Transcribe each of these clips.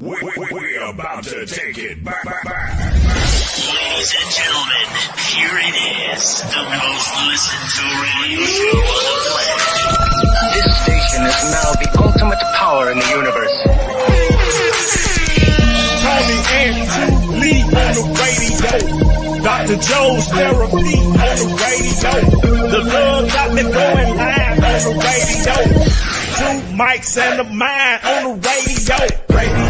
We're about to take it back. Ladies and gentlemen, here it is, the most listened to radio show on the planet. This station is now the ultimate power in the universe. Tony and Lee on the radio. Dr. Joe's therapy on the radio. The love got me going live on the radio. Two mics and a mind on the radio.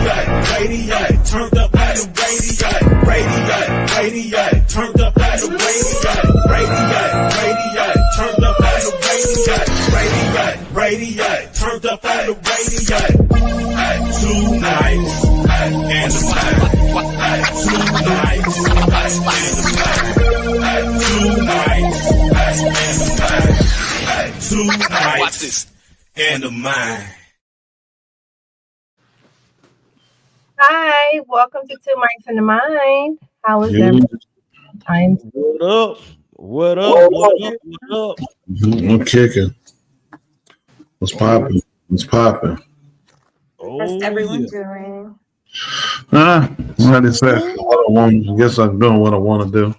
Radio, turned up on the radio. Radio, turned up on the radio. Radio, turned up on the radio. Radio, turned up on the radio. Two nights and a mind. Two nights and a mind. Two nights and a mind. Two nights and a mind. Hi, welcome to Two Mics and a Mind. How is everyone? I'm What up? I'm kicking. What's popping? How's everyone doing? Like I said, I guess I'm doing what I want to do.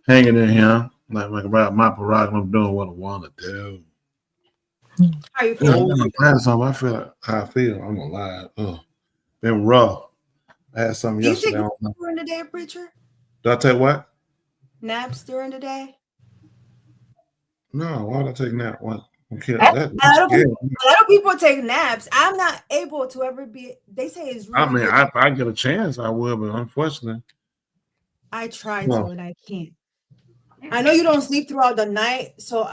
Hanging in here, like about my prerogative, I'm doing what I want to do. How you feeling? I feel like how I feel. I'm gonna lie. Been rough. I had something Do you yesterday. take naps during the day, preacher? Did I take what? Naps during the day? No, why did I take that? What? Okay, A lot of people take naps. I'm not able to ever be. They say it's really I mean, good. I get a chance, I will, but unfortunately, I try to and I can't. I know you don't sleep throughout the night, so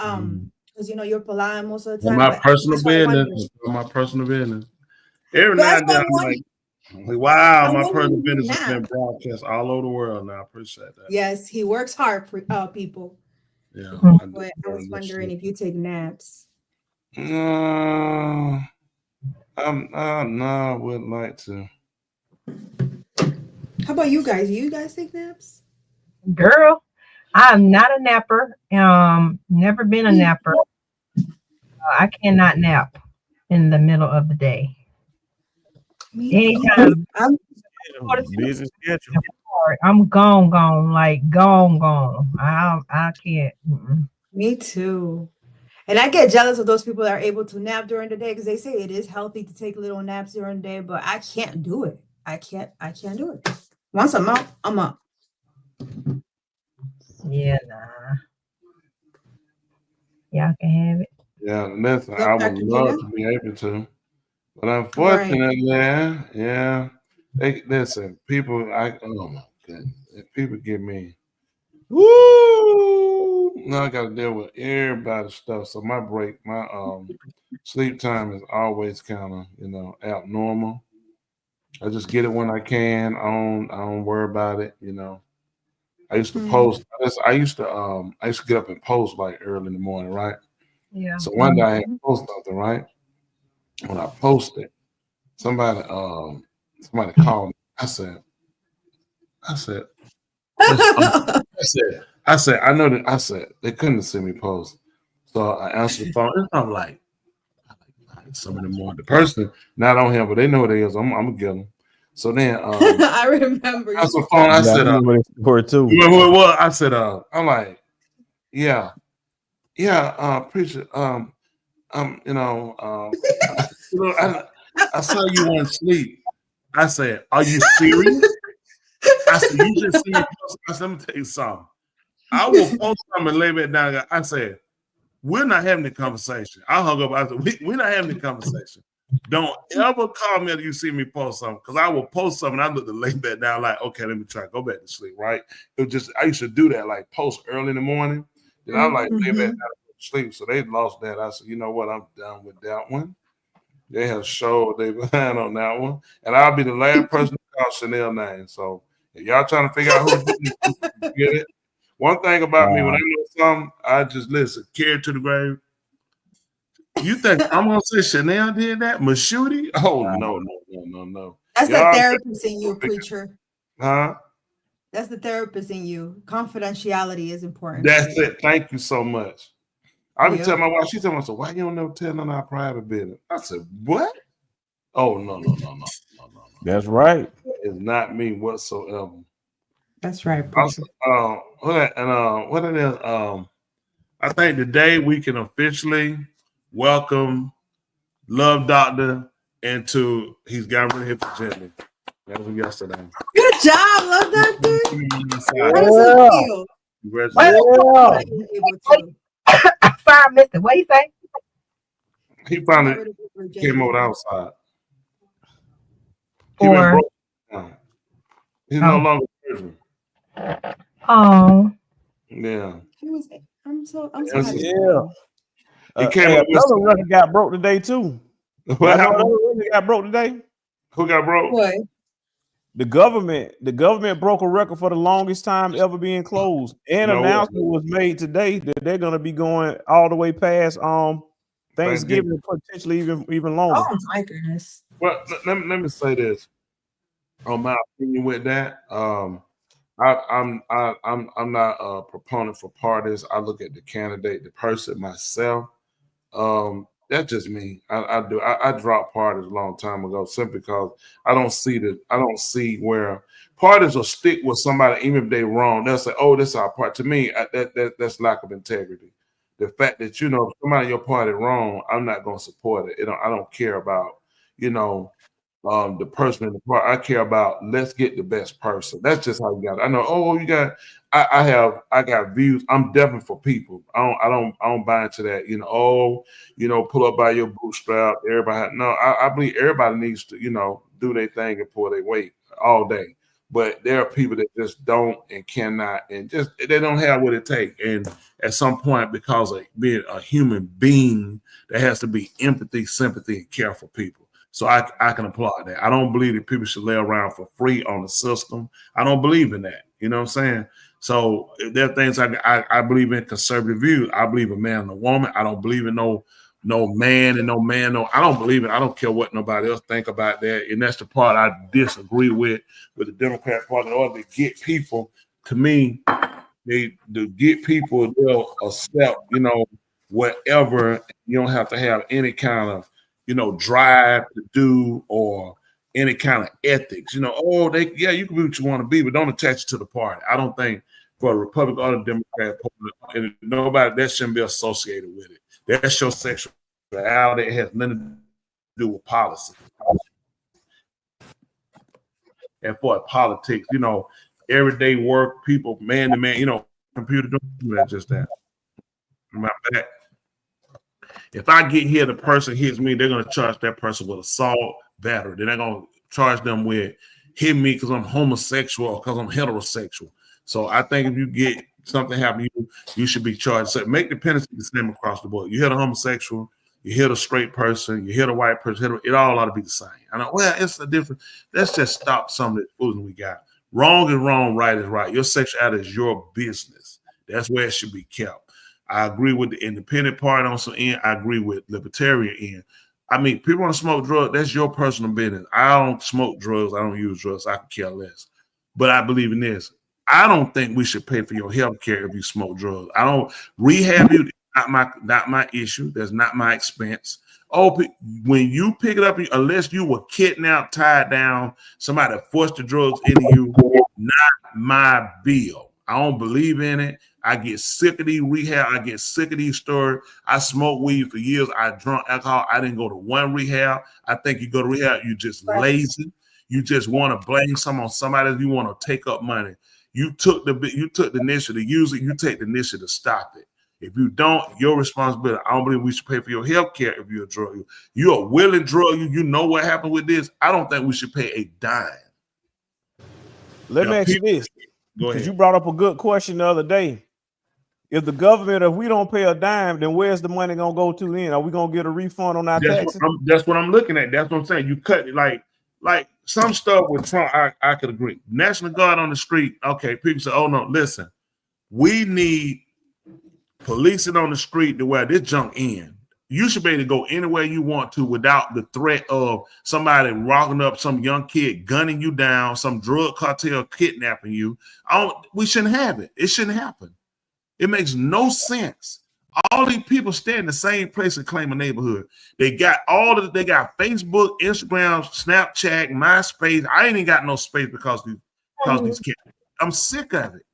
because you're polite most of the time. my but personal that's what I wonder. business. My personal business. Every But now that's and then, what I'm I'm like, wow, I'm my wondering personal if you business has been nap. broadcast all over the world now. I appreciate that. Yes, he works hard for people. Yeah. But I was wondering if you take naps. No, I would like to. How about you guys? Do you guys take naps? girl. I'm not a napper. Never been a napper. I cannot nap in the middle of the day. Anytime I'm Busy schedule. I'm gone, like gone. I can't. Me too. And I get jealous of those people that are able to nap during the day because they say it is healthy to take little naps during the day, but I can't do it. I can't do it. Once I'm up, I'm up. Yeah, nah. Y'all can have it. Yeah, listen, Go I back would to love dinner? to be able to, but unfortunately, yeah, they listen. People, oh my goodness, if people get me, woo! Now I got to deal with everybody's stuff. So my sleep time is always kind of abnormal. I just get it when I can. I don't worry about it. I used to post. I used to get up and post like early in the morning, right? Yeah. So one day I had to post something, right? When I posted, somebody called me. I said, I know that. I said they couldn't see me post, so I answered the phone. I'm like some in the morning. The person not on here, but they know what it is. I'm gonna get them. So then, I remember. I answered the phone. I said, for it too. you remember what I said? I'm like, yeah, preacher. I saw you on sleep. I said, are you serious? I said, you just see me post. I said, let me tell you something. I will post something and lay it down. I said, we're not having the conversation. I hung up. I said, we're not having the conversation. Don't ever call me if you see me post something, because I will post something. I look to lay back down, like, okay, let me try to go back to sleep, right? It was just, I used to do that, like post early in the morning. Then I like lay back down to sleep. So they lost that. I said, you know what? I'm done with that one. They have showed they behind on that one. And I'll be the last person to call Chanel name. So if y'all trying to figure out who get it. One thing about me, when I know something, I just listen, carry it to the grave. You think I'm gonna say Chanel did that? Mashuti? Oh no. That's Y'all the therapist in you, preacher. Huh? That's the therapist in you. Confidentiality is important. That's it. Thank you so much. I be Yeah. telling my wife, she tell me, so why you don't never tell none of our private business? I said, what? Oh no. That's right. It's not me whatsoever. That's right. Also, Pusha. what it is, I think today we can officially welcome Love Doctor into he's got rid of his virginity. That was yesterday. Good job, Love Doctor. Yeah. How does it feel? Congratulations. Yeah. Sorry, I missed it. What do you say? He finally came over the outside. He Or- been broke down. He's no longer a virgin. Oh, Yeah. I'm so Yes, happy. Yeah. He came up with another record got broke today too. What I know happened? another record got broke today. Who got broke? What? The government broke a record for the longest time ever being closed. An No. announcement was made today that they're going to be going all the way past Thanksgiving, and potentially even longer. Oh my goodness. Well, let me say this. On my opinion with that, I'm not a proponent for parties. I look at the candidate, the person, myself. That's just me. I dropped parties a long time ago simply because I don't see where parties will stick with somebody even if they're wrong. They'll say, "Oh, this is our part." To me, that's lack of integrity. The fact that if somebody in your party wrong, I'm not going to support it. I don't care about the person in the part. I care about let's get the best person. That's just how you got it. I know. Oh, you got. I got views. I'm definitely for people. I don't buy into that. Pull up by your bootstrap. Everybody. No, I believe everybody needs to do their thing and pull their weight all day. But there are people that just don't and cannot and just they don't have what it takes. And at some point, because of being a human being, there has to be empathy, sympathy, and care for people. So I can applaud that. I don't believe that people should lay around for free on the system. I don't believe in that. You know what I'm saying? So there are things I believe in conservative views. I believe a man and a woman. I don't believe in no man and no man. No, I don't believe it. I don't care what nobody else think about that. And that's the part I disagree with the Democrat Party. In order to get people, to me, to get people, they'll accept, whatever. You don't have to have any kind of drive to do or any kind of ethics. You can be what you want to be, but don't attach it to the party. I don't think for a Republican or a Democrat Party, and nobody that shouldn't be associated with it. That's your sexuality. It has nothing to do with policy. And for politics, everyday work, people, man to man, computer don't do that, just that. My back. If I get here, the person hits me, they're going to charge that person with assault, battery. Then they're going to charge them with hitting me because I'm homosexual or because I'm heterosexual. So I think if you get something happen to you, you should be charged. So make the penalty the same across the board. You hit a homosexual, you hit a straight person, you hit a white person, it all ought to be the same. I know, it's a different. Let's just stop some of the fooling we got. Wrong is wrong, right is right. Your sexuality is your business. That's where it should be kept. I agree with the independent party on some end. I agree with libertarian end. I mean, people want to smoke drugs. That's your personal business. I don't smoke drugs. I don't use drugs. I can care less. But I believe in this. I don't think we should pay for your health care if you smoke drugs. I don't rehab you. Not my issue. That's not my expense. Oh, when you pick it up, unless you were kidnapped, tied down, somebody forced the drugs into you, not my bill. I don't believe in it. I get sick of these rehab. I get sick of these stories. I smoked weed for years. I drank alcohol. I didn't go to one rehab. I think you go to rehab, you just lazy. You just want to blame some on somebody. You want to take up money. You took the initiative to use it. You take the initiative to stop it. If you don't, your responsibility. I don't believe we should pay for your health care if you're a drug user. You're a willing drug user. You know what happened with this. I don't think we should pay a dime. Let me ask you this. Because you brought up a good question the other day. If the government, if we don't pay a dime, then where's the money gonna go to then? Are we gonna get a refund on our taxes? That's what I'm looking at. That's what I'm saying. You cut it like some stuff with Trump, I could agree. National Guard on the street. Okay, people say, oh no, listen, we need policing on the street to where this junk in. You should be able to go anywhere you want to without the threat of somebody rocking up some young kid, gunning you down, some drug cartel kidnapping you. We shouldn't have it. It shouldn't happen. It makes no sense. All these people stay in the same place and claim a neighborhood. They got Facebook, Instagram, Snapchat, MySpace. I ain't even got no space because these kids. I'm sick of it.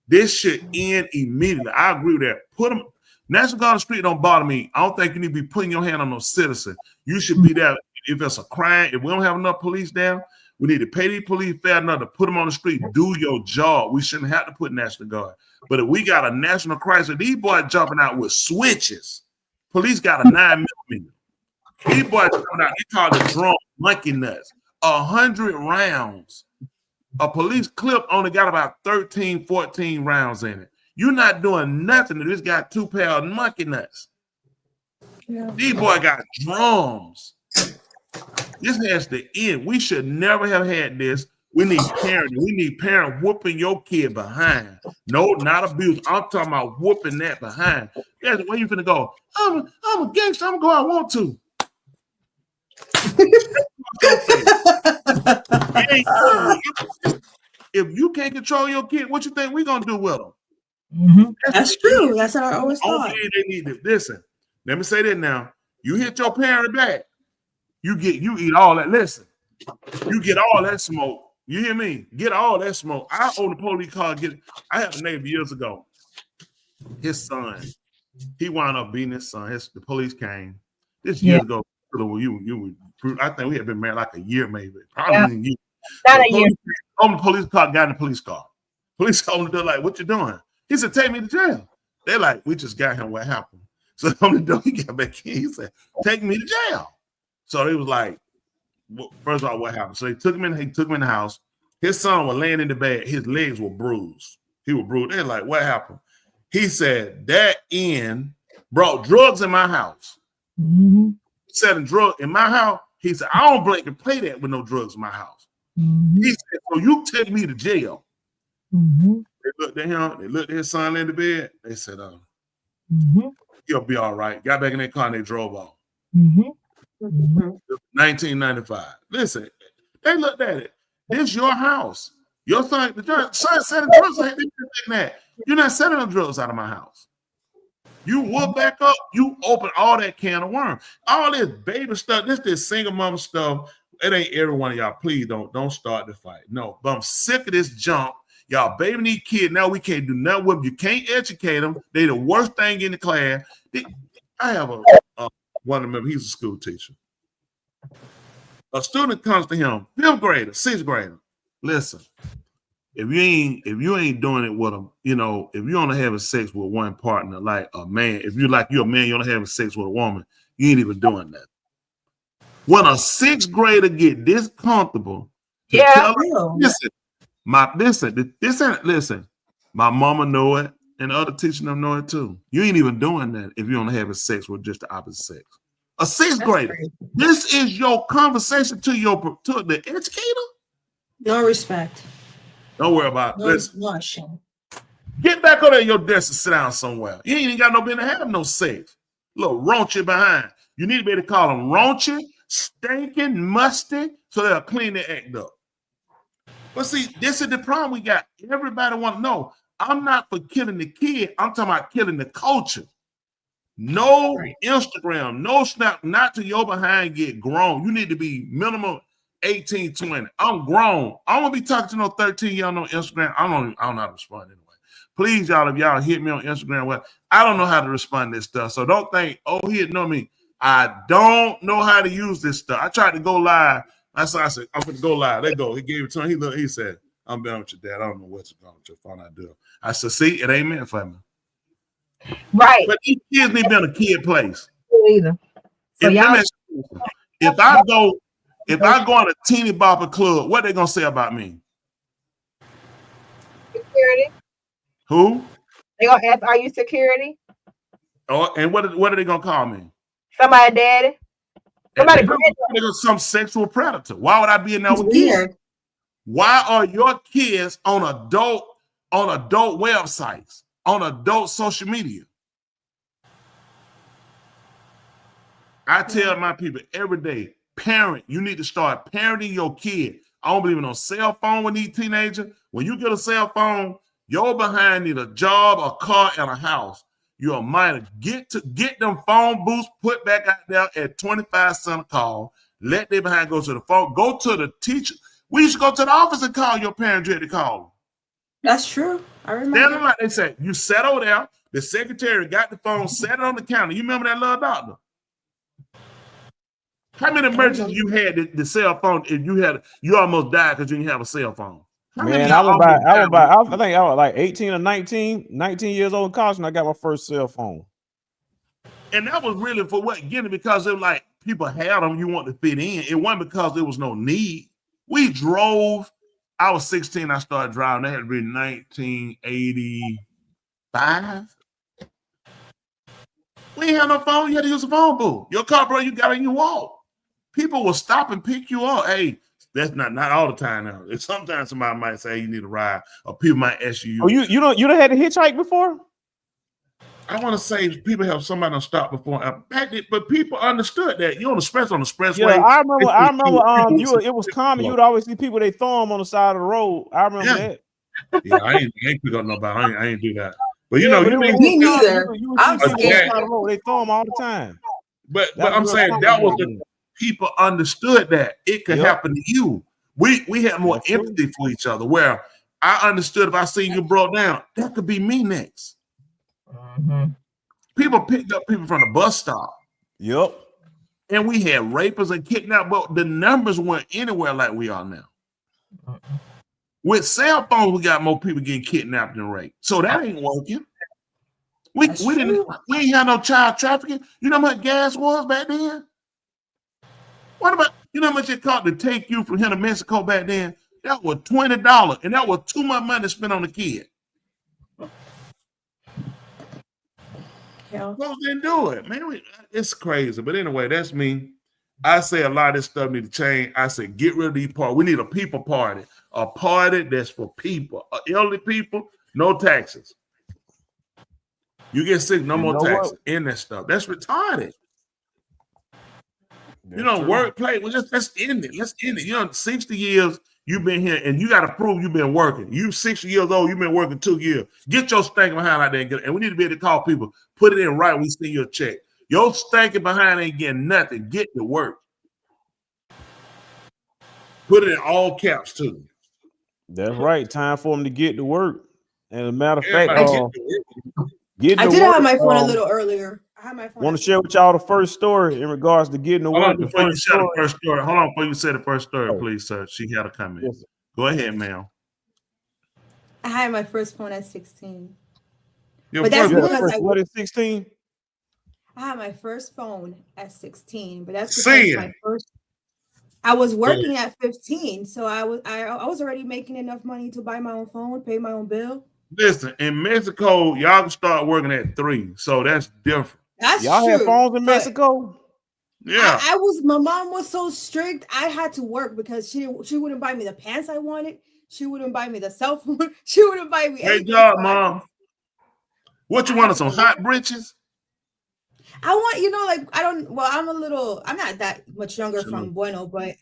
This should end immediately. I agree with that. Put them. National Guard on the street don't bother me. I don't think you need to be putting your hand on no citizen. You should be there if it's a crime. If we don't have enough police down, we need to pay these police fair enough to put them on the street. Do your job. We shouldn't have to put National Guard. But if we got a national crisis, these boys jumping out with switches. Police got a 9mm. These boys jumping out. They call it drum monkey nuts. 100 rounds. A police clip only got about 13, 14 rounds in it. You're not doing nothing. This got 2 pair of monkey nuts. Yeah. These boys got drums. This has to end. We should never have had this. We need parenting. We need parents whooping your kid behind. No, not abuse. I'm talking about whooping that behind. That's where you finna go. I'm a gangster. I'm gonna go. I want to. If you can't control your kid, what you think we gonna do with them? Mm-hmm. That's true. That's what I always thought. They need to listen. Let me say that now. You hit your parent back, you eat all that. Listen, you get all that smoke. You hear me? Get all that smoke. I own the police car. I had a neighbor years ago. His son, he wound up beating his son. The police came. This years ago. I think we had been married like a year, maybe. Probably a year. Not a year. On the police car, got in the police car. Police opened the door like, "What you doing?" He said, "Take me to jail." They're like, "We just got him. What happened?" So on the door, he got back in. He said, "Take me to jail." So they was like, well, first of all, what happened? So he took him in the house. His son was laying in the bed. His legs were bruised. He was bruised. They're like, "What happened?" He said, "That end brought drugs in my house." Mm-hmm. Selling drugs in my house. He said, "I don't blink and play that with no drugs in my house." Mm-hmm. He said, "So you take me to jail." Mm-hmm. They looked at him. They looked at his son in the bed. They said, "He'll be all right." Got back in their car and they drove off. Mm-hmm. 1995. Listen, they looked at it. This your house. Your son, the son selling drugs. You're not selling the drugs out of my house. You whoop back up. You open all that can of worms. All this baby stuff. This single mom stuff. It ain't every one of y'all. Please don't start the fight. No, but I'm sick of this junk. Y'all baby need kids. Now we can't do nothing with them. You can't educate them. They the worst thing in the class. I have one of them. He's a school teacher. A student comes to him, 5th grader, 6th grader. Listen, if you ain't doing it with them, if you only having sex with one partner, like a man, if you're a man, you only having sex with a woman, you ain't even doing that. When a 6th grader get this comfortable, listen, my mama know it, and the other teachers them know it too. You ain't even doing that if you only having sex with just the opposite sex. A 6th grader. Crazy. This is your conversation to the educator. No respect. Don't worry about it. Get back on your desk and sit down somewhere. You ain't even got no business having no sex. Little raunchy behind. You need to be able to call them raunchy, stinking, musty, so they'll clean their act up. But see, this is the problem we got. Everybody want to know. I'm not for killing the kid. I'm talking about killing the culture. No Instagram, no Snap, not till your behind get grown. You need to be minimum 18, 20. I'm grown. I won't be talking to no 13-year-old on Instagram. I don't know how to respond anyway. Please, y'all, if y'all hit me on Instagram, well, I don't know how to respond to this stuff. So don't think, oh, he didn't know me. I don't know how to use this stuff. I tried to go live. I said, I'm going to go live. There you go. He gave it to him. He said, "I'm done with your dad. I don't know what's going on with your phone. I do." I said, "See, it ain't meant for me." Right. But these kids need to be in a kid place. Either. So if I go in a teeny bopper club, what they gonna say about me? Security. Who? They gonna ask, "Are you security?" Oh, and what are they gonna call me? Somebody daddy. Somebody some sexual predator. Why would I be in there with kids? Why are your kids on adult websites, on adult social media? I tell my people every day, parent, you need to start parenting your kid. I don't believe in no cell phone with these teenagers. When you get a cell phone, your behind need a job, a car, and a house. You're a minor. Get them phone booths put back out there at 25 cents a call. Let them behind go to the phone. Go to the teacher. We used to go to the office and call your parents. You had to call them. That's true. I remember. Like they said, you sat over there. The secretary got the phone, set it on the counter. You remember that little doctor? How many emergencies you had the cell phone? If you almost died because you didn't have a cell phone. Man, I think I was like 18 or 19 years old in college, and I got my first cell phone. And that was really for what? Getting because it was like people had them, you want to fit in. It wasn't because there was no need. We drove. I was 16. I started driving. That had to be 1985. We didn't have no phone. You had to use a phone booth. Your car, bro, you got it and you walk. People will stop and pick you up. Hey, that's not all the time now. Sometimes somebody might say you need a ride, or people might ask you. Oh, you don't had to hitchhike before? I want to say people have somebody on stop before, but people understood that. You on the expressway. Yeah, I remember. It was common. You would always see people they throw them on the side of the road. I remember that. Yeah, I ain't pick up nobody. I ain't do that. But you know, me neither. I'm scared. They throw them all the time. But I'm saying that was the people understood that it could happen to you. We had more empathy for each other. Where I understood if I seen you broke down, that could be me next. Mm-hmm. People picked up people from the bus stop. Yep. And we had rapers and kidnapped, but the numbers weren't anywhere like we are now. With cell phones, we got more people getting kidnapped than raped. So that ain't working. We ain't had no child trafficking. You know how much gas was back then? What about, you know how much it cost to take you from here to Mexico back then? That was $20, and that was too much money spent on the kid. Folks didn't do it, man. It's crazy. But anyway, that's me. I say a lot of this stuff need to change. I say get rid of these parties. We need a people party. A party that's for people. Elderly people, no taxes. You get sick, no more taxes in that stuff. That's retarded. You know, workplace. Well, let's end it. Let's end it. You know, 60 years you've been here, and you got to prove you've been working. You 60 years old, you've been working 2 years. Get your stinking behind out there and we need to be able to call people. Put it in right. We send you a check. Your stinking behind ain't getting nothing. Get to work. Put it in all caps too. That's right. Time for them to get to work. And as a matter of fact, I did have my phone a little earlier. I had my phone. Want to share with y'all the first story in regards to getting to work. Hold on before you say the first story. Hold on before you say the first story, please, sir. She had a comment. Yes, go ahead, ma'am. I had my first phone at 16. But that's because what is 16? I had my first phone at 16, but that's because my first. I was working at 15, so I was already making enough money to buy my own phone, pay my own bill. Listen, in Mexico, y'all can start working at 3, so that's different. That's y'all true, have phones in Mexico? Yeah, my mom was so strict. I had to work because she wouldn't buy me the pants I wanted. She wouldn't buy me the cell phone. She wouldn't buy me. Great job, Mom. What you wanted? Some hot britches? I want, I'm not that much younger from Bueno, but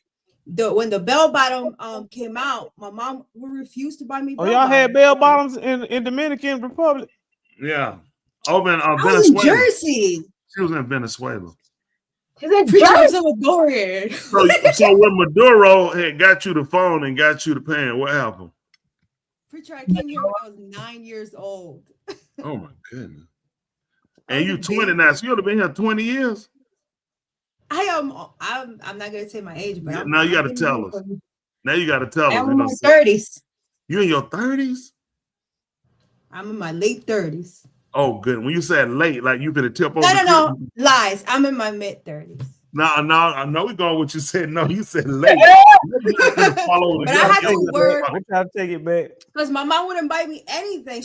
when the bell bottom came out, my mom refused to buy me. Oh, y'all had bell bottoms in Dominican Republic? Yeah. Over in I was in Jersey. She was in Venezuela. She's in Jersey. So when Maduro had got you the phone and got you the pen, what happened? Preacher, I came here when I was 9 years old. Oh my goodness. And you 20 now, so you would have been here 20 years. I'm not gonna say my age, but now you gotta tell us. Now you gotta tell us. I'm in my 30s. You in your 30s? I'm in my late 30s. Oh, good. When you said late, like you could tip over. No, lies. I'm in my mid 30s. No, I know we're going what you said. No, you said late. But I had to work. I try to take it back because my mom wouldn't buy me anything.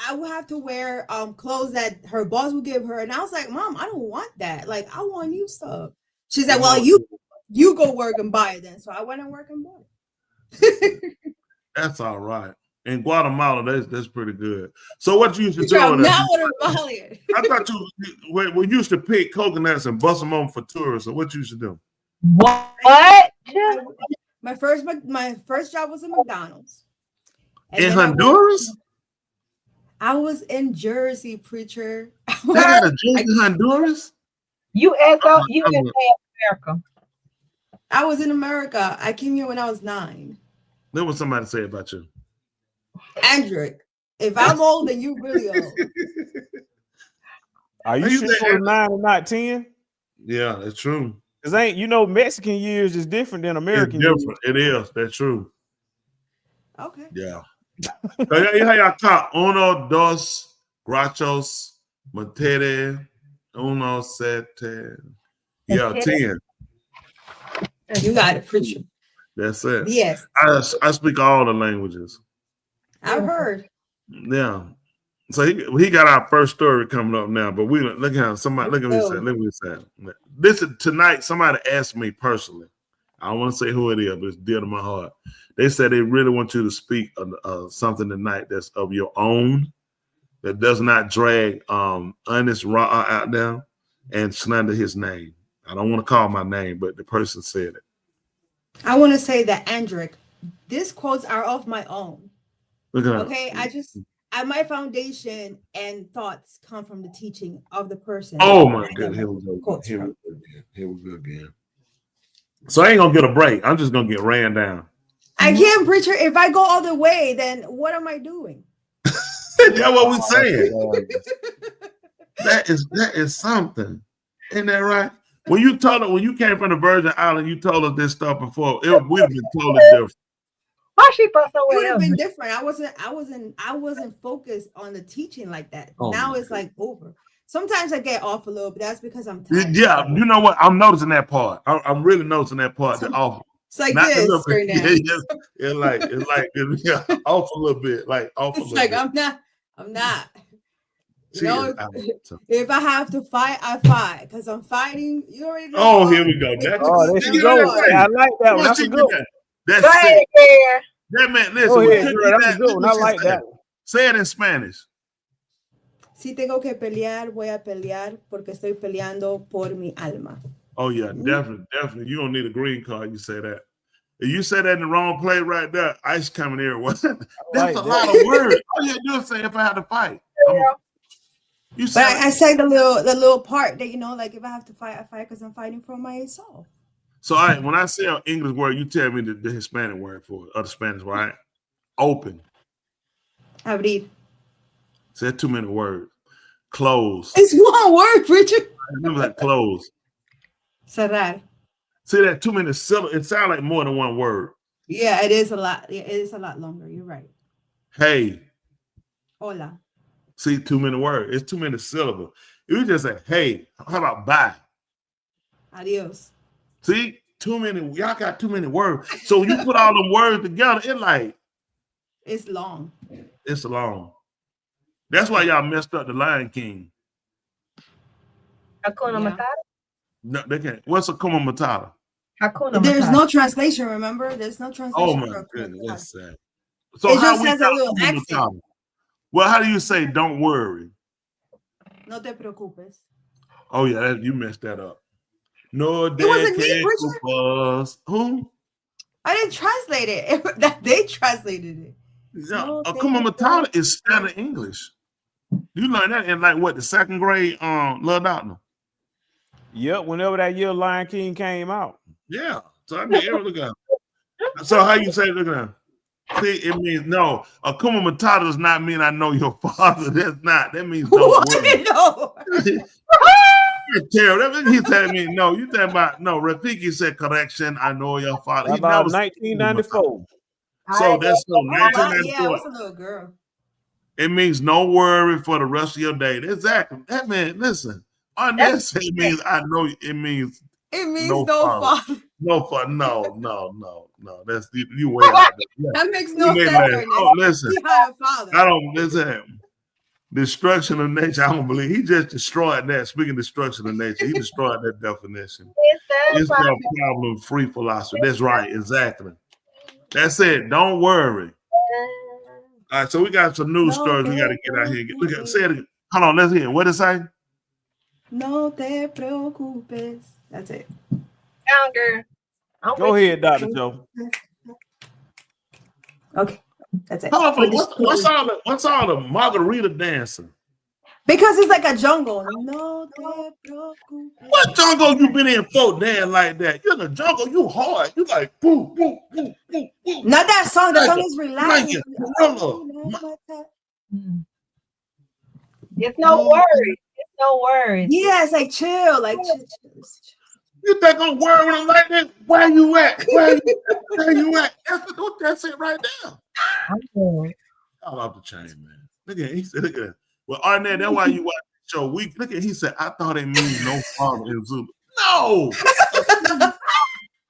I would have to wear clothes that her boss would give her, and I was like, Mom, I don't want that. Like, I want new stuff. She's like, well, you go work and buy it then. So I went and work and bought it. That's all right. In Guatemala, that's pretty good. So what you used to do? I'm not Guatemalan. I thought we used to pick coconuts and bust them on for tourists. So what you used to do? What? My first job was in McDonald's. In Honduras? I was in Jersey, preacher. They got a Jersey in Honduras? USA, America. I was in America. I came here when I was 9. There was somebody say about you. Andrick, if I'm old, then you really old. Are you sure it was 9 and not 10? Yeah, that's true. Cause Mexican years is different than American It's different. years. It is. That's true. Okay. Yeah. So y'all count 1, 2, grachos, mantere, 1, 7. Yeah, 10. You got it, preacher. That's it. Yes. I speak all the languages. I've heard. Yeah. So he got our first story coming up now, but we look at somebody. Look at me say. Look at me say. This is tonight. Somebody asked me personally. I don't want to say who it is, but it's dear to my heart. They said they really want you to speak something tonight that's of your own, that does not drag honest raw out there and slander his name. I don't want to call my name, but the person said it. I want to say that, Andrick, these quotes are of my own. Look at Okay, my foundation and thoughts come from the teaching of the person. Oh my God, here we go. Here we go again. So I ain't gonna get a break. I'm just gonna get ran down. I can't, preacher. If I go all the way, then what am I doing? That's what we saying. That is something. Isn't that right? When you came from the Virgin Island, you told us this stuff before. We'd have been totally different. Why she put It somewhere would have else? been different. I wasn't focused on the teaching like that. Oh, now it's like over. Sometimes I get off a little, but that's because I'm tired. Yeah, you know what? I'm noticing that part. I'm really noticing that part. The off. It's like Not this the right now. It's like off a little bit, like off a It's little like bit. I'm not. You She know, is out. if I have to fight, I fight because I'm fighting. You already know. Oh, here we go. That's There she go. I like that one. That's a good one. That's Go ahead, it. Karen. That man, listen. Go we ahead, couldn't girl. get That's a good one. I like that. Say it in Spanish. Si tengo que pelear, voy a pelear porque estoy peleando por mi alma. Oh yeah, definitely. You don't need a green card. You say that. If you say that in the wrong place right there, ice coming here. That's like a that. lot of words. All you do is say if I had to fight. You But say I say the little part that, you know, like if I have to fight, I fight because I'm fighting for my soul. so. When I say an English word, you tell me the Hispanic word for it, or the Spanish word. Right? Open. Abrir. Say 2 minute words. Close. It's one word, Richard. Remember that close. Cerrar. See that 2 minute syllable? It sounds like more than one word. Yeah, it is a lot. Yeah, it is a lot longer. You're right. Hey. Hola. See, 2 minute word. It's 2 minute syllable. You just say, hey, how about bye? Adios. See, 2 minute. Y'all got 2 minute words. So when you put all them words together, It's long. it's long. That's why y'all messed up the Lion King. Hakuna Yeah. Matata. No, they can't. What's Hakuna Matata? Hakuna There's Matata. no translation, remember? There's no translation. Oh my for Hakuna goodness, Matata. that's sad. So It how just we has a got little Hakuna accent. Matata? Well, how do you say don't worry? No te preocupes. Oh yeah, you messed that up. No, It wasn't me, Richard. was who? I didn't translate it. They translated it. Yeah, Hakuna Matata is standard English. You learned that in like what, the second grade? Love Doctor. Yep, whenever that year Lion King came out. Yeah. So I mean, look at. So how you say look at? See, it means no. Hakuna Matata does not mean I know your father. That's not. That means don't worry. No. Terrible. That means he's telling me no. You talking about no? Rafiki said correction. I know your father. He About never said 1994. So that's so Yeah, I 1994. was a little girl. It means no worry for the rest of your day. Exactly. That man, listen. Unnecessary means I know. It means It means No no father. father. no fun. No. That's you way out there. That makes no You sense. made that. Right Oh, now. listen. He had a father. I don't listen. Destruction of nature. I don't believe he just destroyed that. Speaking of destruction of nature, he destroyed that definition. It's no problem free philosophy. That's right. Exactly. That's it. Don't worry. All right. So we got some news stories we got to get out here. Look at say it again. Hold on. Let's hear it. What it say? No te preocupes. That's it. Younger. Go ahead, Dr. Joe. Okay. That's it. Hold on, what's all the margarita dancing? Because it's like a jungle. No, What jungle you been in folk dance like that? You in the jungle, you hard. You like boo, boo, boo, boo, boo. not that song. The Like song a- is like relaxing. a gorilla. It's no worries. It's no worries. Yeah, it's like chill, like chill. You think I'm worrying like that? Where you at? Where you at? That's it right there. I'm good. All off the chain, man. Look at it. He said, look at that. Well, Arnett, that's why you watch the show week. Look at he said, I thought it means no father in Zulu. No.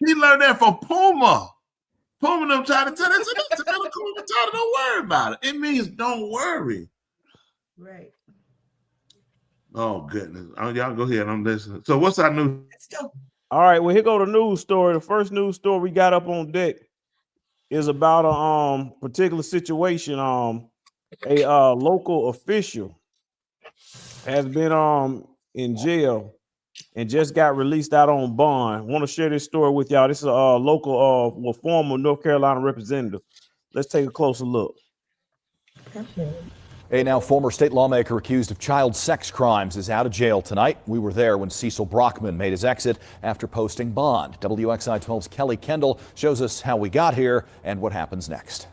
He learned that from Puma. Puma them trying to tell that don't worry about it. It means don't worry. Right. Oh goodness. Y'all go ahead. I'm listening. So what's our news? All right, well, here go the news story. The first news story we got up on deck is about a particular situation. A local official has been in jail and just got released out on bond. Want to share this story with y'all. This is a local former North Carolina representative. Let's take a closer look. A now former state lawmaker accused of child sex crimes is out of jail tonight. We were there when Cecil Brockman made his exit after posting bond. WXI 12's Kelly Kendall shows us how we got here and what happens next.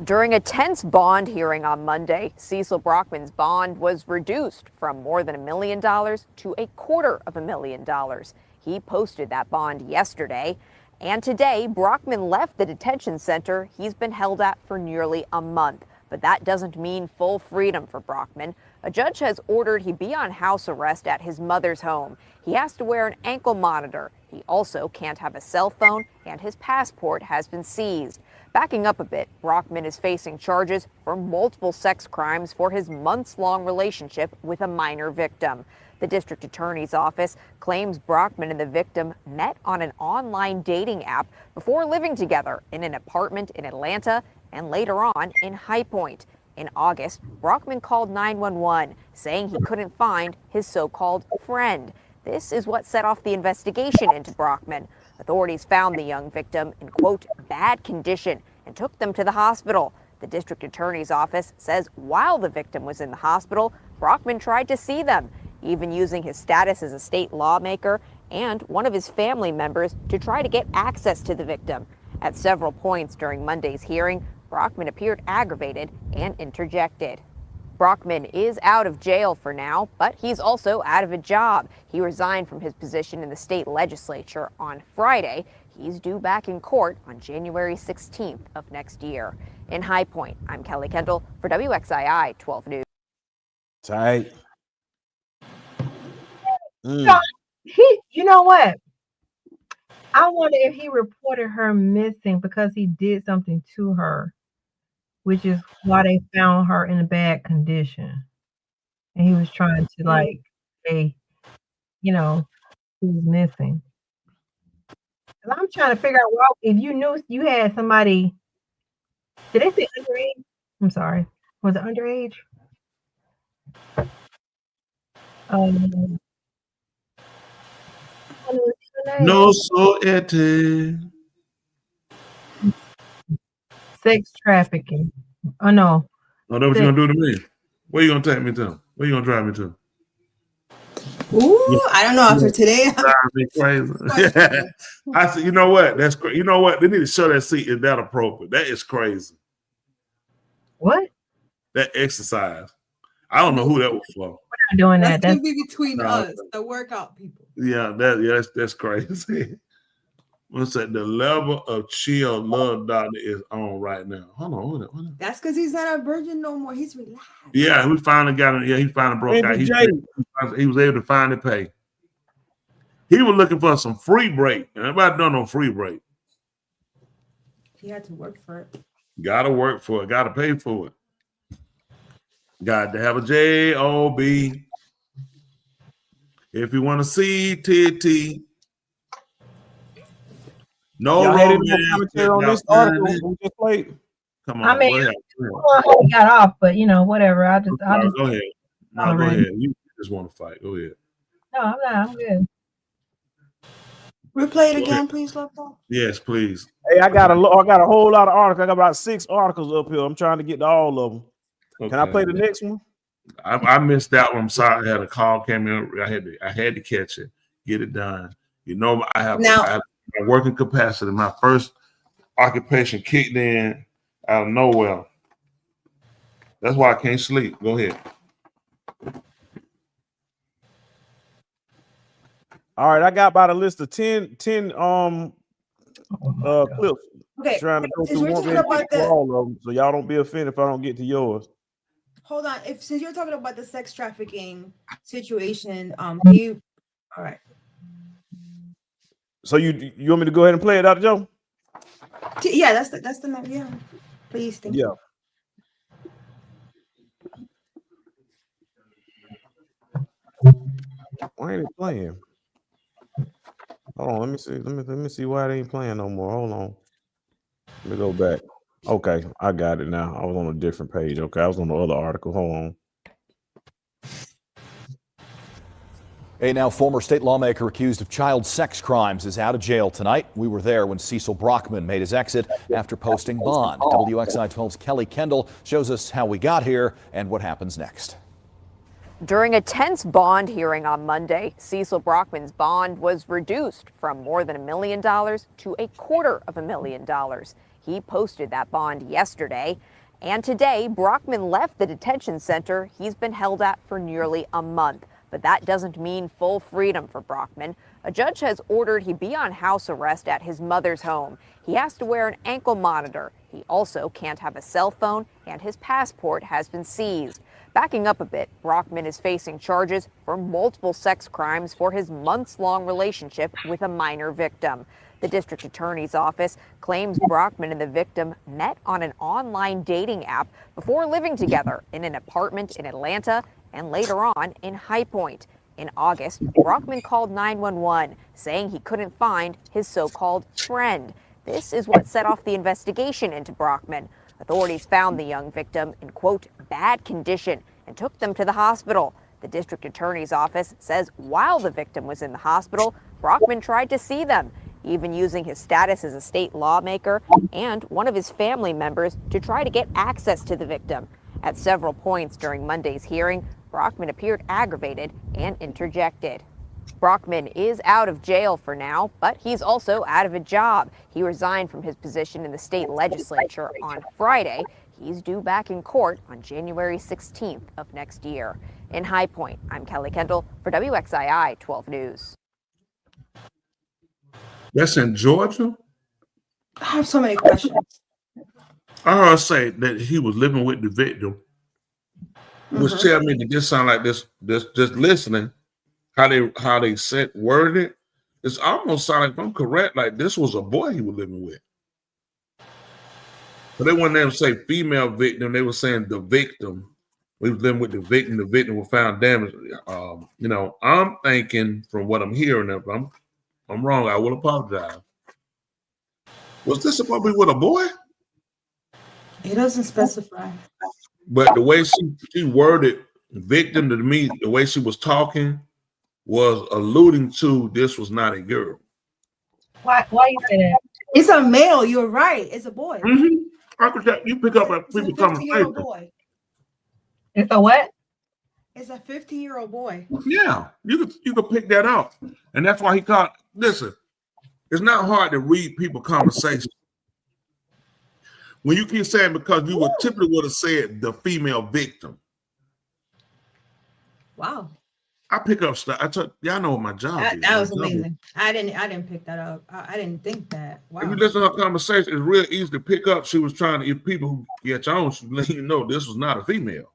During a tense bond hearing on Monday, Cecil Brockman's bond was reduced from more than $1 million to $250,000. He posted that bond yesterday. And today, Brockman left the detention center he's been held at for nearly a month. But that doesn't mean full freedom for Brockman. A judge has ordered he be on house arrest at his mother's home. He has to wear an ankle monitor. He also can't have a cell phone, and his passport has been seized. Backing up a bit, Brockman is facing charges for multiple sex crimes for his months-long relationship with a minor victim. The district attorney's office claims Brockman and the victim met on an online dating app before living together in an apartment in Atlanta and later on in High Point. In August, Brockman called 911, saying he couldn't find his so-called friend. This is what set off the investigation into Brockman. Authorities found the young victim in, quote, bad condition and took them to the hospital. The district attorney's office says while the victim was in the hospital, Brockman tried to see them, even using his status as a state lawmaker and one of his family members to try to get access to the victim. At several points during Monday's hearing, Brockman appeared aggravated and interjected. Brockman is out of jail for now, but he's also out of a job. He resigned from his position in the state legislature on Friday. He's due back in court on January 16th of next year. In High Point, I'm Kelly Kendall for WXII 12 News. Tight. You know what? I wonder if he reported her missing because he did something to her, which is why they found her in a bad condition. And he was trying to say, who's missing. 'Cause I'm trying to figure out if you knew you had somebody. Did they say underage? I'm sorry. Was it underage? No so ete. Sex trafficking. Oh no. Oh, that's what you're gonna do to me. Where you gonna take me to? Where you gonna drive me to? Ooh, I don't know. After today, Drive me crazy. I said, you know what? That's crazy. You know what? They need to show that seat. Is that appropriate? That is crazy. What? That exercise. I don't know who that was for. We're not doing that. that's That's gonna be between us, the workout people. Yeah, that's crazy. What's that? The level of chill love doctor is on right now. Hold on. Hold on. That's because he's not a virgin no more. He's relaxed. Yeah, we finally got him. Yeah, he finally broke out. He was able to finally pay. He was looking for some free break. And everybody done no free break. He had to work for it. Gotta work for it. Gotta pay for it. Got to have a job. If you want to see TT. No commentary on this article we just played. Come on. I mean, go ahead. I don't know how we got off, but whatever. I just Go ahead. No, go ahead. You just want to fight. Go ahead. No, I'm not. I'm good. Replay it again, please, Loco. Yes, please. Hey, I got a whole lot of articles. I got about 6 articles up here. I'm trying to get to all of them. Okay. Can I play the next one? I missed that one. I'm sorry. I had a call came in. I had to catch it, get it done. You know, I have my working capacity. My first occupation kicked in out of nowhere. That's why I can't sleep. Go ahead. All right, I got about a list of 10 clips. Okay, Trying to go since through we're one talking about through all of them, so y'all don't be offended if I don't get to yours. Hold on. Since you're talking about the sex trafficking situation, do you? All right. So you want me to go ahead and play it, Dr. Joe? Yeah, that's the yeah. Please, thank you. Why ain't it playing? Hold on, let me see. Let me see why it ain't playing no more. Hold on. Let me go back. Okay, I got it now. I was on a different page. Okay, I was on the other article. Hold on. A now former state lawmaker accused of child sex crimes is out of jail tonight. We were there when Cecil Brockman made his exit after posting bond. WXI 12's Kelly Kendall shows us how we got here and what happens next. During a tense bond hearing on Monday, Cecil Brockman's bond was reduced from more than $1 million to $250,000. He posted that bond yesterday. And today, Brockman left the detention center he's been held at for nearly a month. But that doesn't mean full freedom for Brockman. A judge has ordered he be on house arrest at his mother's home. He has to wear an ankle monitor. He also can't have a cell phone, and his passport has been seized. Backing up a bit, Brockman is facing charges for multiple sex crimes for his months-long relationship with a minor victim. The district attorney's office claims Brockman and the victim met on an online dating app before living together in an apartment in Atlanta and later on in High Point. In August, Brockman called 911, saying he couldn't find his so-called friend. This is what set off the investigation into Brockman. Authorities found the young victim in, quote, bad condition and took them to the hospital. The district attorney's office says while the victim was in the hospital, Brockman tried to see them, even using his status as a state lawmaker and one of his family members to try to get access to the victim. At several points during Monday's hearing, Brockman appeared aggravated and interjected. Brockman is out of jail for now, but he's also out of a job. He resigned from his position in the state legislature on Friday. He's due back in court on January 16th of next year. In High Point, I'm Kelly Kendall for WXII 12 News. That's in Georgia? I have so many questions. I heard say that he was living with the victim, which tell me that this sound like this just listening, how they said worded it. It's almost sound like, if I'm correct, like this was a boy he was living with. But they wouldn't ever say female victim, they were saying the victim. We was living with the victim was found damaged. I'm thinking from what I'm hearing, if I'm wrong, I will apologize. Was this supposed to be with a boy? It doesn't specify. But the way she worded victim to me, the way she was talking was alluding to this was not a girl. Why you say that? It's a male. You're right. It's a boy. I could you pick up a people conversation. Boy. It's a what? It's a 15-year-old boy. Yeah, you could pick that up, and that's why he called. Listen, it's not hard to read people conversations. When you keep saying, because you would typically would have said the female victim. Wow. I pick up stuff. Y'all know what my job is. That was amazing. I didn't pick that up. I didn't think that. Wow. If you listen to her conversation, it's real easy to pick up. She was trying to, if people who get on, she let you know this was not a female.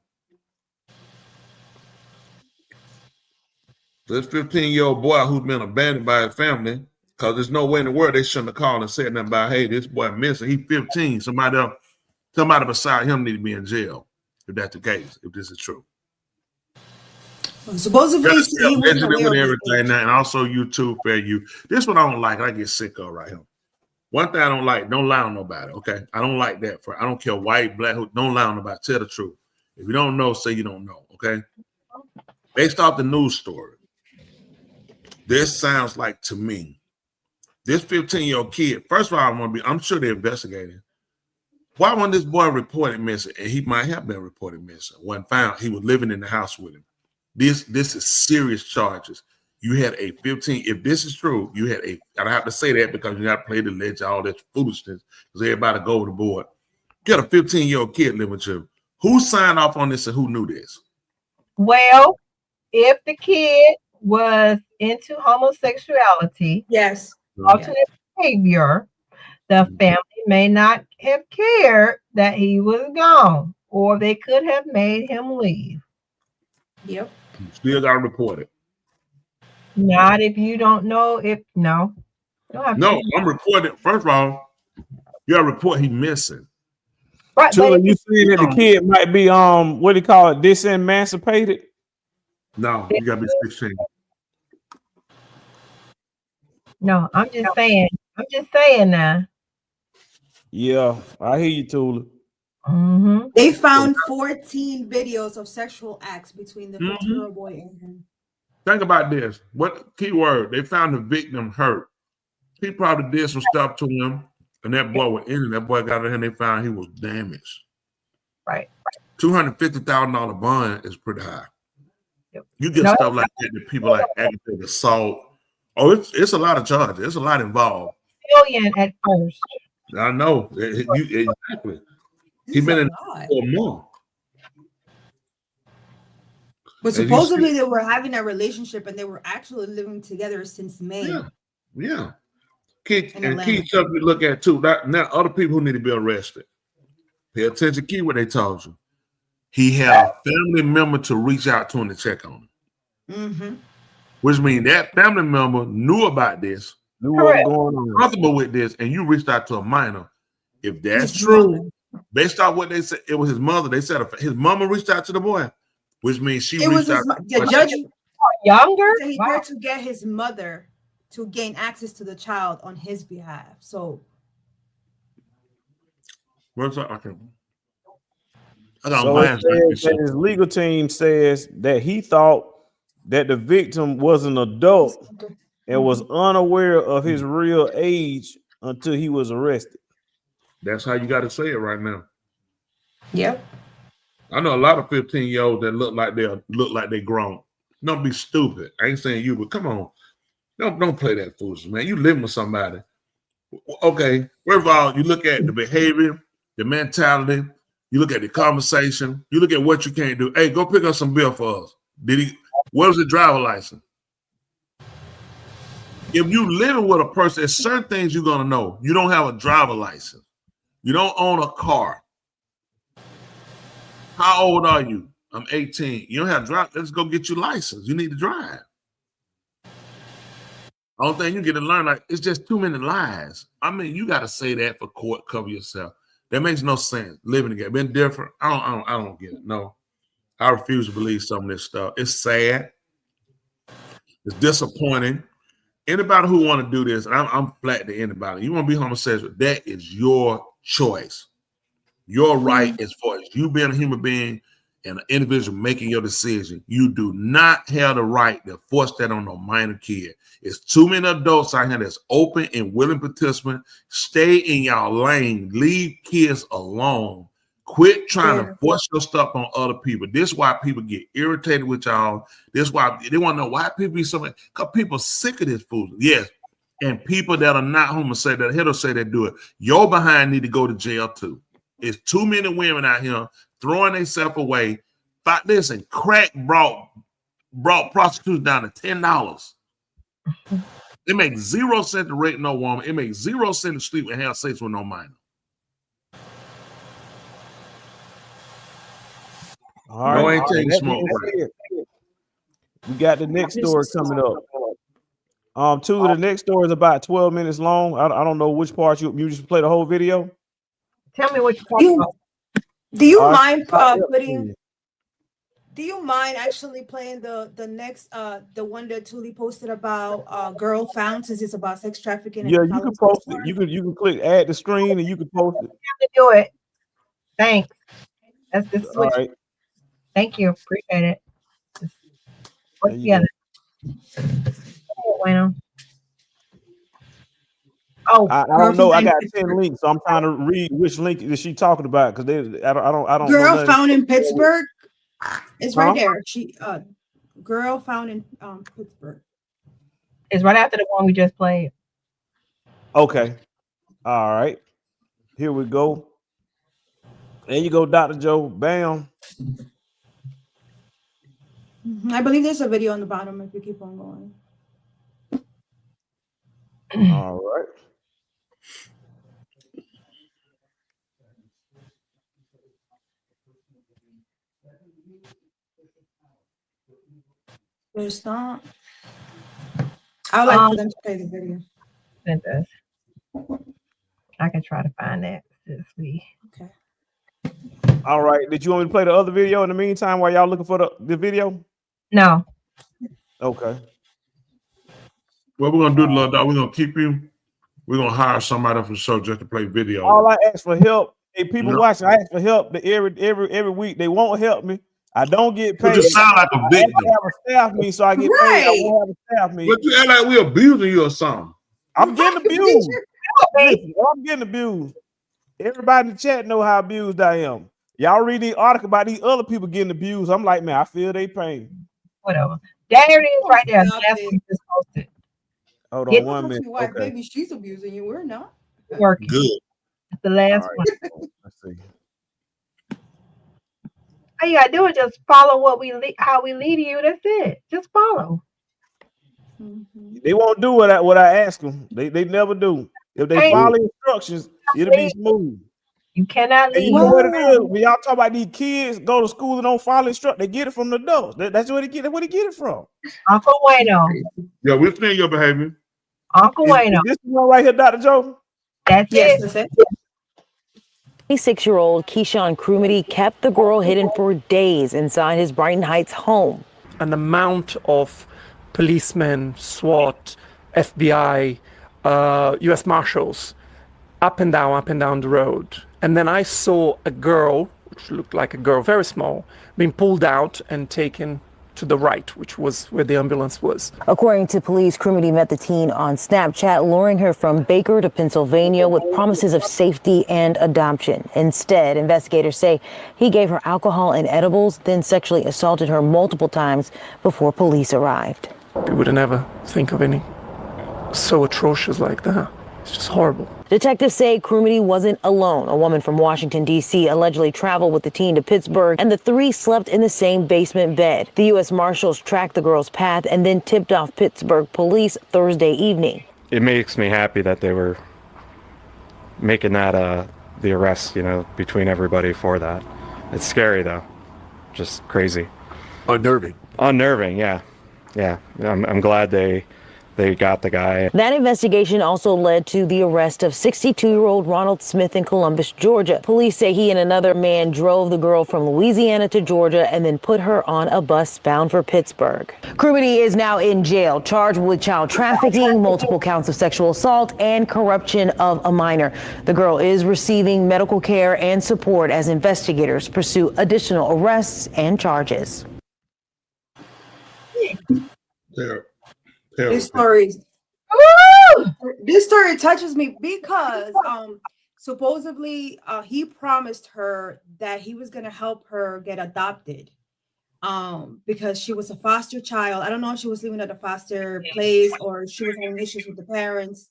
This 15-year-old boy who's been abandoned by his family, because there's no way in the world they shouldn't have called and said nothing about, hey, this boy missing. He's 15. Somebody beside him need to be in jail, if that's the case, if this is true. Supposedly, he with everything now, and also you too, fair you. This one I don't like. I get sick of right here. One thing I don't like, don't lie on nobody. Okay, I don't like that. I don't care white, black, don't lie on nobody. Tell the truth. If you don't know, say you don't know. Okay. Based off the news story, this sounds like to me This 15-year-old kid, first of all, I'm sure they're investigating. Why wasn't this boy reported missing? And he might have been reported missing. When found, he was living in the house with him. This is serious charges. You had a 15, if this is true, you had a, I have to say that because you got to play the ledge, all this foolishness, because everybody go overboard. You got a 15-year-old kid living with you. Who signed off on this and who knew this? Well, if the kid was into homosexuality, Yes. alternate behavior, the family may not have cared that he was gone, or they could have made him leave. Yep. You still got to report it. Not if you don't know if no. No, I'm reporting. First of all, you got to report he missing. Right, Tula, you saying that the kid might be what do you call it, disemancipated? No, you gotta be 16. No, I'm just saying. I'm just saying now. Yeah, I hear you, Tula. Mm-hmm. They found 14 videos of sexual acts between the 15-year-old boy and him. Think about this. What keyword? They found the victim hurt. He probably did some stuff to him, and that boy was in it. That boy got in and they found he was damaged. Right. $250,000 bond is pretty high. Yep. You get stuff like that to people like aggravated assault. Oh, it's a lot of charges. It's a lot involved. Million at first. I know. Exactly. He's been in for a month. But supposedly they were having a relationship and they were actually living together since May. Yeah. Key stuff we look at too. Now other people who need to be arrested. Pay attention, key what they told you. He had a family member to reach out to him to check on him. Which means that family member knew about this, knew what was going on, comfortable with this, and you reached out to a minor. If that's true, based on what they said, it was his mother. They said his mama reached out to the boy, which means she reached out. The judge younger. He tried to get his mother to gain access to the child on his behalf. So, what's that? His legal team says that he thought that the victim was an adult and was unaware of his real age until he was arrested. That's how you got to say it right now. Yep. I know a lot of 15-year-olds that look like they grown. Don't be stupid. I ain't saying you, but come on. Don't play that foolishness, man. You living with somebody. Okay, first of all, you look at the behavior, the mentality, you look at the conversation, you look at what you can't do. Hey, go pick up some bill for us. Where's the driver license? If you living with a person, there's certain things you're gonna know. You don't have a driver license. You don't own a car. How old are you? I'm 18. You don't have a drive. Let's go get your license. You need to drive. Only thing you get to learn, like, it's just too many lies. I mean, you got to say that for court, cover yourself. That makes no sense. Living together, been different. I don't get it. No, I refuse to believe some of this stuff. It's sad. It's disappointing. Anybody who want to do this, and I'm flat to anybody. You want to be homosexual? That is your choice. Your right as far as you being a human being and an individual making your decision. You do not have the right to force that on a minor kid. It's too many adults out here that's open and willing participant. Stay in y'all lane. Leave kids alone. Quit trying to force your stuff on other people. This is why people get irritated with y'all. This is why they want to know why people be so many. Because people are sick of this food. Yes. And people that are not homosexual, that heterosexual do it. Your behind need to go to jail too. It's too many women out here throwing themselves away. Like this, and crack brought prostitutes down to $10. It makes 0 cents to rape no woman. It makes 0 cents to sleep and have sex with no minor. All right. No, ain't taking smoke. We got the next story coming up. Two of the next story is about 12 minutes long. I don't know which part you just play the whole video. Tell me which part. Do you mind putting? Do you mind actually playing the next the one that Tuli posted about girl found, since it's about sex trafficking? Yeah, you can post it. You can click add the screen and you can post it. Do it. Thanks. That's the switch. All right. Thank you. Appreciate it. Work together. Bueno. Oh, I Girl don't know. I found got in 10 Pittsburgh. links, so I'm trying to read which link is she talking about because I don't know Girl nothing. found in Pittsburgh. It's right Huh? there. Girl found in Pittsburgh. it's right after the one we just played. Okay. All right. Here we go. There you go, Dr. Joe. Bam. I believe there's a video on the bottom if you keep on going. All right. There's not. I would like for them to play the video. Sent us. I can try to find that this week. Okay. All right. Did you want me to play the other video in the meantime while y'all looking for the video? No. Okay. What we're gonna do, little dog, we're gonna keep you. We're gonna hire somebody for the show just to play video. All I ask for help. Hey, people No. watching, I ask for help every week. They won't help me. I don't get You paid. just sound like a I victim. have a staff meeting, so I get paid. I won't have a staff meeting. But you act like we abusing you or something. I'm getting abused. Listen, I'm getting abused. Everybody in the chat know how abused I am. Y'all read the article about these other people getting abused. I'm like, man, I feel they pain. Whatever. There it is right there. Stop That's it. what we just posted. Hold Get on one minute. Wife, Okay. baby, she's abusing you. We're not. Working. Good. It's the last All one. right. Let's see. All you gotta do is just follow what how we lead you. That's it. Just follow. They won't do what I ask them. They never do. If they Hey. follow instructions, it'll be smooth. You cannot And lead. you know what it is? When y'all talk about these kids go to school and don't follow instructions, they get it from the adults. That's where they get it. Where they get it from? Uncle Wayno. Yeah, we're seeing your behavior. Uncle Wayno. This one right here, Dr. Joe. That's Yes, it. that's it. 26-year-old Keyshawn Crumity kept the girl hidden for days inside his Brighton Heights home. An amount of policemen, SWAT, FBI, U.S. Marshals, up and down the road. And then I saw a girl, which looked like a girl, very small, being pulled out and taken to the right, which was where the ambulance was. According to police, Crumity met the teen on Snapchat, luring her from Baker to Pennsylvania with promises of safety and adoption. Instead, investigators say he gave her alcohol and edibles, then sexually assaulted her multiple times before police arrived. We would never think of any so atrocious like that. It's just horrible. Detectives say Crumity wasn't alone. A woman from Washington, D.C. allegedly traveled with the teen to Pittsburgh, and the three slept in the same basement bed. The U.S. Marshals tracked the girl's path and then tipped off Pittsburgh police Thursday evening. It makes me happy that they were making that the arrest, between everybody for that. It's scary, though. Just crazy. Unnerving. Unnerving, yeah. Yeah, I'm glad they got the guy. That investigation also led to the arrest of 62-year-old Ronald Smith in Columbus, Georgia. Police say he and another man drove the girl from Louisiana to Georgia and then put her on a bus bound for Pittsburgh. Crumity is now in jail, charged with child trafficking, multiple counts of sexual assault, and corruption of a minor. The girl is receiving medical care and support as investigators pursue additional arrests and charges. This story touches me because supposedly he promised her that he was going to help her get adopted because she was a foster child. I don't know if she was living at a foster place or she was having issues with the parents.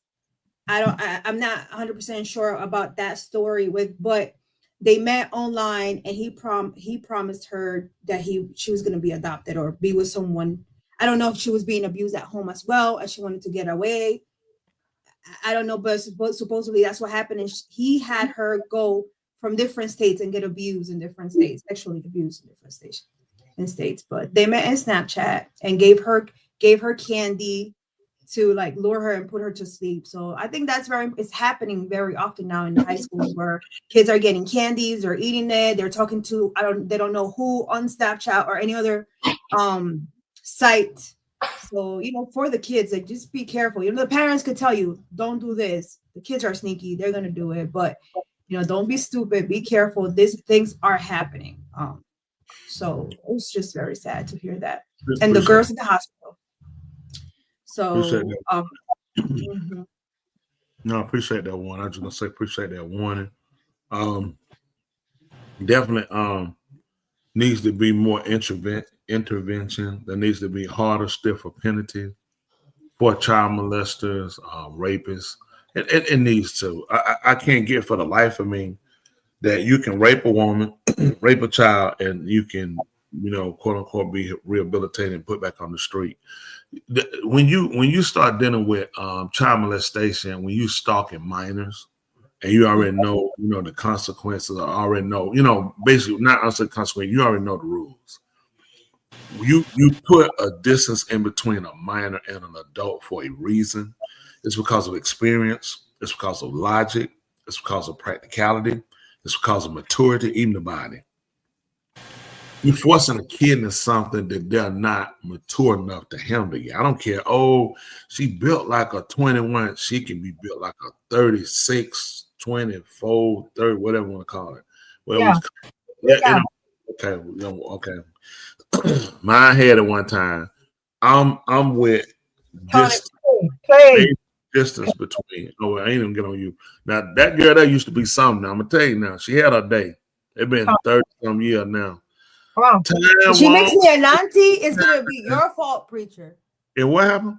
I'm not 100% sure about that story but they met online and he promised her that she was going to be adopted or be with someone. I don't know if she was being abused at home as well and she wanted to get away. I don't know, but supposedly that's what happened. And he had her go from different states and get abused in different states, sexually abused in different states. But they met in Snapchat and gave her candy to like lure her and put her to sleep. So I think it's happening very often now in the high schools where kids are getting candies or eating it. They're talking to they don't know who on Snapchat or any other site. So for the kids, like just be careful. The parents could tell you don't do this. The kids are sneaky, they're gonna do it, but don't be stupid, be careful. These things are happening. So it's just very sad to hear that. And the girls in the hospital. So No, I appreciate that one. I just gonna say appreciate that warning. Definitely needs to be more intervention. There needs to be harder, stiffer penalty for child molesters, rapists. It needs to. I can't get for the life of me that you can rape a woman, rape a child, and you can, quote unquote, be rehabilitated and put back on the street. When you start dealing with child molestation, when you stalking minors, and you already know, the consequences. I already know, basically not unsaid consequences. You already know the rules. You put a distance in between a minor and an adult for a reason. It's because of experience. It's because of logic. It's because of practicality. It's because of maturity, even the body. You're forcing a kid into something that they're not mature enough to handle you. I don't care. Oh, she built like a 21. She can be built like a 36, 24, 30, whatever you want to call it. Okay. Mine had it one time. I'm with distance between. Oh, I ain't even get on you. Now that girl that used to be something. Now, I'm gonna tell you now. She had her day. It's been 30-some years now. Wow. If she makes me an auntie, it's gonna be your fault, preacher. And what happened?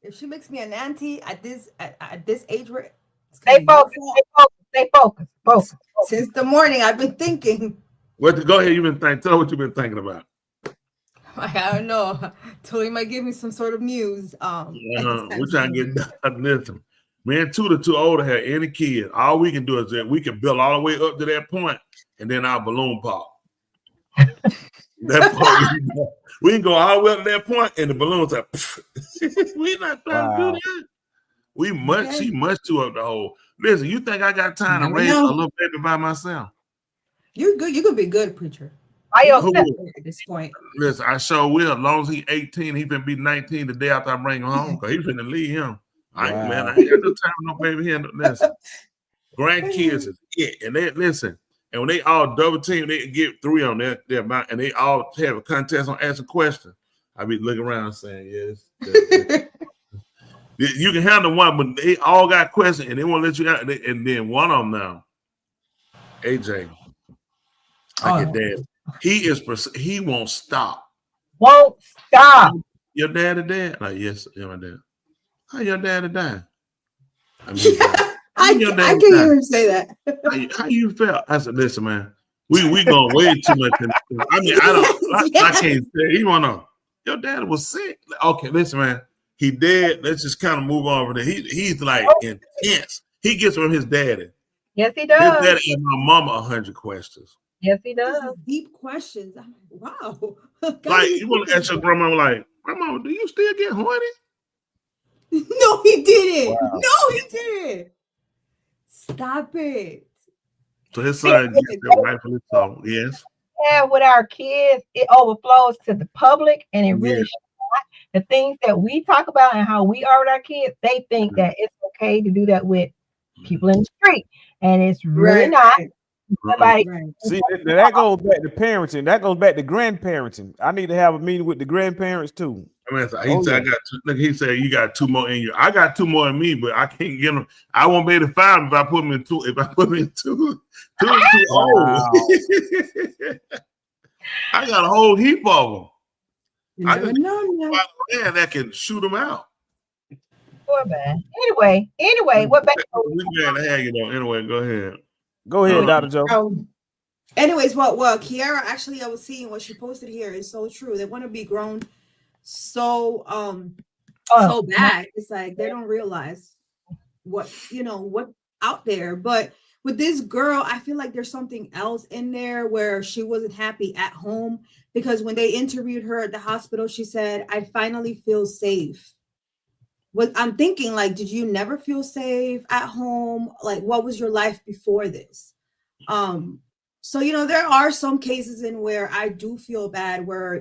If she makes me an auntie at this age, stay focused. Since the morning, I've been thinking. Go ahead. You've been thinking. Tell her what you've been thinking about. I don't know. Till he might give me some sort of muse. We're trying to get done. Listen, me and Tudor too old to have any kid. All we can do is that we can build all the way up to that point, and then our balloon pop. That point, we can go all the way up to that point, and the balloon's like, we're not trying to do that. She much too up the hole. Listen, you think I got time to raise a little baby by myself? You're good. You could be good, preacher. At this point. Listen, I sure will. As long as he's 18, he finna be 19 the day after I bring him home, because he finna leave him. I ain't got no time for no baby here. Listen, grandkids is it, and they listen. And when they all double team, they get 3 on their mind, and they all have a contest on asking questions. I be looking around saying, yes. You can handle one, but they all got questions, and they won't let you out. And then one of them now, AJ, I get that. He won't stop. Won't stop. Your daddy dead? Like, yes, my dad. How your daddy died? I can hear him say that. How you felt? I said, listen, man, we going way too much. I can't say. You want to know? Your daddy was sick. Okay, listen, man, he dead. Let's just kind of move on. He's like intense. He gets from his daddy. Yes, he does. His daddy and my mama 100 questions. Yes, he does. Deep questions. I'm like, wow. Like, you want to ask your grandma, like, grandma, do you still get horny? No, he didn't. Wow. No, he didn't. Stop it. So his son gets it rightfully so. Yes. Yeah, with our kids, it overflows to the public, and it really the things that we talk about and how we are with our kids, they think that it's okay to do that with people in the street, and it's really not. See, that goes back to parenting. That goes back to grandparenting. I need to have a meeting with the grandparents too. I mean, he said you got 2 more in you. I got 2 more in me, but I can't get them. I won't be able to find them if I put them in 2. If I put them in 2, too old. I got a whole heap of them. I just know that can shoot them out. Poor man. Anyway, what back? We glad to have you though. Anyway, go ahead. Go ahead, Dr. Joe. Anyways, well, Kiara, actually, I was seeing what she posted here is so true. They want to be grown so bad. It's like they don't realize what out there. But with this girl, I feel like there's something else in there where she wasn't happy at home, because when they interviewed her at the hospital, she said, I finally feel safe. What I'm thinking, like, did you never feel safe at home? Like, what was your life before this? So, there are some cases in where I do feel bad where,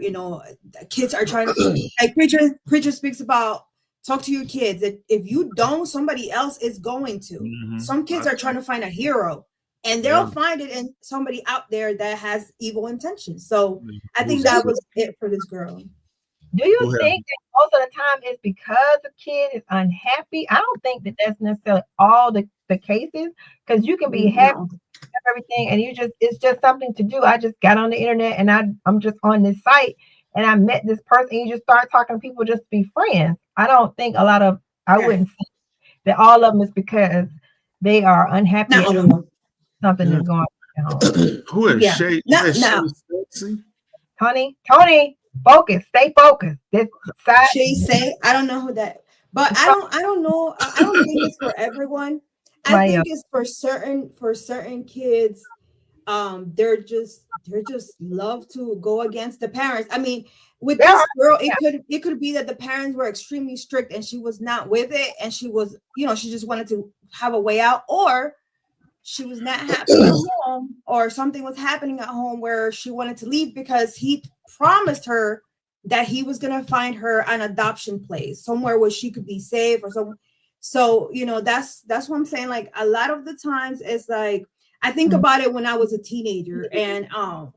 kids are trying to, like preacher speaks about, talk to your kids. If you don't, somebody else is going to. Mm-hmm. Some kids are trying to find a hero, and they'll find it in somebody out there that has evil intentions. So I think that was it for this girl. Do you Who has- think that most of the time it's because the kid is unhappy? I don't think that that's necessarily all the cases, because you can be happy No. with everything and it's just something to do. I just got on the internet and I'm just on this site and I met this person and you just start talking to people just to be friends. I don't think I wouldn't say that all of them is because they are unhappy Not all and of them. something is going on at home. Who is Yeah. Shay? No, Is that no. Shay Sexy? Tony, focus, stay focused. This side, She say, I don't know who that, but I don't know. I don't think it's for everyone. I Somebody think else. it's for certain kids. They're just love to go against the parents. I mean, with There this are- girl, it yeah. could be that the parents were extremely strict and she was not with it, and she was, she just wanted to have a way out, or she was not happy at home, or something was happening at home where she wanted to leave because he promised her that he was going to find her an adoption place somewhere where she could be safe or something. So, that's what I'm saying. Like, a lot of the times it's like, I think about it when I was a teenager, and I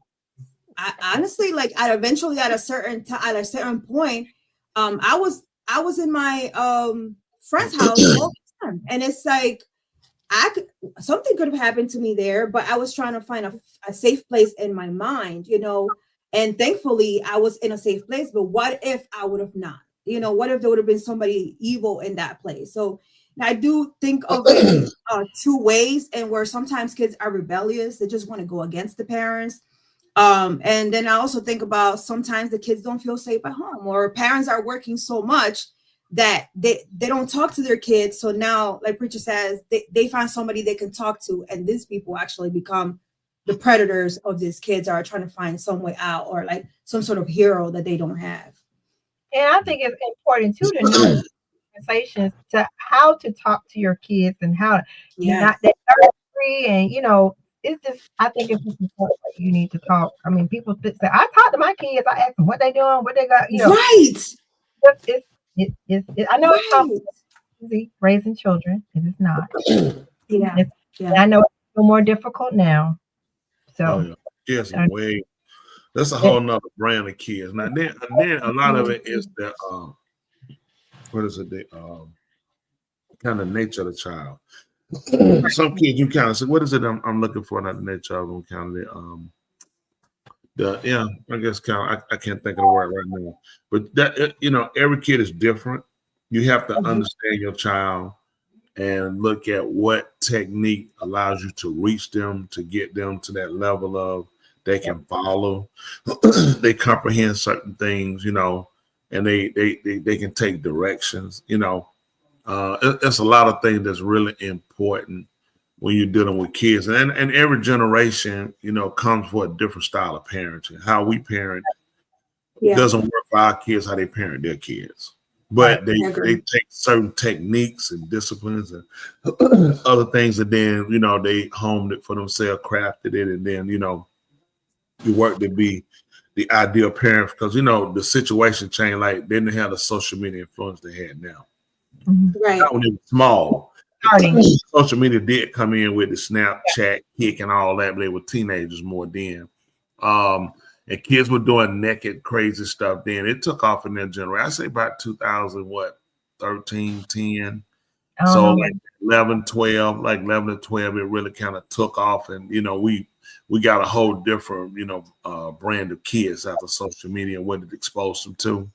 honestly, like, at a certain point, I was in my friend's house all the time, and it's like something could have happened to me there, but I was trying to find a safe place in my mind, and thankfully I was in a safe place. But what if I would have not? What if there would have been somebody evil in that place? So I do think of it two ways, and where sometimes kids are rebellious, they just want to go against the parents. And then I also think about sometimes the kids don't feel safe at home, or parents are working so much that they don't talk to their kids. So now, like Preacher says, they find somebody they can talk to, and these people actually become the predators of these kids, are trying to find some way out, or like some sort of hero that they don't have. And I think it's important too to know conversations to how to talk to your kids and how not that free, and it's just, I think it's just important that you need to talk. I mean, people say, I talk to my kids, I ask them what they doing, what they got, Right. I know it's not easy raising children. It is not. Yeah. And I know it's a little more difficult now. So Kids are way. That's a whole nother brand of kids. Now then a lot of it is the what is it? The kind of nature of the child. Some kids you kind of say, what is it I'm looking for? Not the nature of them, kind of I guess kind of I can't think of the word right now. But that every kid is different. You have to understand your child and look at what technique allows you to reach them, to get them to that level of they can follow, they comprehend certain things, and they can take directions, it's a lot of things that's really important when you're dealing with kids, and every generation, comes with a different style of parenting. How we parent doesn't work for our kids, how they parent their kids. But they take certain techniques and disciplines and other things, and then they homed it for themselves, crafted it, and then you work to be the ideal parent, because the situation changed. Like they didn't have the social media influence they had now. Right. Not when they were small. Social media did come in with the Snapchat kick and all that, but they were teenagers more then. And kids were doing naked, crazy stuff then. It took off in their generation. I say about 2013, 10. So like 11, 12, like 11 to 12, it really kind of took off. And, we got a whole different, brand of kids after social media and what it exposed them to,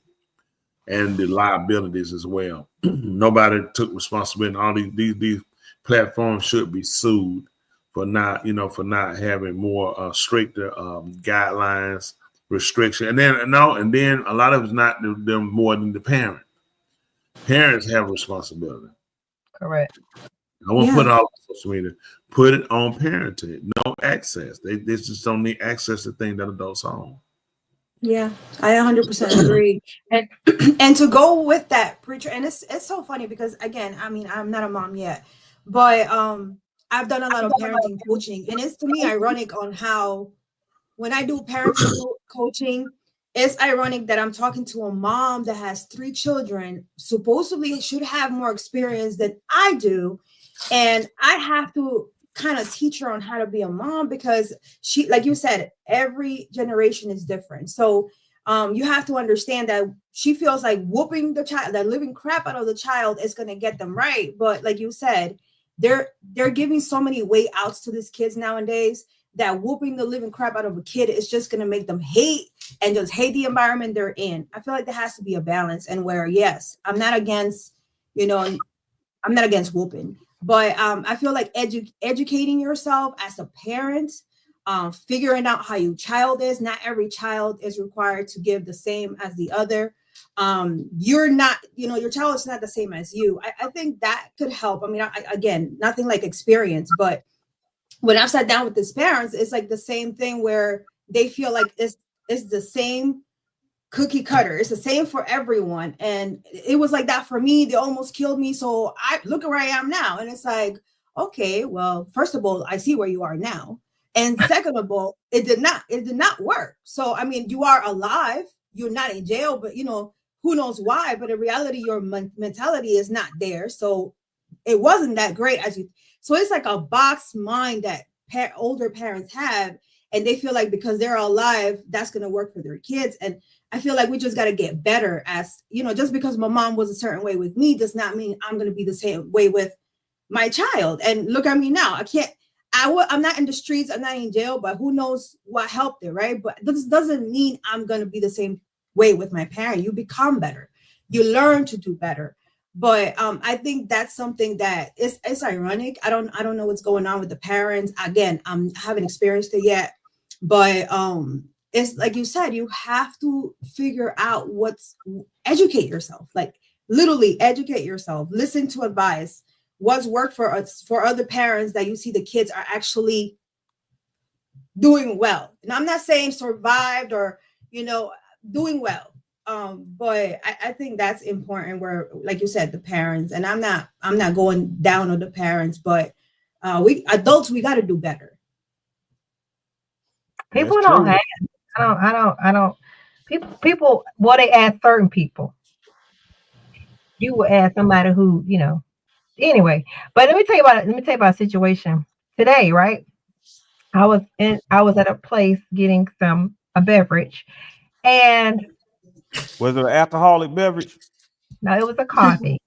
and the liabilities as well. Nobody took responsibility. All these platforms should be sued for not having more stricter guidelines, restriction, and then a lot of it's not them more than the parent. Parents have responsibility. Correct. I won't put it all on social media. Put it on parenting. No access. They just don't need access to things that adults own. Yeah, I 100% agree. And to go with that, Preacher, and it's so funny because, again, I mean, I'm not a mom yet, but I've done a lot of parenting coaching, and it's to me ironic on how when I do parenting coaching, it's ironic that I'm talking to a mom that has 3 children, supposedly should have more experience than I do, and I have to kind of teach her on how to be a mom, because she, like you said, every generation is different. So you have to understand that she feels like whooping the child, that living crap out of the child is going to get them right. But like you said, they're giving so many way outs to these kids nowadays that whooping the living crap out of a kid is just going to make them hate and just hate the environment they're in. I feel like there has to be a balance, and where, yes, I'm not against, I'm not against whooping, but I feel like educating yourself as a parent, figuring out how your child is. Not every child is required to give the same as the other. You're not, your child is not the same as you. I think that could help. I mean, again, nothing like experience, but when I've sat down with these parents, it's like the same thing where they feel like it's the same cookie cutter. It's the same for everyone. And it was like that for me. They almost killed me. So I look at where I am now. And it's like, okay, well, first of all, I see where you are now. And second of all, it did not work. So, I mean, you are alive. You're not in jail, but who knows why? But in reality, your mentality is not there. So it wasn't that great as you. So it's like a box mind that older parents have, and they feel like because they're alive, that's going to work for their kids. And I feel like we just got to get better as, just because my mom was a certain way with me does not mean I'm going to be the same way with my child. And look at me now. I'm not in the streets. I'm not in jail, but who knows what helped it, right? But this doesn't mean I'm going to be the same way with my parent. You become better. You learn to do better. But I think that's something that it's ironic. I don't know what's going on with the parents. Again, I haven't experienced it yet, but it's like you said, you have to figure out educate yourself, like literally educate yourself, listen to advice, what's worked for us, for other parents that you see the kids are actually doing well. And I'm not saying survived or, doing well. But I think that's important where, like you said, the parents, and I'm not going down on the parents, but we adults, we got to do better. People don't ask. I don't. People. Well, they ask certain people. You will ask somebody who, Anyway, but let me tell you about a situation today. Right, I was at a place getting a beverage, and was it an alcoholic beverage? No, it was a coffee.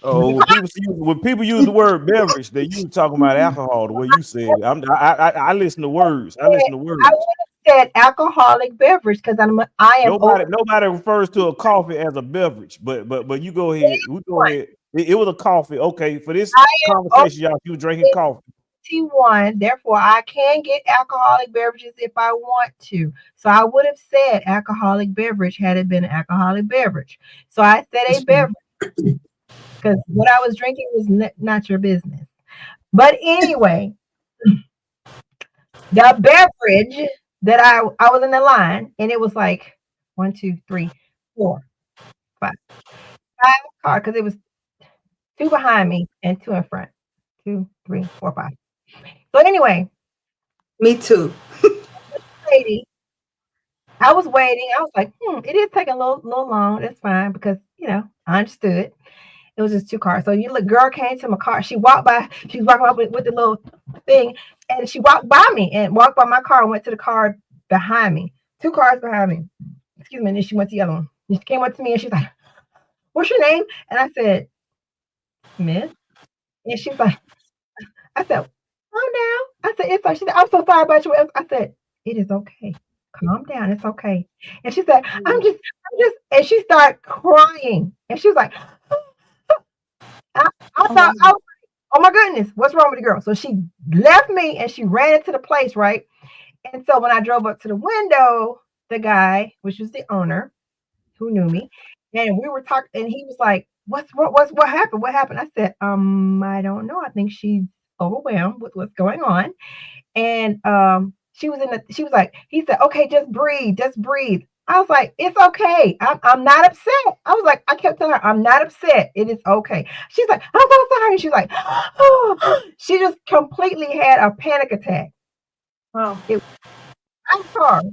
Oh, when people use the word beverage, they usually talking about alcohol. The way you said it, I listen to words. I listen to words. I would have said alcoholic beverage because I am. Nobody refers to a coffee as a beverage, but you go ahead. We go ahead. It was a coffee. Okay, for this conversation, y'all, you drinking coffee. 21, therefore I can get alcoholic beverages if I want to. So I would have said alcoholic beverage had it been an alcoholic beverage. So I said a beverage because what I was drinking was not your business. But anyway, the beverage that I was in the line, and it was like 1, 2, 3, 4, 5 cars, because it was 2 behind me and 2 in front. 2, 3, 4, 5. So anyway, me too. Lady, I was waiting. I was like, it is taking a little long. That's fine because I understood. It was just 2 cars. So girl came to my car. She walked by. She was walking up with the little thing, and she walked by me and walked by my car and went to the car behind me. 2 cars behind me. Excuse me. And then she went to the other one. And she came up to me and she's like, "What's your name?" And I said, "Miss." And she's like, I said, "Calm down." I said, "It's okay." She said, "I'm so sorry about you." I said, "It is okay. Calm down. It's okay." And she said, I'm just, and she started crying. And she was like, I thought, I was like, oh my goodness, what's wrong with the girl? So she left me and she ran into the place, right? And so when I drove up to the window, the guy, which was the owner, who knew me, and we were talking, and he was like, what happened? What happened? I said, I don't know. I think she's overwhelmed with what's going on. And she was like, he said, "Okay, just breathe. I was like, "It's okay. I'm not upset." I was like, I kept telling her, "I'm not upset. It is okay." She's like, "I'm so sorry." She's like, oh. She just completely had a panic attack. I'm sorry.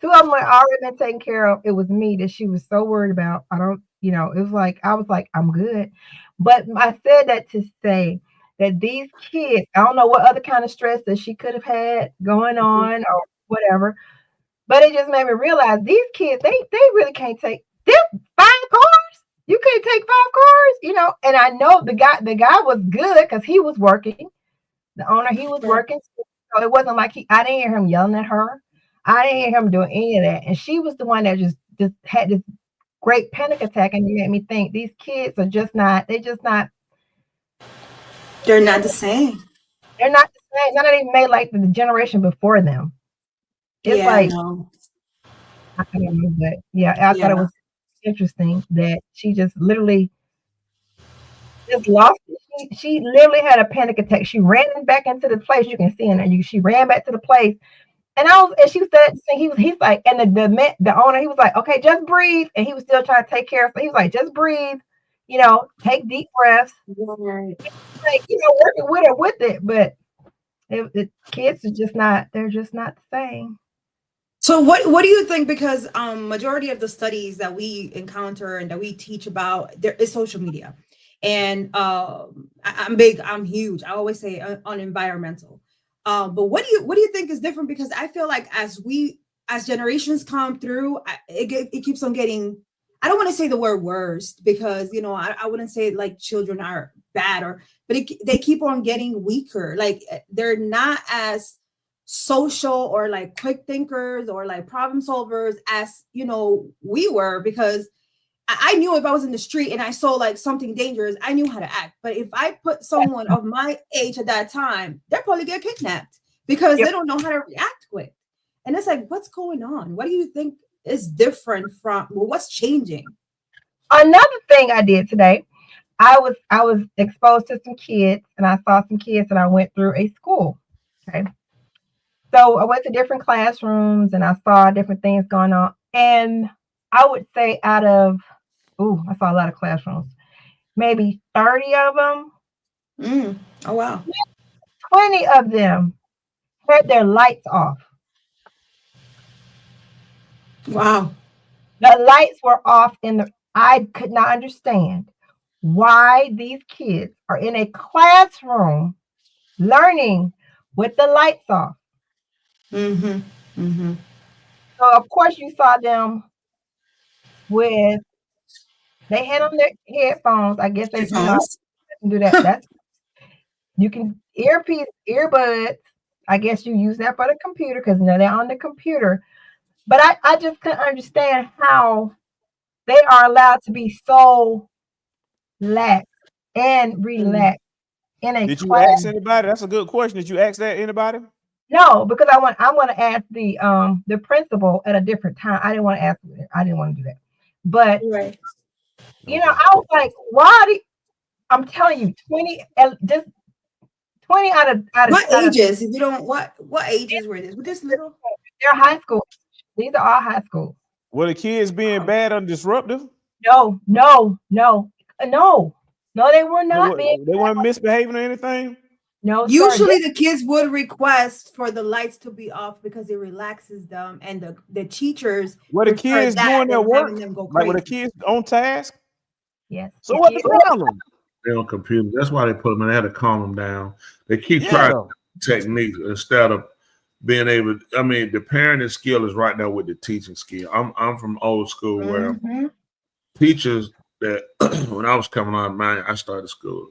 2 of them had already been taken care of. It was me that she was so worried about. It was like, I was like, I'm good. But I said that to say that these kids, I don't know what other kind of stress that she could have had going on or whatever, But it just made me realize these kids, they really can't take this 5 cars. You can't take 5 cars, you know. And I know the guy was good because he was working. The owner, he was working. So it wasn't like I didn't hear him yelling at her. I didn't hear him doing any of that. And she was the one that just had this great panic attack, and it made me think these kids are just not, they're not the same. They're not the same. None of them made like the generation before them. It's like, I don't know, but I thought it was interesting that she just literally just lost it. She literally had a panic attack. She ran back into the place. You can see in there. She ran back to the place. And she said, he's like, and the owner, he was like, okay, just breathe. And he was still trying to take care of it. He was like, just breathe, you know, take deep breaths. Right. Like, you know, working with her with it. But the kids are just not, they're just not the same. So what do you think? Because majority of the studies that we encounter and that we teach about, there is social media. And I'm huge. I always say on environmental. But what do you think is different? Because I feel like as generations come through, it keeps on getting, I don't want to say the word worst, because, you know, I wouldn't say like children are bad, but they keep on getting weaker. Like they're not as social or like quick thinkers or like problem solvers as, you know, we were, because I knew if I was in the street and I saw like something dangerous, I knew how to act. But if I put someone of my age at that time, they'll probably get kidnapped because they don't know how to react quick. And it's like, what's going on? What do you think is different from, what's changing? Another thing I did today, I was exposed to some kids, and I saw some kids, and I went through a school. Okay. So I went to different classrooms and I saw different things going on. And I would say I saw a lot of classrooms, maybe 30 of them. Oh, wow. 20 of them had their lights off. Wow. The lights were off I could not understand why these kids are in a classroom learning with the lights off. Mm-hmm. Mm-hmm. So of course you saw them they had on their headphones. I guess they can do that. That's you can earbuds. I guess you use that for the computer because now they're on the computer. But I just couldn't understand how they are allowed to be so lax and relaxed in a Did you class. ask anybody? That's a good question. Did you ask that anybody? No, because I want to ask the principal at a different time. I didn't want to do that. But you know, I was like, why I'm telling you, 20 out of what ages? If you don't, what ages were this? Were this little? They're high school. These are all high school. Were the kids being bad or disruptive? No, they were not. They weren't misbehaving or anything. No. Usually the kids would request for the lights to be off because it relaxes them, and the teachers. Were the kids doing their work? Like were the kids on task? Yes. So what the problem? They're on computer. That's why they put them in. They had to calm them down. They keep trying techniques instead of being able. I mean, the parenting skill is right there with the teaching skill. I'm from old school where teachers that when I was coming on, I started school.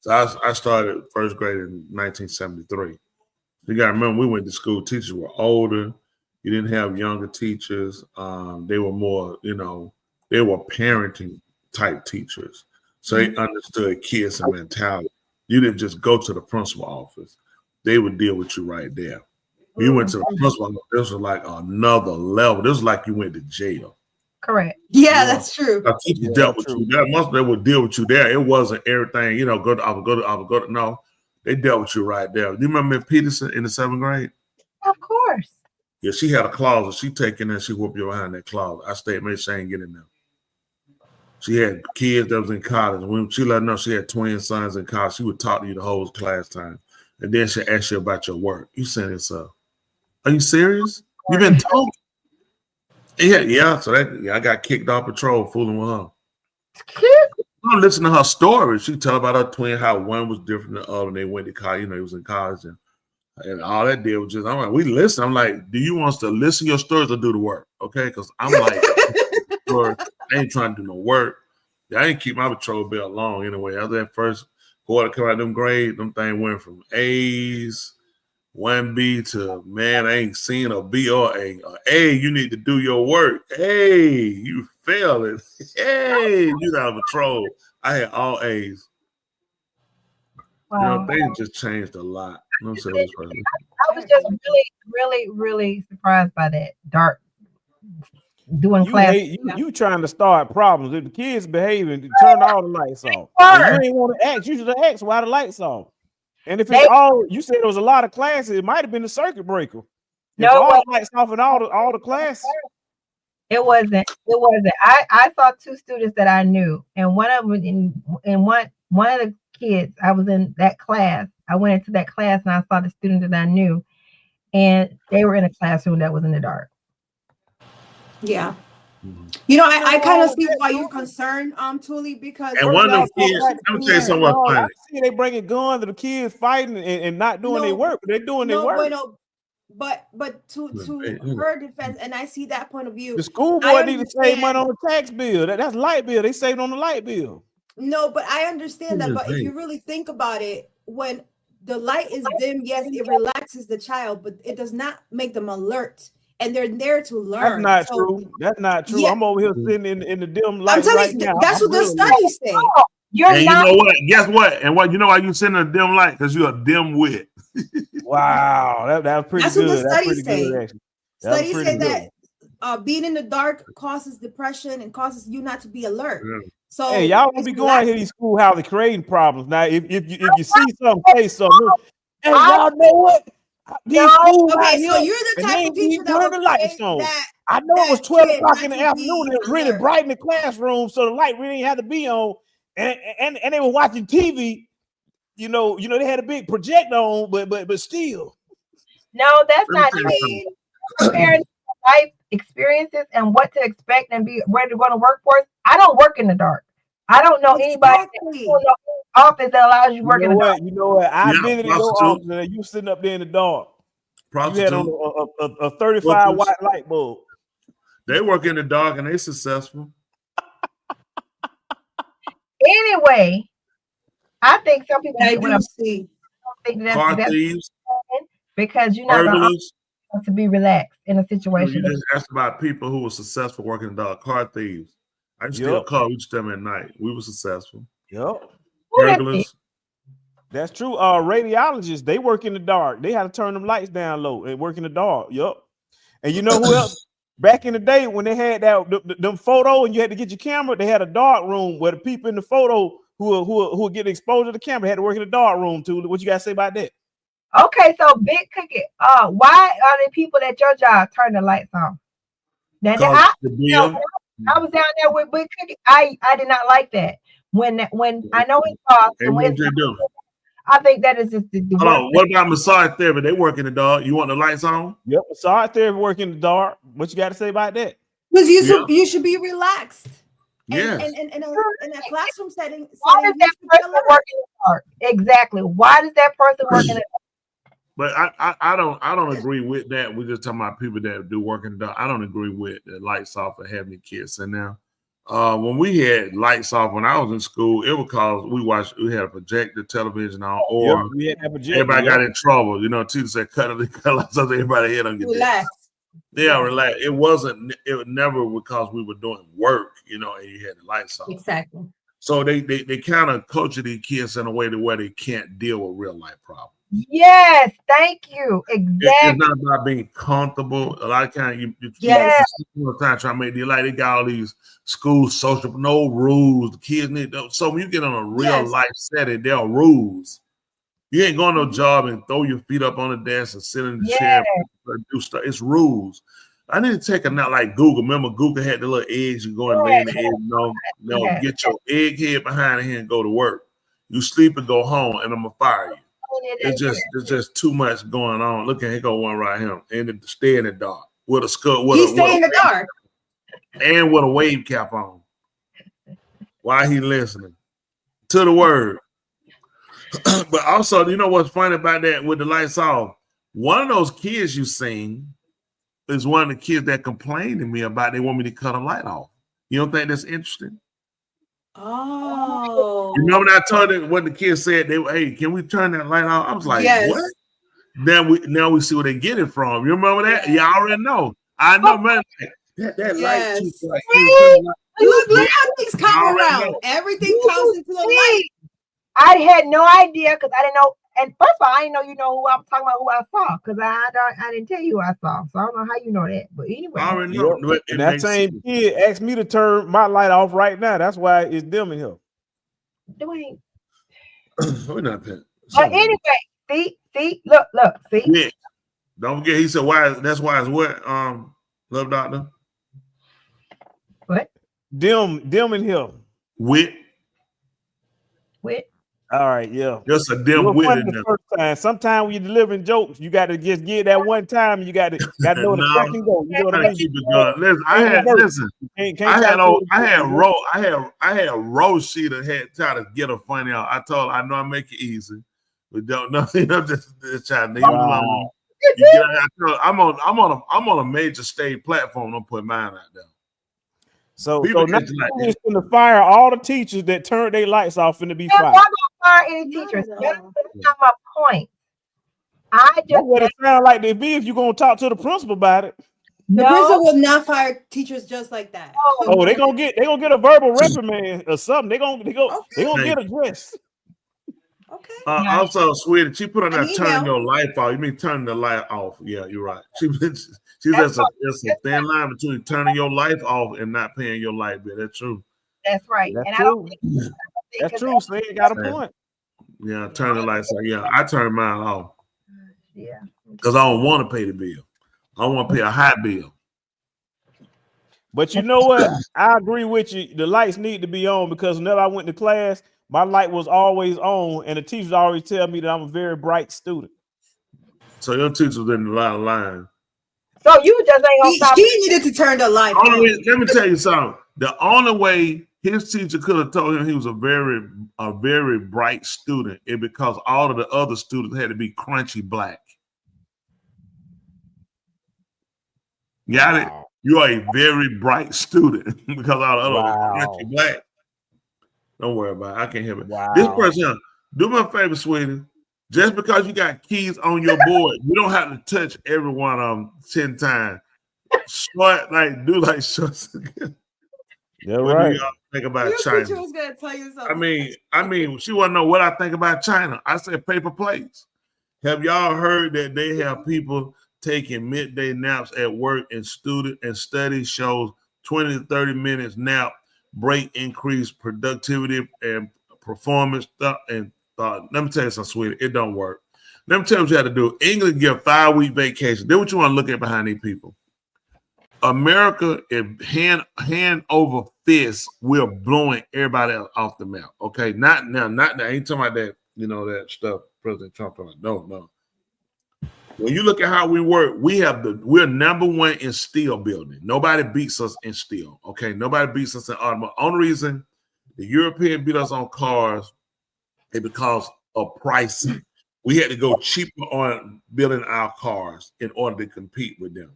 So I started first grade in 1973. You got to remember, we went to school. Teachers were older. You didn't have younger teachers. They were more, you know, they were parenting type teachers. So they understood kids and mentality. You didn't just go to the principal office. They would deal with you right there. You went to the principal office, this was like another level. This was like you went to jail. Correct. Yeah, that's true. A teacher dealt with you there. Most of them would deal with you there. It wasn't everything, you know, I would go to. No, they dealt with you right there. You remember Miss Peterson in the 7th grade? Of course. Yeah, she had a closet. She take in there, she whoop you behind that closet. I stayed, made sure I ain't get in there. She had kids that was in college. When she let her know she had twin sons in college, she would talk to you the whole class time. And then she'd ask you about your work. You saying this up. Are you serious? You been told? Yeah. So I got kicked off patrol fooling with her. I'm listening to her story. She tell about her twin, how one was different than the other, and they went to college. You know, he was in college, and And all that did was just, I'm like, we listen. I'm like, do you want us to listen to your stories or do the work? Okay, because I'm like, I ain't trying to do no work. I ain't keep my patrol belt long anyway. After that first quarter come out them grades, them things went from A's, 1B to, man, I ain't seen a B or A. A, you need to do your work. Hey, you failed it. Hey, you got a patrol. I had all A's. Wow. You know, things just changed a lot. I was just really surprised by that. Dark doing class. You trying to start problems. If the kids behaving, turn all the lights off. And you ain't want to ask. You should have asked why the lights off. And if it's all, you said there was a lot of classes, it might have been the circuit breaker. If all the lights off in all the classes. It wasn't. I saw two students that I knew, and one of them one of the kids, I was in that class. I went into that class and I saw the student that I knew, and they were in a classroom that was in the dark. Yeah. You know, I kind of see why you're concerned, Thule, because and one of the kids, let me tell you something about I see they bringing guns to the kids fighting and not doing their work, but they're doing their work. But to her defense, and I see that point of view. The school board need to save money on the tax bill. That's light bill. They saved on the light bill. No, but I understand that. But if you really think about it, when the light is dim, yes, it relaxes the child, but it does not make them alert. And they're there to learn. That's not true. That's not true. Yeah. I'm over here sitting in the dim light. I'm telling you, that's what the studies say. You know what? Guess what? And what you know why you sitting in a dim light? Because you're a dim wit. Wow, that's pretty that's good. What the that's studies say. Good, studies say that being in the dark causes depression and causes you not to be alert. Yeah. So hey, y'all don't be going to these schoolhouses creating problems. Now, if you see something, say something. Hey, y'all know what? Okay, so you're the type of teacher that would the lights on. I know it was 12 o'clock in the afternoon. It was really bright in the classroom, so the light really didn't have to be on. And they were watching TV. You know, they had a big projector on, but still. No, that's not true. Comparing life experiences and what to expect and be ready to go to workforce. I don't work in the dark. I don't know anybody in the office that allows you to work in the dark. You know what? I've been in your office and you sitting up there in the dark. You had on a 35 watt light bulb. They work in the dark and they're successful. Anyway, I think some people see car thieves because you're not going to be relaxed in a situation. You just asked about people who were successful working in the dark. Car thieves. I just steal a car each time at night. We were successful. Yep. Burglars. That's true. Radiologists, they work in the dark. They had to turn them lights down low and work in the dark. Yep. And you know who else? Back in the day when they had them photo and you had to get your camera, they had a dark room where the people in the photo who get exposed to the camera had to work in the dark room too. What you guys say about that? Okay, so Big Cookie, why are the people at your job turn the lights on? Now I was down there with Big Cookie. I did not like that. When I know he talks, I think that is just the what about massage therapy? They work in the dark. You want the lights on? Yep, massage therapy work in the dark. What you got to say about that? Because you should be relaxed. Yeah. And in a classroom setting, why does that person work in the dark? Exactly. Why does that person work in the dark? But I don't agree with that. We're just talking about people that do work in the dark. I don't agree with the lights off and having the kids in there. When we had lights off when I was in school, it was because we had a projector television on, or everybody got in trouble. You know, teacher said cut it, so everybody had to get relax. Yeah, relax. It was never because we were doing work, you know, and you had the lights off. Exactly. So they kind of culture these kids in a way to where they can't deal with real life problems. Yes, thank you. Exactly. It's not about being comfortable. A lot of times you trying to make the like they got all these school social no rules. The kids need so when you get on a real life setting, there are rules. You ain't going to no job and throw your feet up on the desk and sit in the chair and do stuff. It's rules. I need to take a nap like Google. Remember, Google had the little eggs. You go and lay in the egg. Get your egg head behind here and go to work. You sleep and go home, and I'm gonna fire you. It's just too much going on. Look at here go one right here, and stay in the dark with a skull. He stay in the dark and with a wave cap on. While he listening to the word. But also, you know what's funny about that with the lights off? One of those kids you seen is one of the kids that complained to me about they want me to cut a light off. You don't think that's interesting? Oh. You remember when I told them what the kids said? Hey, can we turn that light off? I was like, Yes. what? Now we see where they get it from. You remember that? Y'all already know. I know, man. That light too bright. Look how things come around. Everything comes into the light. I had no idea because I didn't know. And first of all, I didn't know who I'm talking about, who I saw, because I didn't tell you who I saw. So I don't know how you know that. But anyway. I already know. Yep. And that same kid asked me to turn my light off right now. That's why it's dim in here. Dwayne. We're not paying. But anyway, see, look, see. Yeah. Don't forget, he said, that's why it's what, Love Doctor? What? Dim in here. Wit. All right, yeah. Just a dim wit in there. First time. Sometimes when you're delivering jokes, you got to just get that one time. You got to know the second go. You know what I mean? Keep it going. Listen, I had Rose Sheeta had tried to get her funny out. I told her, I know I make it easy, but don't know. Just trying to leave it alone. I'm on a major stage platform. Don't put mine out there. So now it's going to fire all the teachers that turned their lights off and to be fired. I'm not going to fire any teachers. That's not my point. That's what it sounds like they be if you're going to talk to the principal about it. The principal will not fire teachers just like that. Oh, they're gonna get a verbal reprimand or something. They're gonna get addressed. Okay. Also, sweetie, she put on that turning your light off. You mean turning the light off? Yeah, you're right. There's a thin line between turning your light off and not paying your light bill. That's true. That's right. That's true. That's true. So you got a point. Yeah, turn the lights off. Yeah, I turn mine off. Yeah. Because I don't want to pay the bill. I want to pay a high bill. But you know what? I agree with you. The lights need to be on because whenever I went to class, my light was always on, and the teachers always tell me that I'm a very bright student. So your teacher was in the line. So you just ain't gonna stop. He needed to turn the light on. Let me tell you something. The only way his teacher could have told him he was a very bright student is because all of the other students had to be crunchy black. Got it? You are a very bright student because all the other crunchy black. Don't worry about it. I can't help it. This person, do me a favor, sweetie. Just because you got keys on your board, you don't have to touch every one of them 10 times. Do like shorts. Yeah, what right. do y'all think about Your China? teacher was gonna tell you something. I mean, she want to know what I think about China. I said paper plates. Have y'all heard that they have people taking midday naps at work and study shows 20 to 30 minutes nap break increase productivity and performance stuff and let me tell you something, sweetie. It don't work. Let me tell you what you have to do. England give 5-week vacation. Then what you want to look at behind these people. America is hand over fist. We're blowing everybody else off the map. Okay, not now. I ain't talking about that. You know that stuff President Trump talking about. No. When you look at how we work, we're number one in steel building. Nobody beats us in steel. Okay, nobody beats us in automotive. Only reason the European beat us on cars is because of pricing. We had to go cheaper on building our cars in order to compete with them.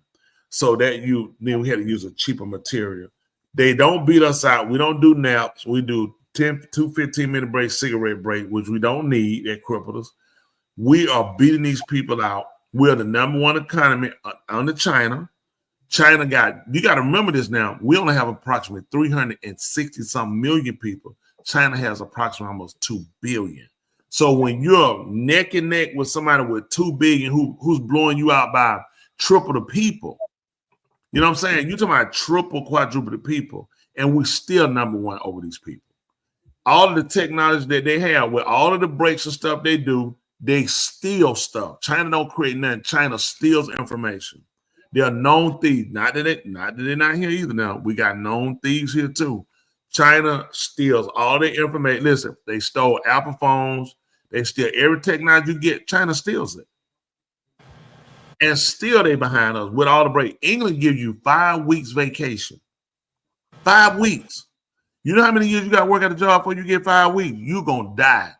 So that then we had to use a cheaper material. They don't beat us out. We don't do naps. We do 2 15-minute breaks, cigarette break, which we don't need. That crippled us. We are beating these people out. We're the number one economy under China. You got to remember this now. We only have approximately 360-some million people. China has approximately almost 2 billion. So when you're neck and neck with somebody with 2 billion who's blowing you out by triple the people, you know what I'm saying? You're talking about triple, quadruple the people, and we're still number one over these people. All of the technology that they have, with all of the breaks and stuff they do, they steal stuff. China don't create nothing. China steals information. They're known thieves. Not that they're not here either now. We got known thieves here too. China steals all the information. Listen, they stole Apple phones. They steal every technology you get. China steals it. And still they behind us with all the break. England gives you 5 weeks vacation. 5 weeks. You know how many years you got to work at a job before you get 5 weeks? You're going to die.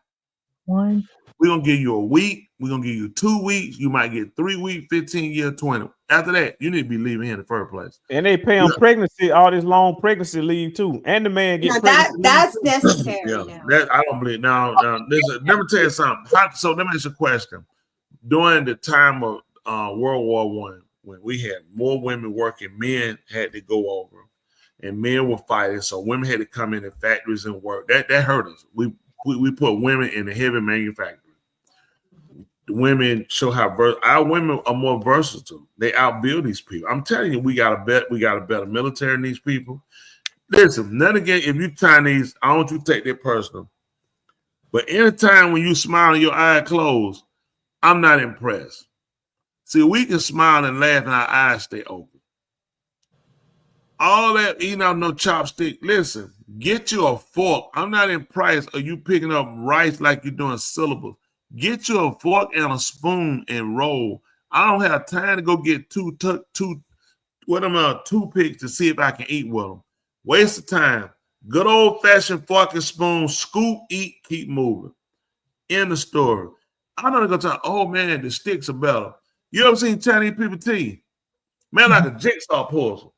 1, We're gonna give you a week. We're gonna give you 2 weeks. You might get 3 weeks, 15 years, 20. After that, you need to be leaving here in the first place. And they pay them pregnancy, all this long pregnancy leave too. And the man get pregnant. That's necessary. Yeah, that I don't believe. Now, listen, let me tell you something. So let me ask you a question. During the time of World War I, when we had more women working, men had to go over, and men were fighting. So women had to come in factories and work. That hurt us. We put women in the heavy manufacturing. The women show how our women are more versatile. They outbuild these people. I'm telling you, we got a better military than these people. Listen, none again. If you Chinese, I don't want you to take that personal. But anytime when you smile and your eye closed, I'm not impressed. See, we can smile and laugh and our eyes stay open. All that eating out no chopstick. Listen, get you a fork. I'm not impressed. Are you picking up rice like you're doing syllables? Get you a fork and a spoon and roll. I don't have time to go get two toothpicks to see if I can eat with them. Waste of time. Good old fashioned fork and spoon. Scoop, eat, keep moving. End the story. I'm not gonna talk. Oh man, the sticks are better. You ever seen Chinese people teeth? Man, like a jigsaw puzzle.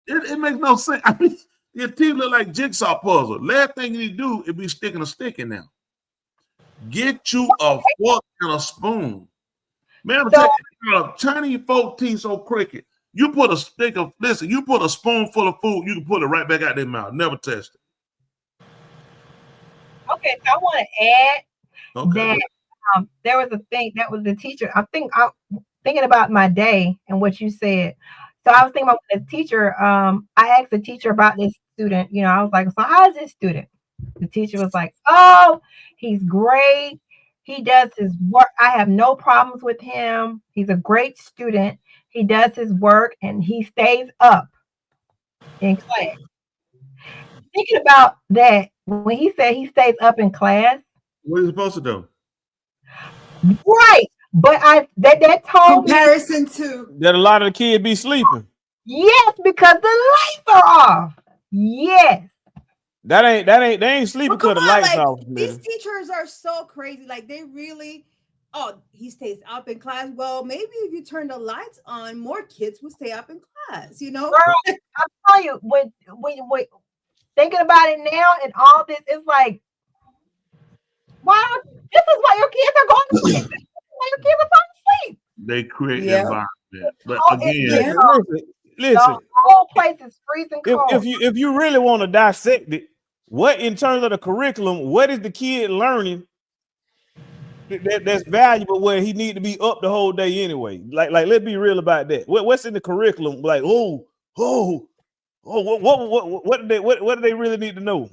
It makes no sense. I mean, your teeth look like jigsaw puzzle. Last thing you need to do is be sticking a stick in there. Get you a fork and a spoon. Man, I'm telling you, Chinese folk teeth so cricket. You put a you put a spoonful of food, you can put it right back out their mouth. Never test it. Okay, so I want to add that there was a thing that was the teacher. I'm thinking about my day and what you said. So I was thinking about the teacher. I asked the teacher about this student. You know, I was like, so how is this student? The teacher was like, oh, he's great. He does his work. I have no problems with him. He's a great student. He does his work and he stays up in class. Thinking about that, when he said he stays up in class. What are you supposed to do? Right. But that told comparison to that a lot of the kids be sleeping. Yes, because the lights are off. Yes. They ain't sleeping because the lights off. These teachers are so crazy. Like they really, he stays up in class. Well, maybe if you turn the lights on, more kids would stay up in class, you know? Girl, I'm telling you, when thinking about it now and all this, it's like, wow, this is why your kids are going to sleep. This is why your kids are falling asleep. They create the environment. But again, listen, the whole place is freezing cold. If you really want to dissect it, what in terms of the curriculum, what is the kid learning that's valuable where he need to be up the whole day anyway? Like let's be real about that. What's in the curriculum? Like, what do they really need to know?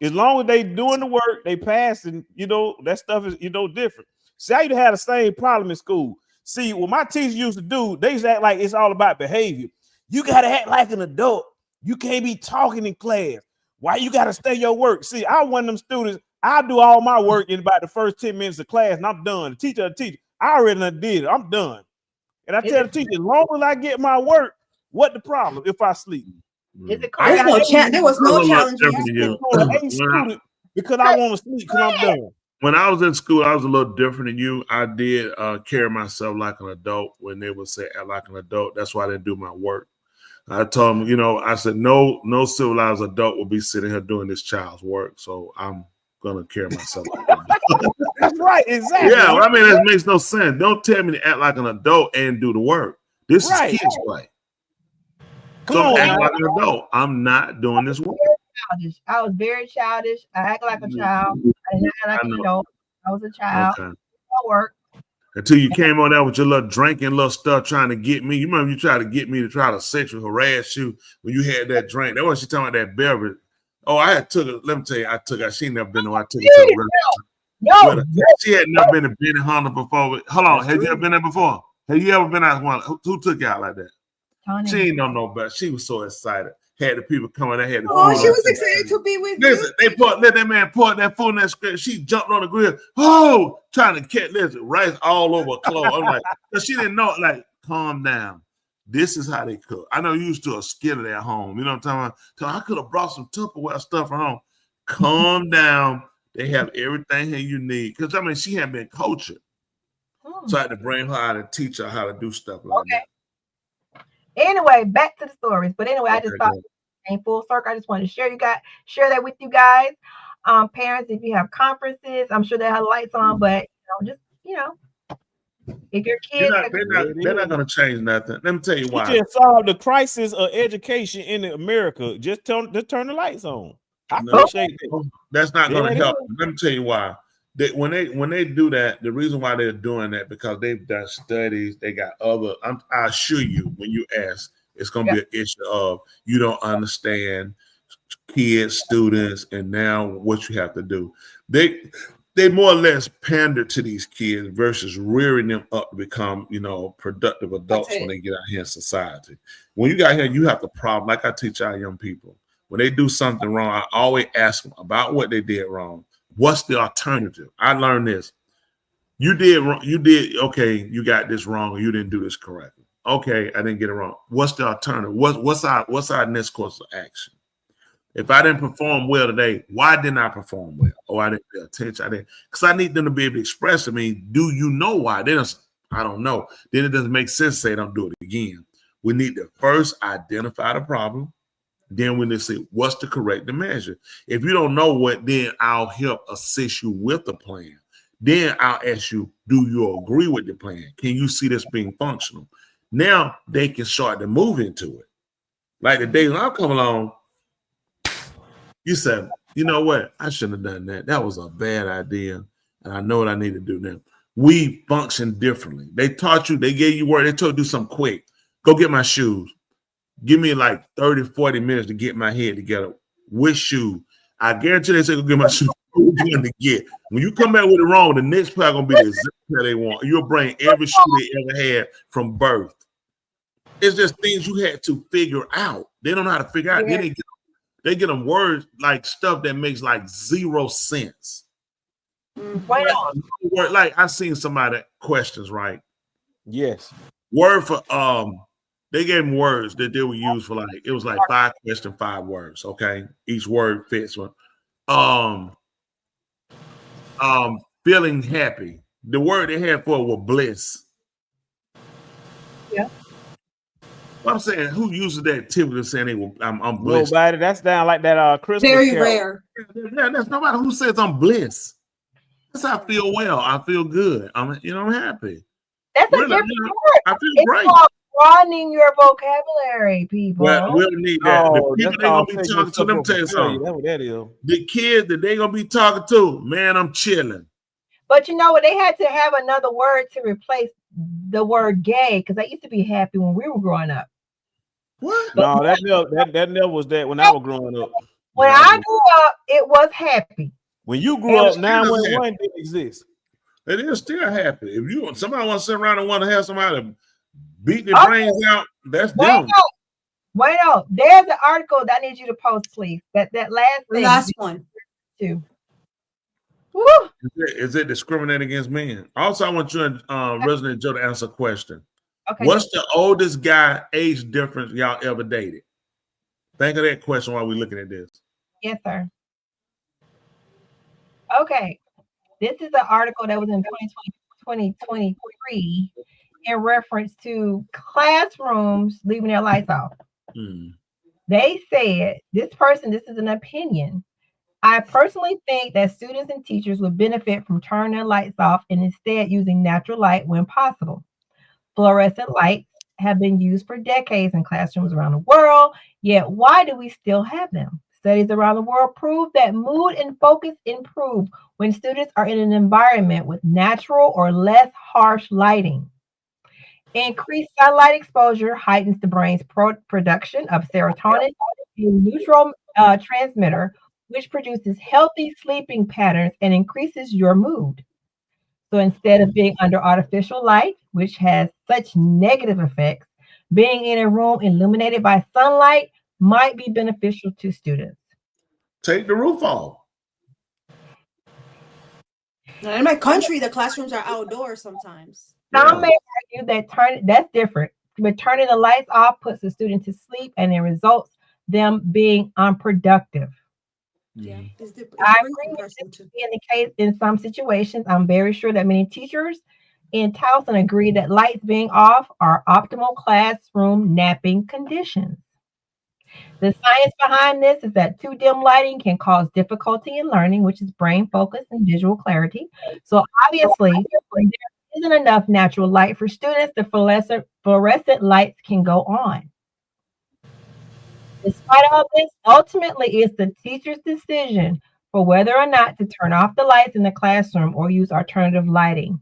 As long as they doing the work, they passing, that stuff is, different. See, I used to have the same problem in school. See, what my teachers used to do, they used to act like it's all about behavior. You got to act like an adult. You can't be talking in class. Why you got to stay your work? See, I one of them students, I do all my work in about the first 10 minutes of class and I'm done. The teacher, I already did it. I'm done. And I tell the teacher, as long as I get my work, what the problem if I sleep? There was no challenge because I want to sleep because I'm done. When I was in school, I was a little different than you. I did carry myself like an adult when they would say like an adult. That's why I didn't do my work. I told them, I said, no civilized adult will be sitting here doing this child's work. So I'm going to carry myself like that. That's right. Exactly. Yeah. I mean, it makes no sense. Don't tell me to act like an adult and do the work. This is kids' play. So act like an adult. I'm not doing this work. I was very childish. I acted like a child. I didn't act like an adult. I was a child. Okay. I work. Until you came on there with your little drinking, little stuff, trying to get me. You remember you tried to get me to try to sexually harass you when you had that drink. That was she talking about that beverage. Oh, I had took it. Let me tell you, I took her. She never been. I took it to the restaurant. No, she had never been to Benihana before. Hold on, have you ever been there before? Have you ever been out one? Who took you out like that? Tony. She ain't know better. She was so excited. Had the people coming. They had the food. She was excited to be with you. Let that man pour that food in that script. She jumped on the grill. Oh, trying to catch rice all over her clothes. I'm like, she didn't know. Like, calm down. This is how they cook. I know you used to a skillet at home. You know what I'm talking about? So I could have brought some Tupperware stuff from home. Calm down. They have everything here you need. Because I mean, she hadn't been cultured. So I had to bring her out and teach her how to do stuff like that. Anyway, back to the stories. But anyway, I just thought it came full circle. I just wanted to share that with you guys. Parents, if you have conferences, I'm sure they have lights on, but just if your kids, they're not going to change nothing. Let me tell you why. You just solved the crisis of education in America. Just turn the lights on. I appreciate that. That's not going to help. Let me tell you why. When they do that, the reason why they're doing that because they've done studies. They got other. I assure you, when you ask, it's going to be an issue of you don't understand kids, students, and now what you have to do. They more or less pander to these kids versus rearing them up to become, productive adults when they get out here in society. When you got here, you have the problem. Like I teach our young people, when they do something wrong, I always ask them about what they did wrong. What's the alternative? I learned this. You did wrong. Okay. You got this wrong, or you didn't do this correctly. Okay, I didn't get it wrong. What's the alternative? What's our next course of action? If I didn't perform well today, why didn't I perform well? Or I didn't pay attention. Because I need them to be able to express to me, do you know why? I don't know. Then it doesn't make sense to say don't do it again. We need to first identify the problem. Then we need to say, what's the corrective measure? If you don't know what, then I'll help assist you with the plan. Then I'll ask you, do you agree with the plan? Can you see this being functional? Now they can start to move into it. Like the day when I come along, you said, you know what? I shouldn't have done that. That was a bad idea. And I know what I need to do now. We function differently. They taught you, they gave you word, they told you do something quick. Go get my shoes. Give me like 30, 40 minutes to get my head together. Which shoe? I guarantee they say go get my shoes. What you going to get? When you come back with it wrong, the next player going to be the exact pair they want. You'll bring every shoe they ever had from birth. It's just things you had to figure out. They don't know how to figure out. Yeah. They get them words like stuff that makes like 0 sense. Like I seen somebody questions, right? Yes. Word for they gave them words that they would use for it was like 5 questions, 5 words. Okay, each word fits one. Feeling happy. The word they had for it was bliss. Yeah. Well, I'm saying, who uses that typically saying I'm blessed? Nobody. That's down like that Christmas. Very carol. rare. Yeah, there's nobody who says I'm blessed. That's how I feel well. I feel good. I'm happy. That's a different word. I feel great. Broadening your vocabulary, people. Well, we'll need that. Oh, the people they gonna be talking to, them tell you something. That's what that is. The kids that they gonna be talking to, man, I'm chilling. But you know what? They had to have another word to replace the word gay because I used to be happy when we were growing up. What? No, that never was that when I was growing up. When I grew up, it was happy. When you grew up, 911 didn't exist. It is still happy. If somebody wants to sit around and want to have somebody beat their brains out, that's them. Wait up. There's an article that I need you to post, please. That last thing. The last one. Too. Woo. Is it discriminating against men? Also, I want you and Resident Joe to answer a question. Okay. What's the oldest guy age difference y'all ever dated? Think of that question while we're looking at this. Yes, sir. Okay. This is an article that was in 2023 in reference to classrooms leaving their lights off. They said, this is an opinion. I personally think that students and teachers would benefit from turning their lights off and instead using natural light when possible. Fluorescent lights have been used for decades in classrooms around the world, yet why do we still have them? Studies around the world prove that mood and focus improve when students are in an environment with natural or less harsh lighting. Increased sunlight exposure heightens the brain's production of serotonin, a neurotransmitter, which produces healthy sleeping patterns and increases your mood. So instead of being under artificial light, which has such negative effects, being in a room illuminated by sunlight might be beneficial to students. Take the roof off. In my country, the classrooms are outdoors sometimes. Some may argue that that's different, but turning the lights off puts the student to sleep and it results them being unproductive. Yeah, it's I very agree with depressing this too. being the case in some situations. I'm very sure that many teachers in Towson agree that lights being off are optimal classroom napping conditions. The science behind this is that too dim lighting can cause difficulty in learning, which is brain focus and visual clarity. So obviously, when there isn't enough natural light for students, the fluorescent lights can go on. Despite all this, ultimately it's the teacher's decision for whether or not to turn off the lights in the classroom or use alternative lighting.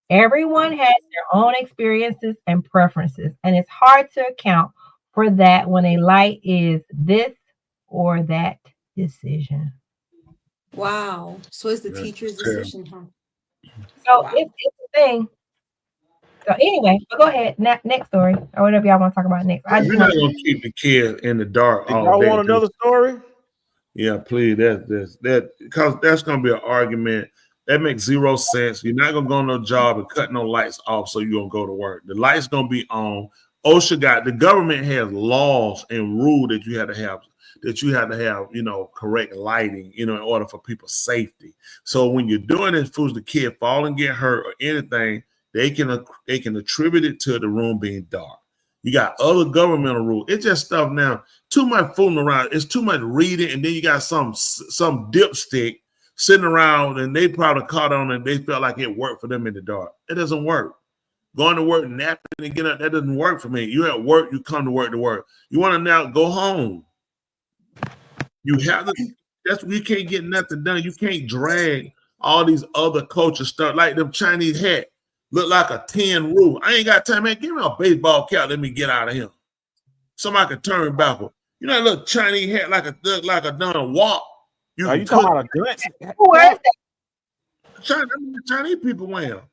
Everyone has their own experiences and preferences, and it's hard to account for that when a light is this or that decision. Wow. So it's the That's teacher's terrible. decision, huh? So Wow. it's a thing. So anyway, go ahead. Next story or whatever y'all want to talk about next. I just We're want not gonna keep the kids in the dark Did all y'all day. want another story? Yeah, please. That because that's gonna be an argument. That makes zero sense. You're not gonna go on no job and cut no lights off, so you're gonna go to work. The lights gonna be on. OSHA the government has laws and rule that you have to have, correct lighting, in order for people's safety. So when you're doing this, fools, the kid fall and get hurt or anything, they can attribute it to the room being dark. You got other governmental rules. It's just stuff now. Too much fooling around. It's too much reading, and then you got some dipstick sitting around, and they probably caught on and they felt like it worked for them in the dark. It doesn't work. Going to work, napping, and get up, that doesn't work for me. You at work, you come to work to work. You want to now go home. You have to. You can't get nothing done. You can't drag all these other culture stuff like them Chinese hat. Look like a 10 rule. I ain't got time, man. Give me a baseball cap. Let me get out of here. Somebody can turn backward. You know that little Chinese hat like a done walk. Are you talking about a dunce? Who wears that? Chinese people wear.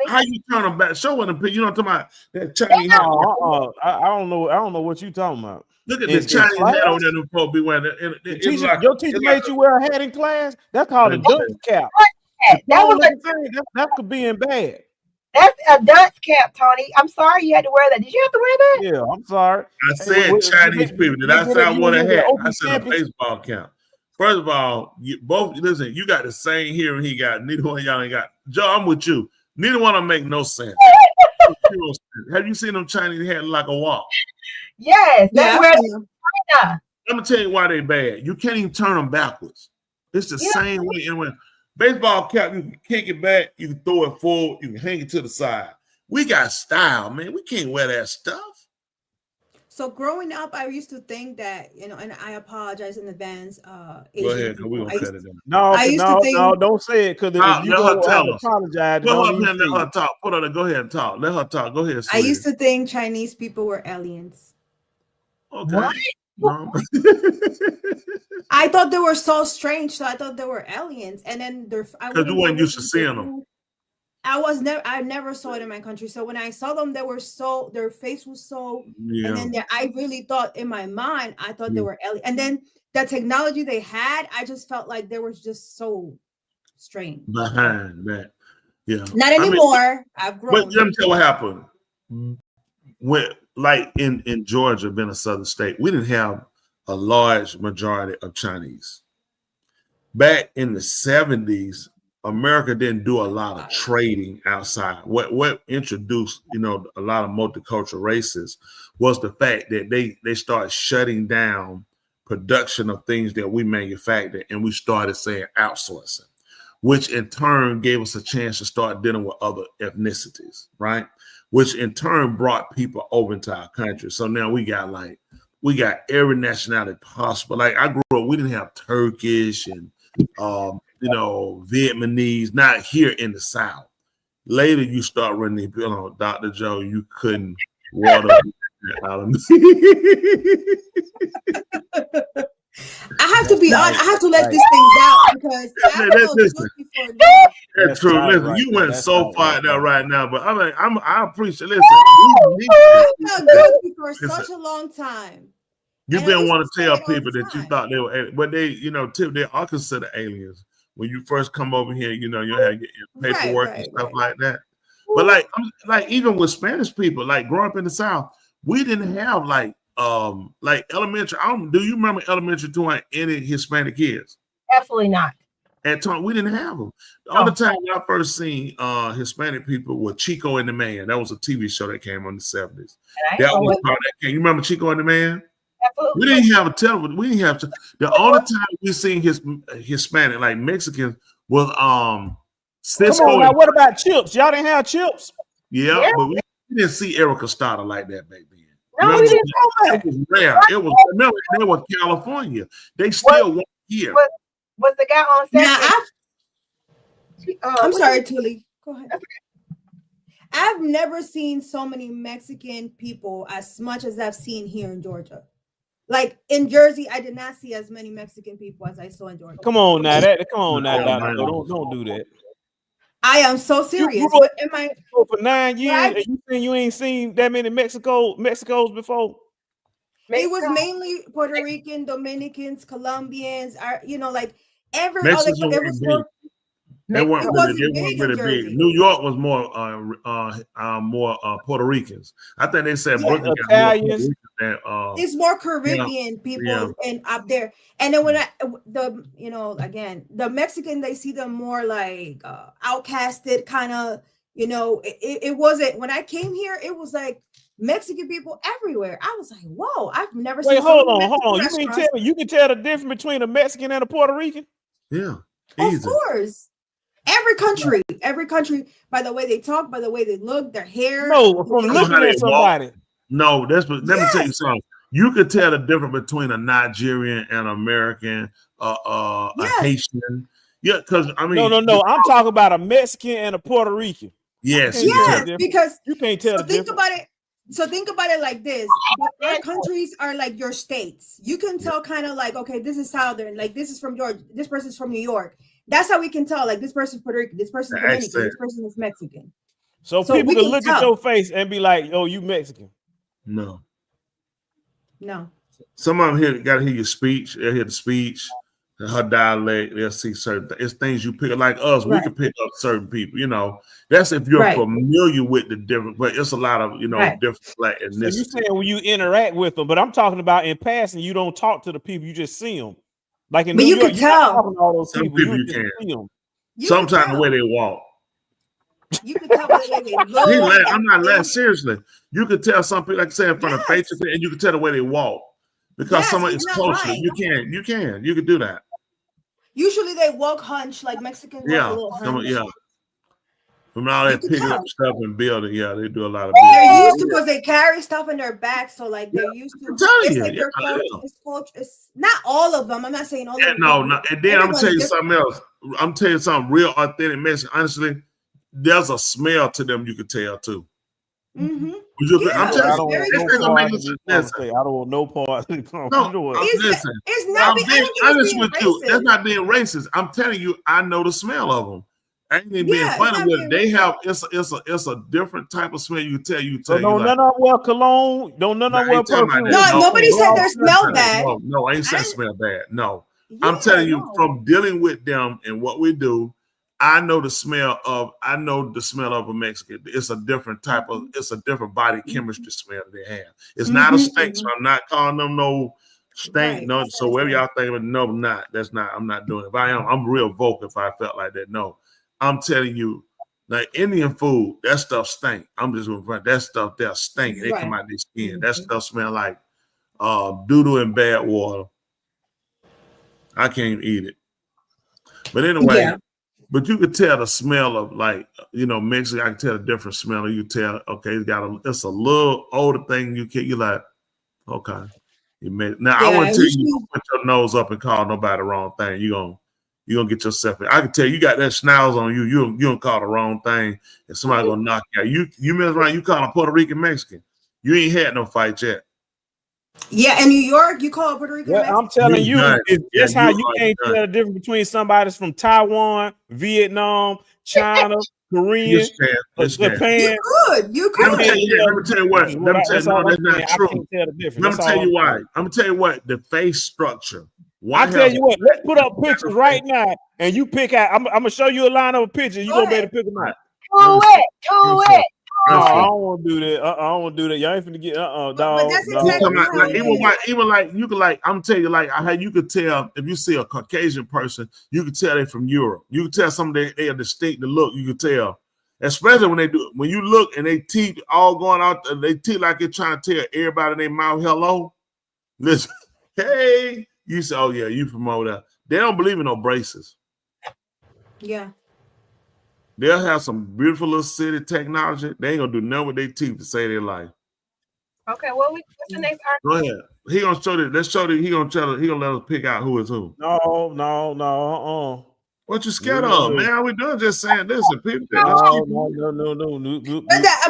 How you turn them back? Show them. You know what I'm talking about? That Chinese hat. I don't know. I don't know what you talking about. Look at this Chinese hat over there. Them folks be wearing. Your teacher made you wear a hat in class. That's called a dunce cap. That could be in bad. That's a dunce cap, Tony. I'm sorry you had to wear that. Did you have to wear that? Yeah, I'm sorry. I said Chinese people. Did I say I wore a hat? I said a baseball cap. First of all, you got the same hearing he got. Neither one of y'all ain't got. Joe, I'm with you. Neither one of them make no sense. Have you seen them Chinese hat like a walk? Yes. That's where China. Let me tell you why they bad. You can't even turn them backwards. It's the same way. And when baseball cap, you can kick it back, you can throw it forward, you can hang it to the side. We got style, man. We can't wear that stuff. So growing up, I used to think that, and I apologize in advance. Go ahead, we're gonna cut it down. No, don't say it, because if you go apologize, let her talk. Put her there. Go ahead and talk. Let her talk. Go ahead. Sweetie. I used to think Chinese people were aliens. Okay. What? I thought they were so strange, so I thought they were aliens, and then because you weren't used to seeing them. I never saw it in my country. So when I saw them, their face was so, and then I really thought in my mind, I thought they were aliens. And then the technology they had, I just felt like they were just so strange. Behind that. Yeah. Not anymore. I've grown. But let me tell you what happened. When, like in Georgia, being a southern state, we didn't have a large majority of Chinese. Back in the 70s, America didn't do a lot of trading outside. What introduced, a lot of multicultural races was the fact that they started shutting down production of things that we manufactured, and we started saying outsourcing, which in turn gave us a chance to start dealing with other ethnicities, right? Which in turn brought people over into our country. So now we got every nationality possible. Like I grew up, we didn't have Turkish and Vietnamese, not here in the South. Later, you start running, Dr. Joe, you couldn't water out of me. I have to be honest. I have to let this thing down because that's true. Listen, you went so far now right now, but I appreciate. Listen, I felt guilty for such a long time. You've been wanting to tell people that you thought they were, but they are considered aliens. When you first come over here, you have your paperwork and stuff like that. But like even with Spanish people, like growing up in the South, we didn't have like like elementary. Do you remember elementary to any Hispanic kids? Absolutely not. At time we didn't have them. The No. only time I first seen Hispanic people were Chico and the Man. That was a TV show that came on in the 70s. And I ain't know what- You remember Chico and the Man? Absolutely. We didn't have a television. We didn't have the only time we seen Hispanic, like Mexicans, was Cisco. Come on now, what about Chips? Y'all didn't have Chips? Yeah, but we didn't see Erica Estrada like that back then. No, we didn't know that. It was rare. It was remember they were California. They still weren't here. Was the guy on set? Now, I'm what sorry, is- Tully. Go ahead. I've never seen so many Mexican people as much as I've seen here in Georgia. Like in Jersey, I did not see as many Mexican people as I saw in Georgia. Come on now, Dr. man. Don't do that. I am so serious. grew up- But am I? For 9 years, Right. and you ain't seen that many Mexicos before. It was mainly Puerto Rican, Dominicans, Colombians, like every Mexicans other. It weren't was big. more, They weren't It really, wasn't they big weren't in really Jersey. big. New York was more Puerto Ricans. I think they said Brooklyn got more Puerto Italians. Ricans than, it's more Caribbean people and up there. And then when the Mexican, they see them more like outcasted kind of, it wasn't, when I came here, it was like Mexican people everywhere. I was like, whoa, I've never Wait, seen hold so many on. You Mexican mean restaurants. tell me you can tell the difference between a Mexican and a Puerto Rican? Yeah, Of easy. course. Every country, by the way they talk, by the way they look, their hair. No, from You know looking how they at somebody. No, let me tell you Yes. something. You could tell the difference between a Nigerian and American, a Haitian. Yeah, because I mean, No. I'm talking about a Mexican and a Puerto Rican. Yes, You can't tell Yes, the difference. because You can't tell so the think difference. about it. So think about it like this: our countries are like your states. You can tell kind of like, okay, this is Southern, like this is from Georgia, this person's from New York. That's how we can tell, like this person's Puerto Rican, this person's The Dominican, accent. this person is Mexican. So So people we can can look at tell. your face and be like, "Oh, you Mexican." no. No. Some of them got to hear your speech. They'll hear the speech, her dialect. They'll see certain. It's things you pick like us. We Right. can pick up certain people. That's if you're Right. familiar with the different. But it's a lot of Right. different black So you ethnicity. saying when you interact with them, but I'm talking about in passing. You don't talk to the people; you just see them. Like in But New you York, can you're not tell. talking to all those Some people. people You you just can. see them. You can Sometimes the tell. way they walk. You can tell by the way they look. He laugh- I'm not everything. laughing seriously. You could tell some people, like I said, from the face, and you can tell the way they walk because Yes, someone he's is not closer. lying. You can do that. Usually they walk hunch, like Mexicans walk a Yeah, little hunch. From all that can picking up tell. stuff and building, they do a lot of They're building. used to because they carry stuff in their back, so like they're used to. I'm telling It's you, like their yeah, culture. yeah. It's culture. It's not all of them. I'm not saying all of them. No. And then I'm gonna tell you Everyone's something else. I'm telling you something real authentic Mexican. Honestly, there's a smell to them you can tell too. Mm-hmm. I'm I telling don't you, want it's no gonna part make of you this listen. conversation. I don't want no part of this conversation. No, You know what? listen. It's not. I'm Being, I being don't think honest it's being with you. That's racist. not being racist. I'm telling you, I know the smell of them. I ain't even being Yeah, it's funny not with being it. They racist. have it's a different type of smell. You tell So you don't like, none of them wear cologne. Don't none of them I wear ain't talking about perfume. that. No, nobody They said all their smell smell bad. No, I ain't saying I- smell bad. No, Yeah, I'm telling you no. from dealing with them and what we do. I know the smell of a Mexican. It's a different type of. It's a different body chemistry smell they have. It's not a stink. So I'm not calling them no stink. Right, No, that's so what I'm whatever saying. y'all think of it, no, not. That's not. I'm not doing it. If I am, I'm real vocal. If I felt like that, no. I'm telling you, like Indian food, that stuff stink. I'm just going that stuff there stink. They come Right. out their skin. That stuff smell like doo-doo and bad water. I can't even eat it. But anyway, Yeah. but you could tell the smell of Mexican. I can tell a different smell. You tell, okay, it's a little older thing. You're like, okay. Now I Yeah, wouldn't tell we you to put your nose up and call nobody the wrong thing. You're gonna get yourself in. I can tell you got that schnauz on you. You don't call the wrong thing, and somebody gonna knock you out. You mess around, you call a Puerto Rican Mexican. You ain't had no fight yet. Yeah, in New York, you call Puerto Rican Well, Mexican. I'm telling you, done. it's Yeah, just how you you are can't done. tell the difference between somebody's from Taiwan, Vietnam, China, Korean, Yes, can. Yes, can. Japan. You could. You Let me could. tell you what. Let me tell you, That's no, all that's I'm not saying. I true. can't tell the difference. Let me That's tell all you I'm why. saying. I'm gonna tell you what the face structure. I tell you what, let's put up pictures right now, and you pick out. I'm gonna show you a line of pictures. You Go gonna be able ahead. to pick them out. Do it. I don't want to do that. I don't want to do that. Y'all ain't finna get But dog. that's dog. exactly Like, how it is. even like you could like I'm telling you like how you could tell if you see a Caucasian person, you could tell they're from Europe. You could tell some of they are distinct to look. You could tell, especially when you look and they teeth all going out. They teeth like they're trying to tell everybody in their mouth hello. Listen, hey, you say, oh yeah, you from over there. They don't believe in no braces. Yeah. They'll have some beautiful little city technology. They ain't gonna do nothing with their teeth to save their life. Okay, what's the next article? Go ahead. He gonna show that. Let's show that. He gonna let us pick out who is who. No. What you scared of, man? We doing just saying this and people. No.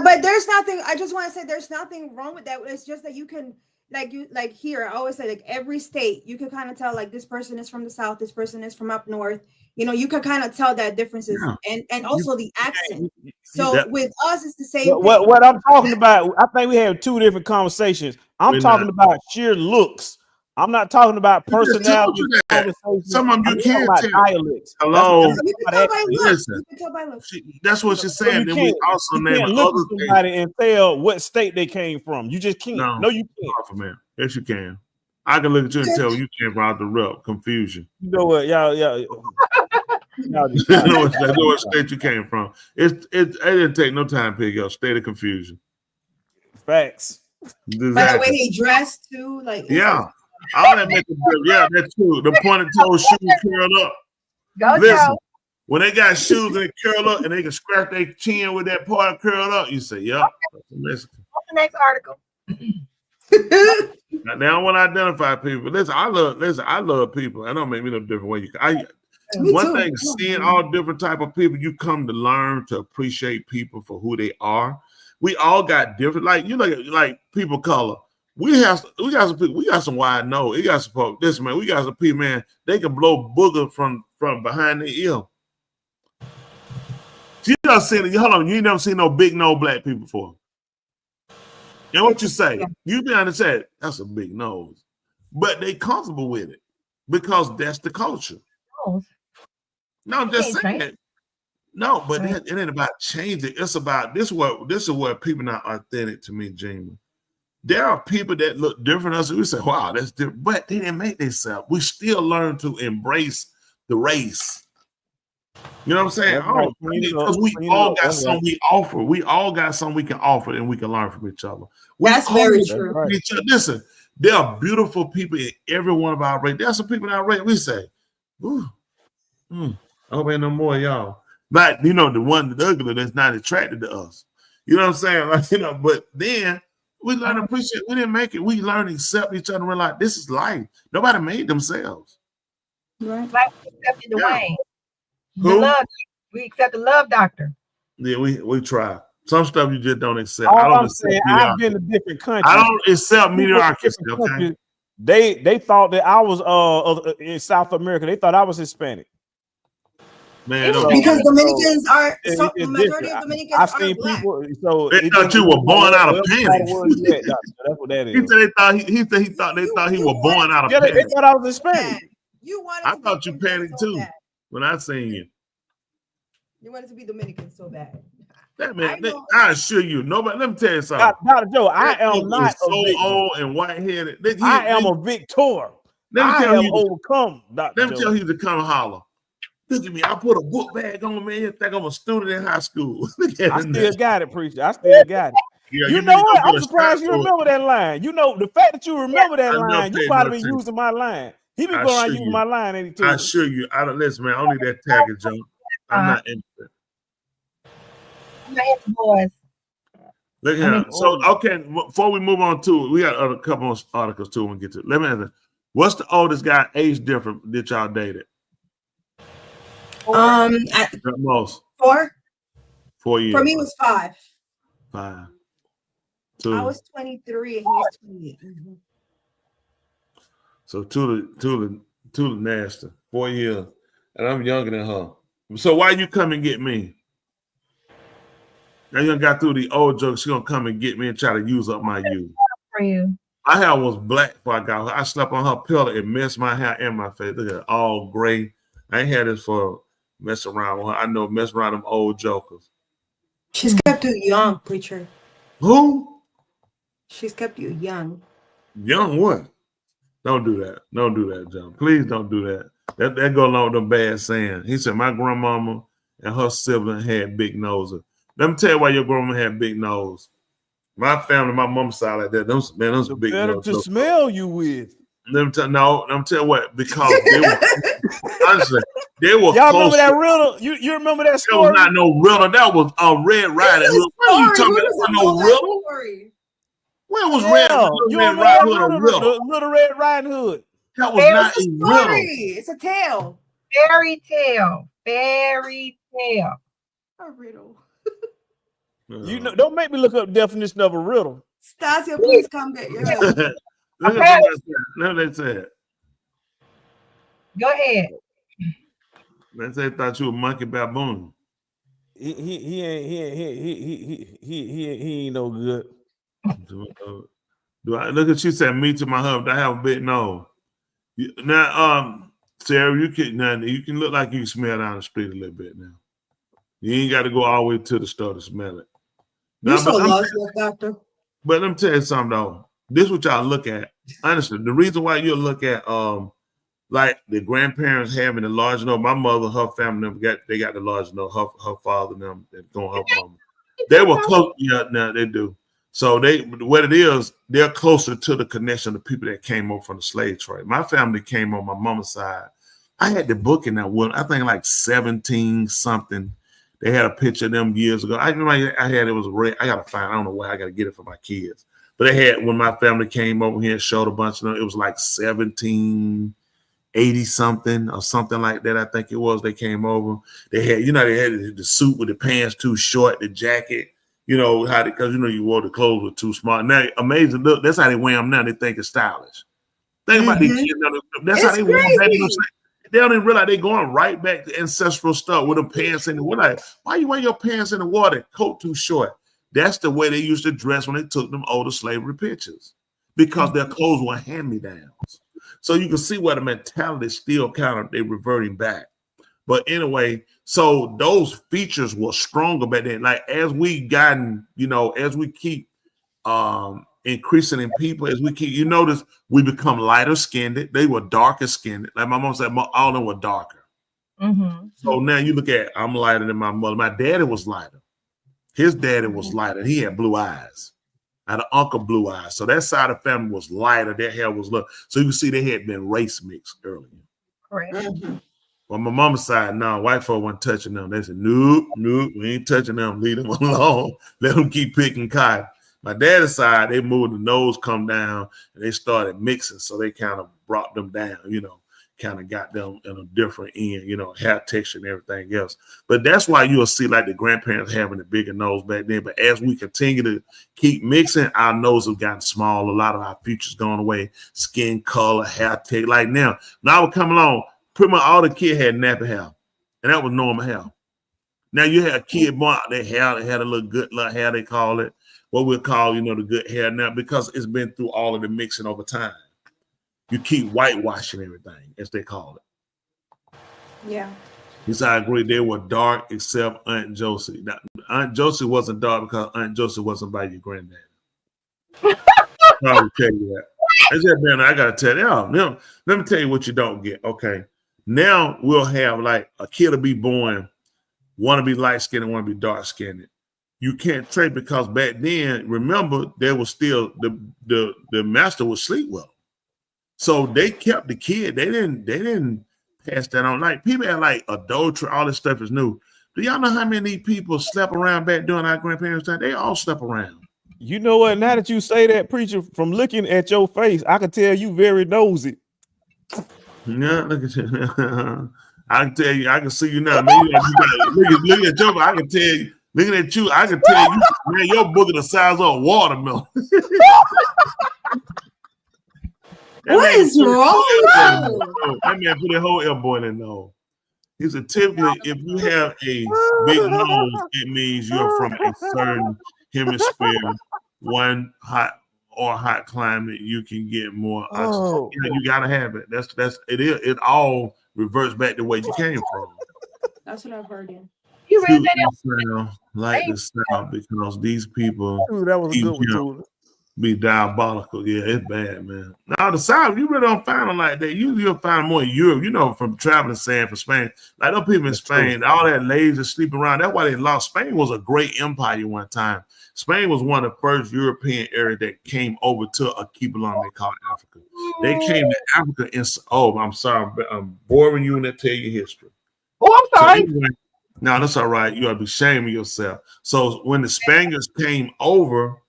But there's nothing. I just want to say there's nothing wrong with that. It's just that you can like here. I always say like every state you can kind of tell like this person is from the south, this person is from up north. You know, you can kind of tell that differences and also the accent. So with us, it's the same thing. What I'm talking about, I think we have two different conversations. I'm talking about sheer looks. I'm not talking about personality. Some of them you can't tell. Dialects. Hello. You can tell by looks. Listen, You can tell by looks. that's what she's saying. Then we also name can't look at somebody and tell what state they came from. You just can't. No, you can't. Man. Yes, you can. I can look at you and tell you came from out the rep. Confusion. You know what, y'all. I know what state you came from. It didn't take no time to pick up. State of confusion. Facts. Exactly. By the way they dress too, like all that make that's true. The pointed toe shoes curled up. Listen, when they got shoes and they curl up and they can scratch their chin with that part curled up, you say, "Yep." What's the next article? Now, they don't want to identify people. Listen, I love people. I don't make me no different way. One thing, seeing all different type of people, you come to learn to appreciate people for who they are. We all got different, like people color. We got some people. We got some wide nose. We got some this man. We got some people, man. They can blow booger from behind the ear. You never seen it. Hold on, you ain't never seen no big nose black people before. And what you say? You be honest, said that's a big nose, but they comfortable with it because that's the culture. No, I'm just saying. No, but it ain't about changing. It's about this is what people not authentic to me, Jamie. There are people that look different us. We say, wow, that's different, but they didn't make themselves. We still learn to embrace the race. You know what I'm saying? Because we all got something we offer. We all got something we can offer and we can learn from each other. That's very true. Listen, there are beautiful people in every one of our race. There are some people in our race. We say, I hope ain't no more of y'all. But the one the ugly that's not attracted to us. You know what I'm saying? But then we learn to appreciate. We didn't make it. We learn to accept each other and realize this is life. Nobody made themselves. Right. Like we accepted Dwayne. Who? We accept the love doctor. Yeah, we try. Some stuff you just don't accept. All I don't I'm accept saying, I've been to different countries. I don't accept mediocrity. Okay. They thought that I was in South America. They thought I was Hispanic. Man, because Dominicans are majority of Dominicans I've are seen black. people. So they thought you were born out of panic. That's what that is. He thought they thought he was born out of panic. They thought I was Hispanic. I thought you panicked too when I seen you. You wanted to be Dominican so bad. That man, I assure you, nobody. Let me tell you something. Dr. Joe, I am not so old and white-headed. I am a victor. I have overcome. Let me tell you to come holler. Look at me. I put a book bag on, man. You think I'm a student in high school. I still got it, preacher. I still got it. Yeah, you know what? I'm surprised you remember that line. You know, the fact that you remember that line, you probably been using my line. He been going around using my line, ain't he too? I assure you. I don't listen, man. I don't need that tagger junk. I'm not interested. I'm not into boys. Look here. So, okay, before we move on to it, we got a couple of articles too. We'll get to. Let me ask you, what's the oldest guy age different that y'all dated? At most 4. 4 years. For me, it was 5. 5. 2. I was 23 and he was 28. Mm-hmm. So two nasty. 4 years, and I'm younger than her. So why you come and get me? Now you got through the old jokes. She gonna come and get me and try to use up my youth. For you. My hair was black before I got her. I slept on her pillow and messed my hair and my face. Look at it, all gray. I ain't had this for mess around with her. I know mess around them old jokers. She's kept you young, preacher. Who? She's kept you young. Young what? Don't do that. Don't do that, John. Please don't do that. That go along with them bad saying. He said my grandmama and her sibling had big noses. Let me tell you why your grandma had big nose. My family, my mom's side like that. Those big Better nose. to smell you with. Let me tell you what, because they were honestly, they were Y'all close remember that to- riddle? You remember that That story? was not no riddle. That was a Red Riding Hood. What are you talking about? No riddle? When was Yeah, Red you Red remember Riding that Hood a riddle? riddle? The Little Red Riding Hood. That was not a riddle. It's a tale. Fairy tale. Fairy tale. A riddle. You know, don't make me look up the definition of a riddle. Stasia, please come get your help. Look at that said. Go ahead. Let's say thought you were monkey baboon. He ain't no good. Do I look at you said me to my husband? I have a big nose. Now, Sarah, you can look like you can smell down the street a little bit now. You ain't got to go all the way to the store to smell it. You're so lost, doctor. But let me tell you something though. This is what y'all look at. Honestly, the reason why you look at like the grandparents having the large nose. My mother, her family, they got the large nose. Her father, them, going her mama. They were close. Yeah, now they do. So what it is, they're closer to the connection of the people that came over from the slave trade. My family came on my mama's side. I had the book in that one. I think like 17 something. They had a picture of them years ago. I remember I had it was red. I gotta find. I don't know where I gotta get it for my kids. But they had when my family came over here and showed a bunch of them. It was like 1780 something or something like that. I think it was. They came over. They had the suit with the pants too short, the jacket. You know how because you wore the clothes were too smart. Now amazing. Look, that's how they wear them now. They think it's stylish. Think about these kids. That's how they wear them. They don't even realize they're going right back to ancestral stuff with them pants in the water. Like, why you wear your pants in the water? Coat too short. That's the way they used to dress when they took them older slavery pictures because their clothes were hand-me-downs. So you can see where the mentality is still kind of they reverting back. But anyway, so those features were stronger back then. Like as we gotten, as we keep increasing in people, as we keep, you notice we become lighter skinned. They were darker skinned. Like my mom said, all of them were darker. Mm-hmm. So now you look at, I'm lighter than my mother. My daddy was lighter. His daddy was lighter. He had blue eyes. I had an uncle blue eyes. So that side of the family was lighter. Their hair was low. So you can see they had been race mixed earlier. Correct. On my mama's side, no, white folk weren't touching them. They said, nope, we ain't touching them. Leave them alone. Let them keep picking cotton. My daddy's side, they moved the nose come down and they started mixing. So they kind of brought them down, kind of got them in a different end, hair texture and everything else. But that's why you'll see like the grandparents having a bigger nose back then. But as we continue to keep mixing, our nose have gotten small. A lot of our features gone away, skin color, hair texture. Like now I would come along, pretty much all the kids had nappy hair. And that was normal hair. Now you had a kid born, they had a little good little hair, they call it. What we'll call, the good hair now, because it's been through all of the mixing over time. You keep whitewashing everything, as they call it. Yeah. Yes, I agree. They were dark except Aunt Josie. Now, Aunt Josie wasn't dark because Aunt Josie wasn't by your granddad. I will tell you that. I gotta tell you. Let me tell you what you don't get. Okay. Now we'll have like a kid will be born, want to be light skinned and want to be dark skinned. You can't trade because back then, remember, there was still the master would sleep well. So they kept the kid. They didn't pass that on. Like people had like adultery, all this stuff is new. Do y'all know how many people slept around back during our grandparents' time? They all slept around. You know what? Now that you say that, preacher, from looking at your face, I can tell you very nosy. Yeah, look at you. I can tell you, I can see you now. Man, look at you. I can tell you. Looking at you, I can tell you, man, your booger the size of a watermelon. What is wrong? That man put a whole elbow in the nose. He said, typically, if you have a big nose, it means you're from a certain hemisphere, one hot climate, you can get more oxygen. You gotta have it. That's it. It all reverts back to where you came from. That's what I've heard. You read that? like the South because these people Ooh, that was a keep good one, him too. be diabolical. Yeah, it's bad, man. Now the South, you really don't find them like that. You'll find more in Europe, you know, from traveling saying from Spain. Like those people in Spain, all that lazy sleeping around. That's why they lost. Spain was a great empire one time. Spain was one of the first European areas that came over to Archipelago they call Africa. They came to Africa in I'm sorry, I'm boring you and tell you history. Oh, I'm sorry. So anyway, no, that's all right. You gotta be ashamed of yourself. So when the Spaniards came over,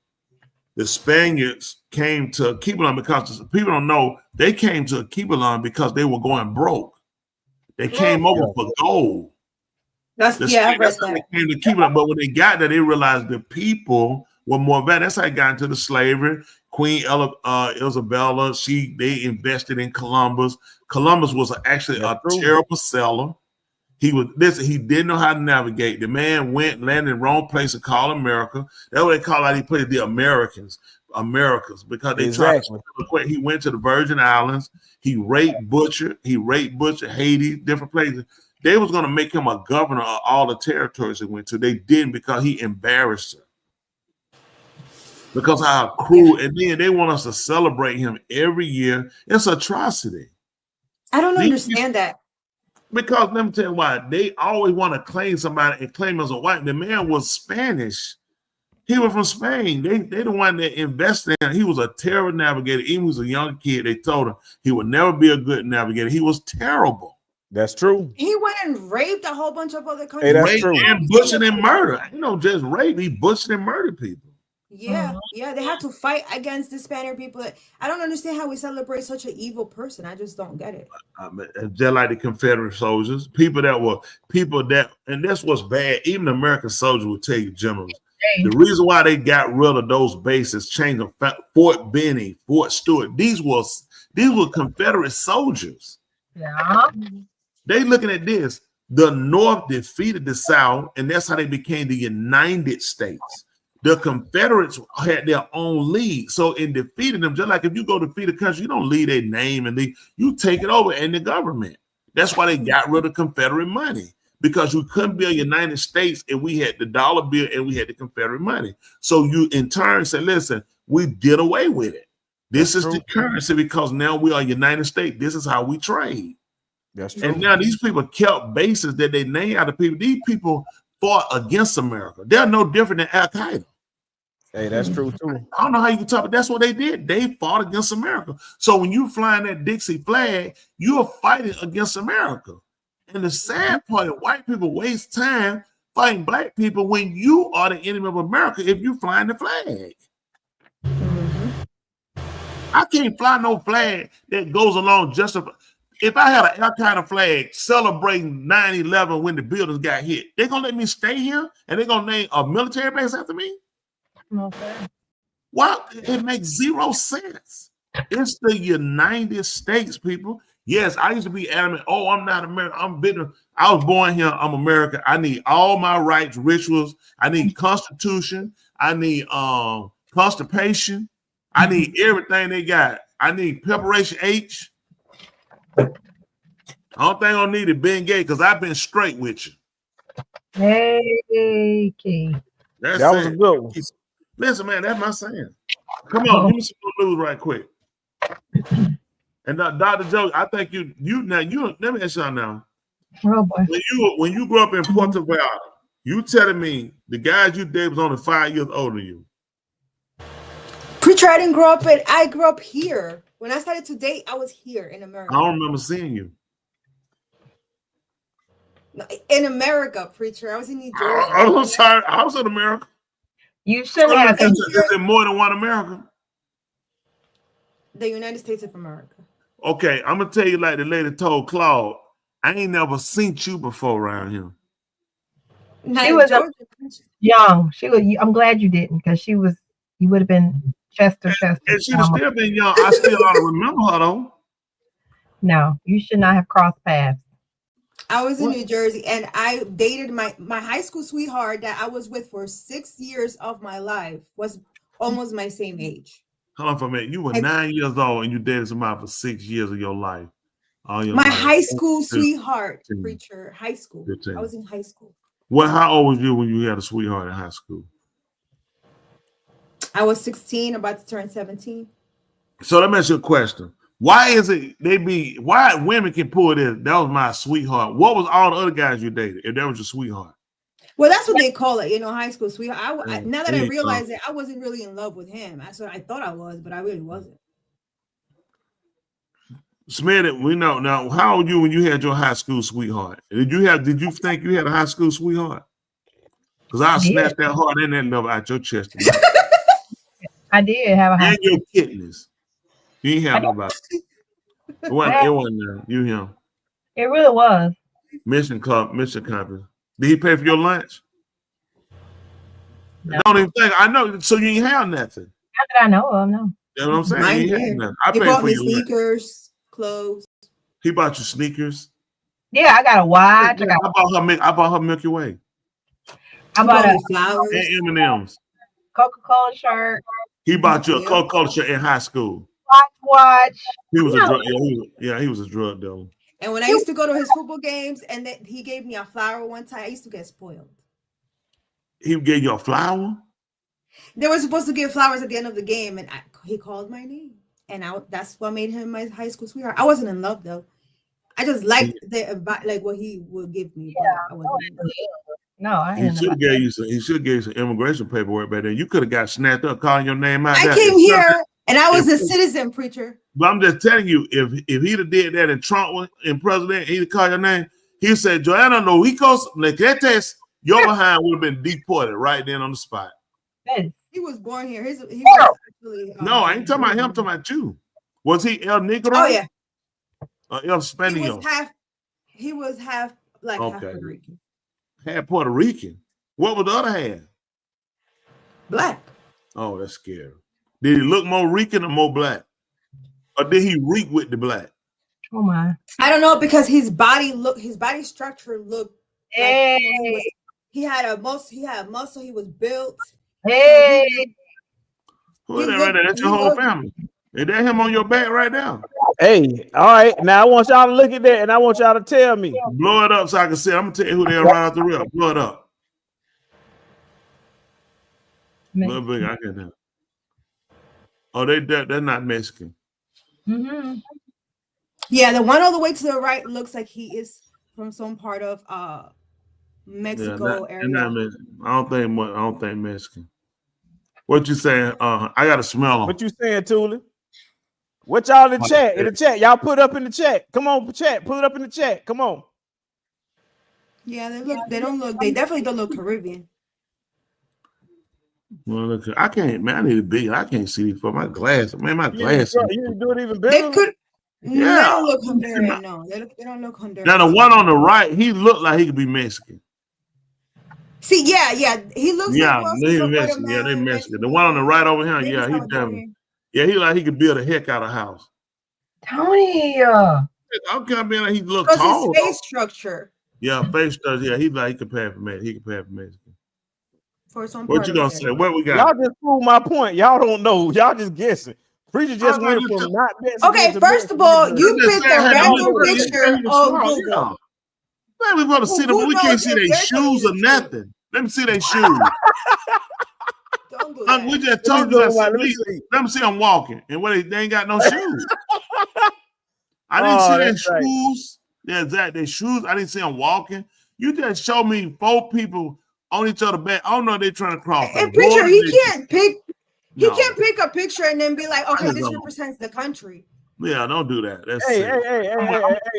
the Spaniards came to Archipelago because people don't know they came to Archipelago because they were going broke. They came over for gold. That's The yeah, I read Spaniards that. came to Cuba, but when they got there, they realized the people were more bad. That's how they got into the slavery. Queen Isabella, they invested in Columbus. Columbus was actually a terrible seller. He didn't know how to navigate. The man landed in the wrong place and called America. That's what they call out. He played the Americans because they tried to quit. He went to the Virgin Islands. He raped, butchered Haiti, different places. They was going to make him a governor of all the territories he went to. They didn't because he embarrassed them. Because how cruel, and then they want us to celebrate him every year. It's atrocity. I don't understand that. Because let me tell you why. They always want to claim somebody and claim as a white. The man was Spanish. He was from Spain. They the one that invested in him. He was a terrible navigator. Even when he was a young kid, they told him he would never be a good navigator. He was terrible. That's true. He went and raped a whole bunch of other countries. Rape and butchered and murder. You know, just rape. He butchered and murdered people. Yeah, yeah, they have to fight against the Spanish people. I don't understand how we celebrate such an evil person. I just don't get it. Just like the Confederate soldiers, and that's what's bad. Even American soldiers will tell you, generals, the reason why they got rid of those bases, changed them, Fort Benning, Fort Stewart, these were Confederate soldiers. Yeah. They looking at this. The North defeated the South, and that's how they became the United States. The Confederates had their own league. So in defeating them, just like if you go defeat a country, you don't leave their name and you take it over in the government. That's why they got rid of Confederate money, because you couldn't be a United States and we had the dollar bill and we had the Confederate money. So you in turn said, listen, we did away with it. This is the currency because now we are United States. This is how we trade. That's true. And now these people kept bases that they named out of people. These people fought against America. They're no different than Al Qaeda. Hey, that's true too. I don't know how you can talk, but that's what they did. They fought against America. So when you flying that Dixie flag, you are fighting against America. And the sad part is white people waste time fighting black people when you are the enemy of America if you flying the flag. I can't fly no flag that goes along if I had an Al Qaeda flag celebrating 9/11 when the buildings got hit, they're gonna let me stay here and they're gonna name a military base after me? Okay. Well, it makes zero sense. It's the United States, people. Yes, I used to be adamant. Oh, I'm not American. I'm bitter. I was born here. I'm American. I need all my rights, rituals. I need Constitution. I need constipation. I need everything they got. I need preparation H. I don't think I need it, Ben Gay, because I've been straight with you. Hey, Key. That was a good one. Listen, man, that's my saying. Come on, give me some news right quick. And Dr. Joe, I think you let me ask you now. Oh boy. When you grew up in Puerto Vallarta, you telling me the guys you dated was only 5 years older than you. Preacher, I didn't grow up I grew up here. When I started to date, I was here in America. I don't remember seeing you. In America, preacher. I was in New Jersey. I'm sorry. I was in America. You should have. Is there more than one America? The United States of America. Okay, I'm gonna tell you like the lady told Claude, I ain't never seen you before around here. She was young. I'm glad you didn't, because you would have been Chester. And she'd have still been young. I still ought to remember her though. No, you should not have crossed paths. I was in New Jersey and I dated my high school sweetheart that I was with for 6 years of my life, was almost my same age. Hold on for a minute. You were 9 years old and you dated somebody for 6 years of your life. My high school sweetheart, preacher, high school. 15. I was in high school. How old was you when you had a sweetheart in high school? I was 16, about to turn 17. So let me ask you a question. Why is it why women can pull this? That was my sweetheart. What was all the other guys you dated if that was your sweetheart? Well, that's what they call it, high school sweetheart. Now that I Yeah. realize it, I wasn't really in love with him. I thought I was, but I really wasn't. Smith, we know now. How old were you when you had your high school sweetheart? Did you think you had a high school sweetheart? Because I snatched that heart and that love out your chest tonight. I did have a high And your kidneys. You ain't have nobody. It wasn't you him. It really was. Mission Company. Did he pay for your lunch? No. Don't even think. I know. So you ain't have nothing. Not that I know of, no. You know what I'm saying? Mine You ain't did. have nothing. I He paid bought for me your lunch. sneakers, clothes. He bought you sneakers. Yeah, I got a watch. I bought her Milky Way I bought a flowers. and M&M's. Coca-Cola shirt. He bought you a Coca-Cola shirt in high school. Watch. He was a drug. He was a drug dealer. And when I used to go to his football games and he gave me a flower one time, I used to get spoiled. He gave you a flower? They were supposed to give flowers at the end of the game, and he called my name. And that's what made him my high school sweetheart. I wasn't in love, though. I just liked what he would give me. Yeah, I wasn't in love. No, I He didn't. should have gave you some. He should have gave you some immigration paperwork back then. You could have got snapped up calling your name out. I came here, and I was a citizen, preacher. But I'm just telling you, if he'd have did that and Trump was in president, he'd call your name. He said, Joanna Nojicos Nequetes, your behind would have been deported right then on the spot. He was born here. He was actually. No, I ain't talking about him. I'm talking about you. Was he El Negro? Oh yeah. El Spaniel. He was half black, half Puerto Rican. Half Puerto Rican. What was the other half? Black. Oh, that's scary. Did he look more Rican or more black? Or did he reek with the black? Oh my. I don't know, because his body structure looked Hey. like he had muscle, he was built. Hey. Who is that right there? That's your whole family. Is that him on your back right now? Hey, all right. Now I want y'all to look at that and I want y'all to tell me. Blow it up so I can see. I'm gonna tell you who they are right out the rip. Blow it up. Little big, I get that. Oh, they're not Mexican. Mm-hmm. Yeah, the one all the way to the right looks like he is from some part of Mexico area. I don't think Mexican. What you saying? I gotta smell them. What you saying, Tuli? What y'all in the chat? In the chat, y'all put up in the chat. Come on, chat. Put it up in the chat. Come on. Yeah, they definitely don't look Caribbean. Well, look, I can't, man. I need a big. I can't see for my glasses. Man, my glasses. You didn't do it even better. They could. Yeah. They don't look Honduran. No, they don't look Honduran. Now the one on the right, he looked like he could be Mexican. See, yeah, he looks. Yeah, like they Mexican. Yeah, they Mexican. The one on the right over here, yeah, he definitely. Yeah, he like he could build a heck out of house. Tony. I'm kind of being like he look tall. His face structure. Yeah, face structure. Yeah, he like he could pass for Mexican. He could pass for Mexican. For some what you gonna say? What we got? Y'all just proved my point. Y'all don't know. Y'all just guessing. Preacher just went from not Mexican. Okay, to first of all, you picked a random picture on Google. Man, we want to see them, but we can't see their shoes or nothing. Let me see their shoes. We just told you. Let me see them walking, and they ain't got no shoes. I didn't see their shoes. Yeah, exactly. Their shoes. I didn't see them walking. You just showed me 4 people on each other back. I don't know if they're trying to cross. And picture, he can't pick. He can't pick a picture and then be like, okay, this represents the country. Yeah, don't do that. That's hey,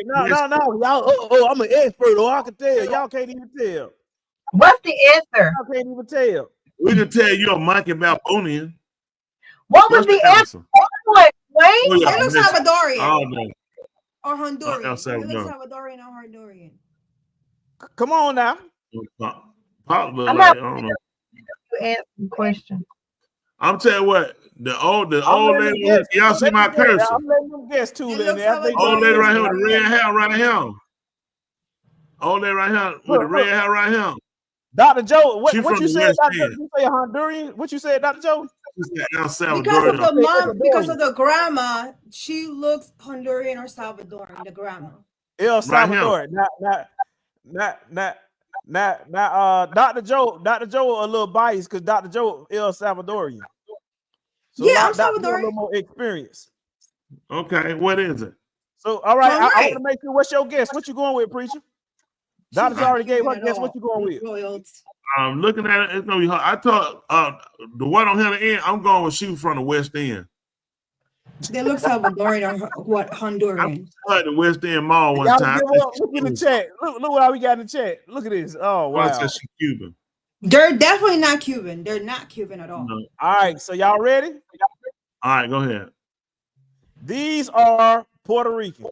no, y'all. I'm an expert. I can tell. Y'all can't even tell. What's the answer? Y'all can't even tell. We can tell you're a monkey Balbonian. What was the answer? Wayne? Oh, yeah, it looks Salvadorian. Oh, no. Or Honduran. El It Salvador. looks Salvadorian or Honduran. Come on now. Pop look I'm like, not I don't know. to answer the question. I'm telling you what, the old lady, y'all see my cursor. I'm letting them guess too. Old lady right here with the red hair right here. Old lady right here with the red hair right here. Dr. Joe, what you said, West Dr. End. You say Honduran? What you said, Dr. Joe? Because of the mom, because of the grandma, she looks Honduran or Salvadoran. The grandma. El Salvador, not Now, Dr. Joe, a little biased because Dr. Joe El Salvadorian. So Yeah, I'm Dr. Joe a Salvadorian. little more experience. Okay, what is it? So, all right, All I want right. to make sure. What's your guess? What you going with, preacher? Dr. Joe already gave her guess. What you going with? I'm looking at it. It's gonna be hard. I thought the one on here end. I'm going with she from the West End. They look Salvadorian or what Honduran. I at the West End Mall one Y'all time. give up. Look in the chat. Look what we got in the chat. Look at this. Oh Well, it wow. says she Cuban. They're definitely not Cuban. They're not Cuban at all. No. All right, so y'all ready? All right, go ahead. These are Puerto Rican.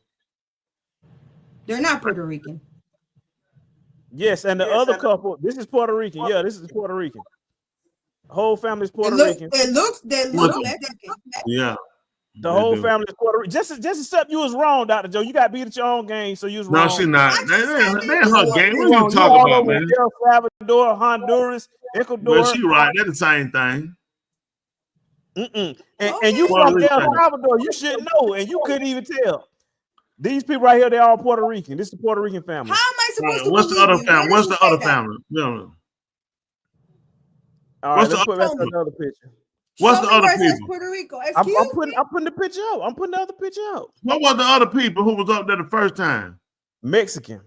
They're not Puerto Rican. Yes, and the other couple. This is Puerto Rican. Yeah, this is Puerto Rican. Whole family's Puerto Rican. They look Mexican. Yeah. The whole family is Puerto Rican. Just except you was wrong, Dr. Joe. You got beat at your own game, so you was wrong. No, she not. That ain't her game. What You you talking all about, over man? El Salvador, Honduras, Ecuador. Well, she right. That's the same thing. And you from El Salvador, you should know, and you couldn't even tell. These people right here, they're all Puerto Rican. This is the Puerto Rican family. How am I supposed to What's the believe other you? family? Where What's did the you say other that? family? No. All right, What's let's the put back other- another picture. What's Show the me other where it says people? Puerto Rico. I'm Excuse me. putting the picture out. I'm putting the other picture out. What was the other people who was up there the first time? Mexican.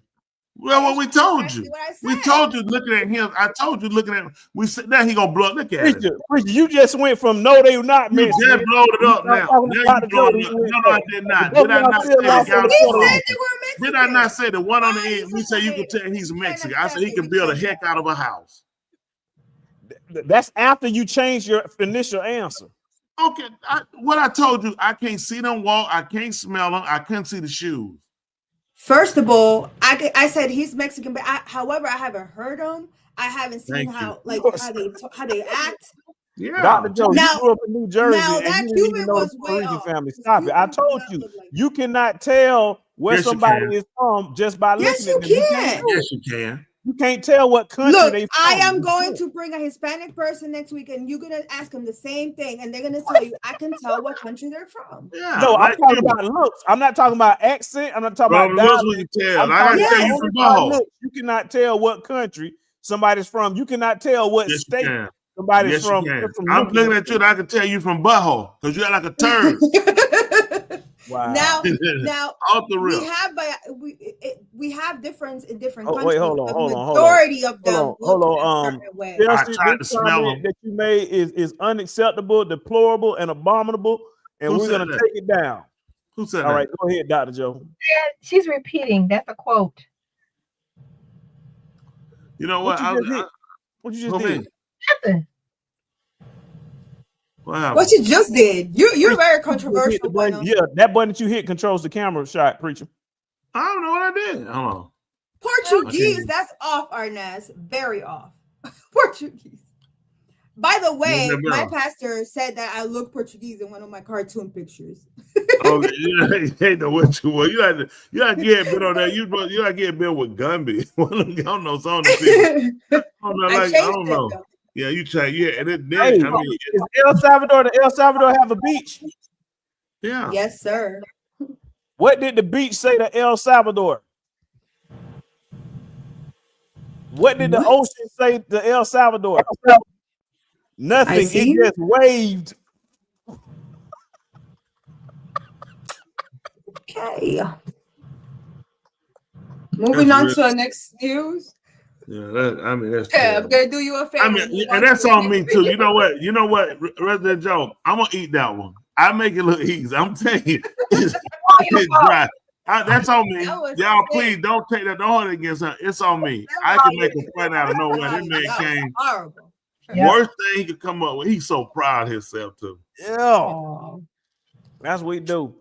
Well, what we told you. What I We said. told you looking at him. I told you looking at him. We said now he gonna blow. Look at it. Preacher, you just went from no, they were not You Mexican. just blowed it up now. Now you blowed it up. No, I did not. Did I not say that y'all He said Puerto they Rican? were Mexican. Did I not say the one on the Why end? is We it say you can okay? tell he's You Mexican. cannot I said he tell can me build a because- heck out of a house. That's after you change your initial answer. Okay, what I told you, I can't see them walk. I can't smell them. I couldn't see the shoes. First of all, I said he's Mexican, but however, I haven't heard him. I haven't seen Thank you. how they act. Yeah. Dr. Joe, Now- you grew up in New Jersey now and that you didn't Cuban even know was the Puerto way Rican off. family. The Stop it. I Cuban told did not you, look like you cannot tell where Yes, you somebody can. is from just by Yes, looking you at them. can. do it. Yes, you can. You can't tell what country Look, they from. I am You going can't. to bring a Hispanic person next week, and you're gonna ask them the same thing, and they're gonna tell you, I can tell what country they're from. Yeah. No, I'm like talking you. about looks. I'm not talking about accent. I'm not talking Well, about looks we dialect. can tell. I'm I talking can tell about you only from by Bajo. looks. You cannot tell what country somebody's from. You cannot tell what Yes, you state can. somebody's Yes, from. you can. just from I'm looking at at you and I can tell you from Bajo because you got like a turd. Wow. Now, Off the we rip. have we have difference in different Oh, countries. wait, hold on, The hold on. majority of them Hold look on. a certain way. I Chelsea, tried to this smell comment them. that you made is unacceptable, deplorable, and abominable, and Who we're said gonna that? take it down. Who said All that? right, go ahead, Dr. Joe. Yeah, she's repeating. That's a quote. You know What what? you just did? What you just Who, did? me? Nothing. What happened? What you just did? You're very Preacher, you hit the controversial. button. Bueno. Yeah, that button that you hit controls the camera shot, preacher. I don't know what I did. Hold on. Portuguese, Okay. that's off, Arnaz. Very off. Portuguese. By the way, What's that my about? pastor said that I look Portuguese in one of my cartoon pictures. Oh, you ain't know what you want. You got to get bit on that. You got to get bit with Gumby. I don't know some of the people. I don't know. I Like, I changed don't it, know. though. Yeah, you try. Yeah, and it did. Hey, I mean, is El Salvador have a beach? yeah. Yes, sir. What did the beach say to El Salvador? What did the What? ocean say to El Salvador? Nothing. It see. just waved. Okay. Moving on That's to the next news. Yeah, that's Yeah, I'm terrible. gonna do you a favor. I mean, and that's on me too. You know what? Resident Joe, I'm gonna eat that one. I make it look easy. I'm telling you, it's dry. That's on me. That was Y'all, sick. please don't take that. Don't hold it against her. It's on me. That I was can make a sick. fight out of nowhere. That man That was came. horrible. Yeah. Worst thing he could come up with. He's so proud of himself too. Yeah, Oh. that's what we do.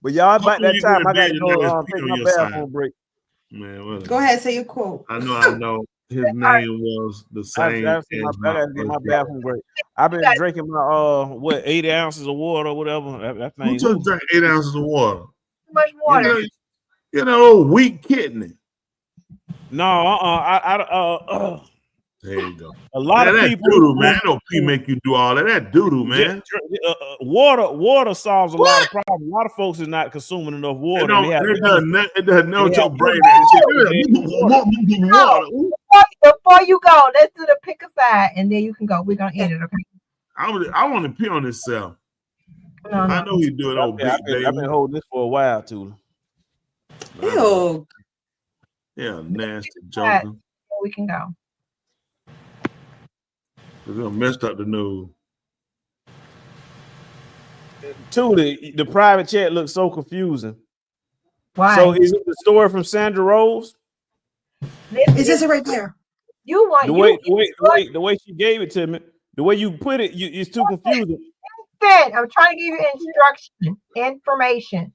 But y'all, about that You time, go I to got bed, to you go never take feel my your bathroom sign. break. Man, whatever. Go ahead, say your quote. I know. His name was the same. I as got to get my bathroom break. I've been drinking my 8 ounces of water or whatever. That Who thing. took drink 8 ounces of water? Too much water. You know, weak kidney. No, There you go. a lot of that people. doo-doo, man. No pee make you do all that. That doo-doo, man. Water solves a lot of problems. A lot of folks is not consuming enough water. It and they have doesn't know they your have brain water. that shit. Water. Why before you go, let's do the pick a side, and then you can go. We're gonna end it, okay? I want to pee on himself. No. I know he do it on Big I've David. been holding this for a while too. Ew. Yeah, nasty joker. We can go. We're gonna mess up the news. Two, the private chat looks so confusing. Why? So is it the story from Sandra Rose? It's just right there. You want the way she gave it to me, the way you put it, it's too confusing. I'm trying to give you information.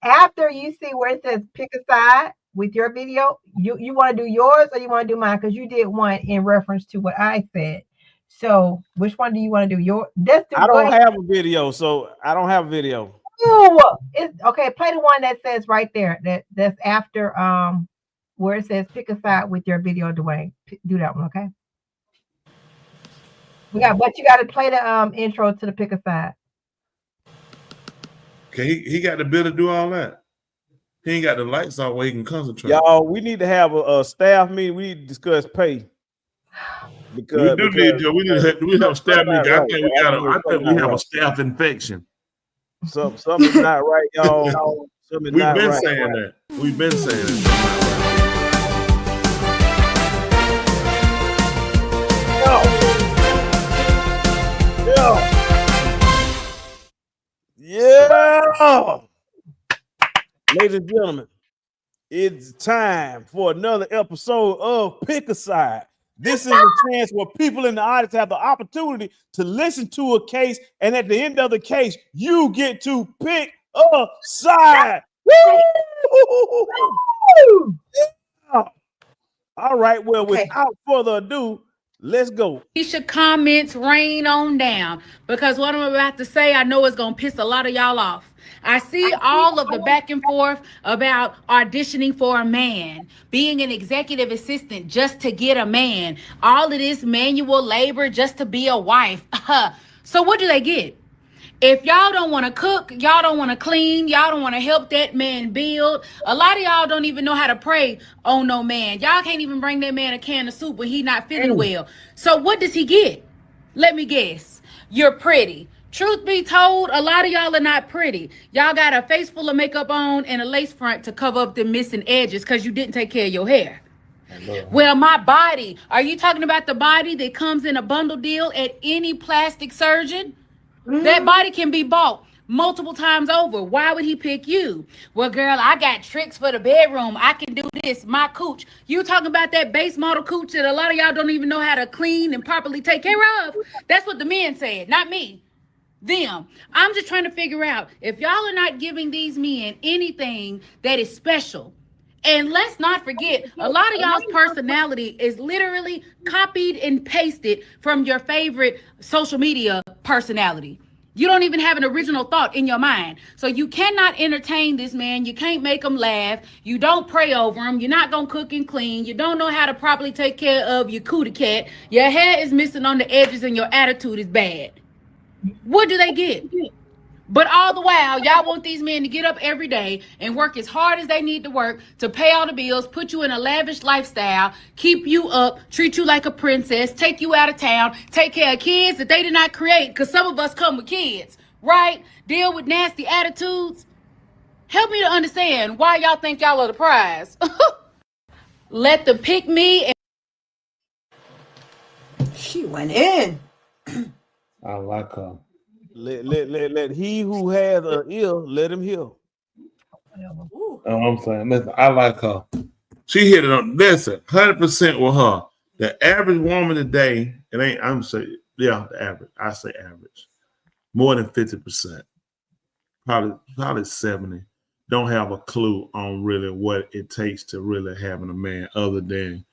After you see where it says pick a side with your video, you want to do yours or you want to do mine? Because you did one in reference to what I said. So which one do you want to do? I don't have a video, so I don't have a video. It's okay. Play the one that says right there. That's after where it says pick a side with your video, Dwayne. Do that one, okay? But you got to play the intro to the pick a side. Okay, he got the bill to do all that. He ain't got the lights on where he can concentrate. Y'all, we need to have a staff meeting. We need to discuss pay. Because we have staff meeting. I think we have a staff infection. Something's not right, y'all. We've been saying that. We've been saying that. Yeah. Ladies and gentlemen, it's time for another episode of Pick a Side. This is a chance where people in the audience have the opportunity to listen to a case, and at the end of the case, you get to pick a side. Woo! Yeah. All right, well, without further ado, let's go. Keisha comments rain on down, because what I'm about to say, I know it's going to piss a lot of y'all off. I see all of the back and forth about auditioning for a man, being an executive assistant just to get a man, all of this manual labor just to be a wife. So what do they get? If y'all don't want to cook, y'all don't want to clean, y'all don't want to help that man build. A lot of y'all don't even know how to pray on no man. Y'all can't even bring that man a can of soup when he not feeling well. So what does he get? Let me guess. You're pretty. Truth be told, a lot of y'all are not pretty. Y'all got a face full of makeup on and a lace front to cover up the missing edges because you didn't take care of your hair. Well, my body. Are you talking about the body that comes in a bundle deal at any plastic surgeon? That body can be bought multiple times over. Why would he pick you? Well, girl, I got tricks for the bedroom. I can do this. My cooch. You talking about that base model cooch that a lot of y'all don't even know how to clean and properly take care of? That's what the men said, not me. Them. I'm just trying to figure out if y'all are not giving these men anything that is special. And let's not forget, a lot of y'all's personality is literally copied and pasted from your favorite social media personality. You don't even have an original thought in your mind. So you cannot entertain this man. You can't make him laugh. You don't pray over him. You're not going to cook and clean. You don't know how to properly take care of your cootie cat. Your hair is missing on the edges and your attitude is bad. What do they get? But all the while, y'all want these men to get up every day and work as hard as they need to work to pay all the bills, put you in a lavish lifestyle, keep you up, treat you like a princess, take you out of town, take care of kids that they did not create, because some of us come with kids, right? Deal with nasty attitudes. Help me to understand why y'all think y'all are the prize. Let the pick me. She went in. I like her. Let he who has an ear, let him hear. I'm saying, listen, I like her. She hit it on. Listen, 100% with her. The average woman today, it ain't. I'm saying, yeah, the average. I say average. More than 50%, probably 70. Don't have a clue on really what it takes to really having a man, other than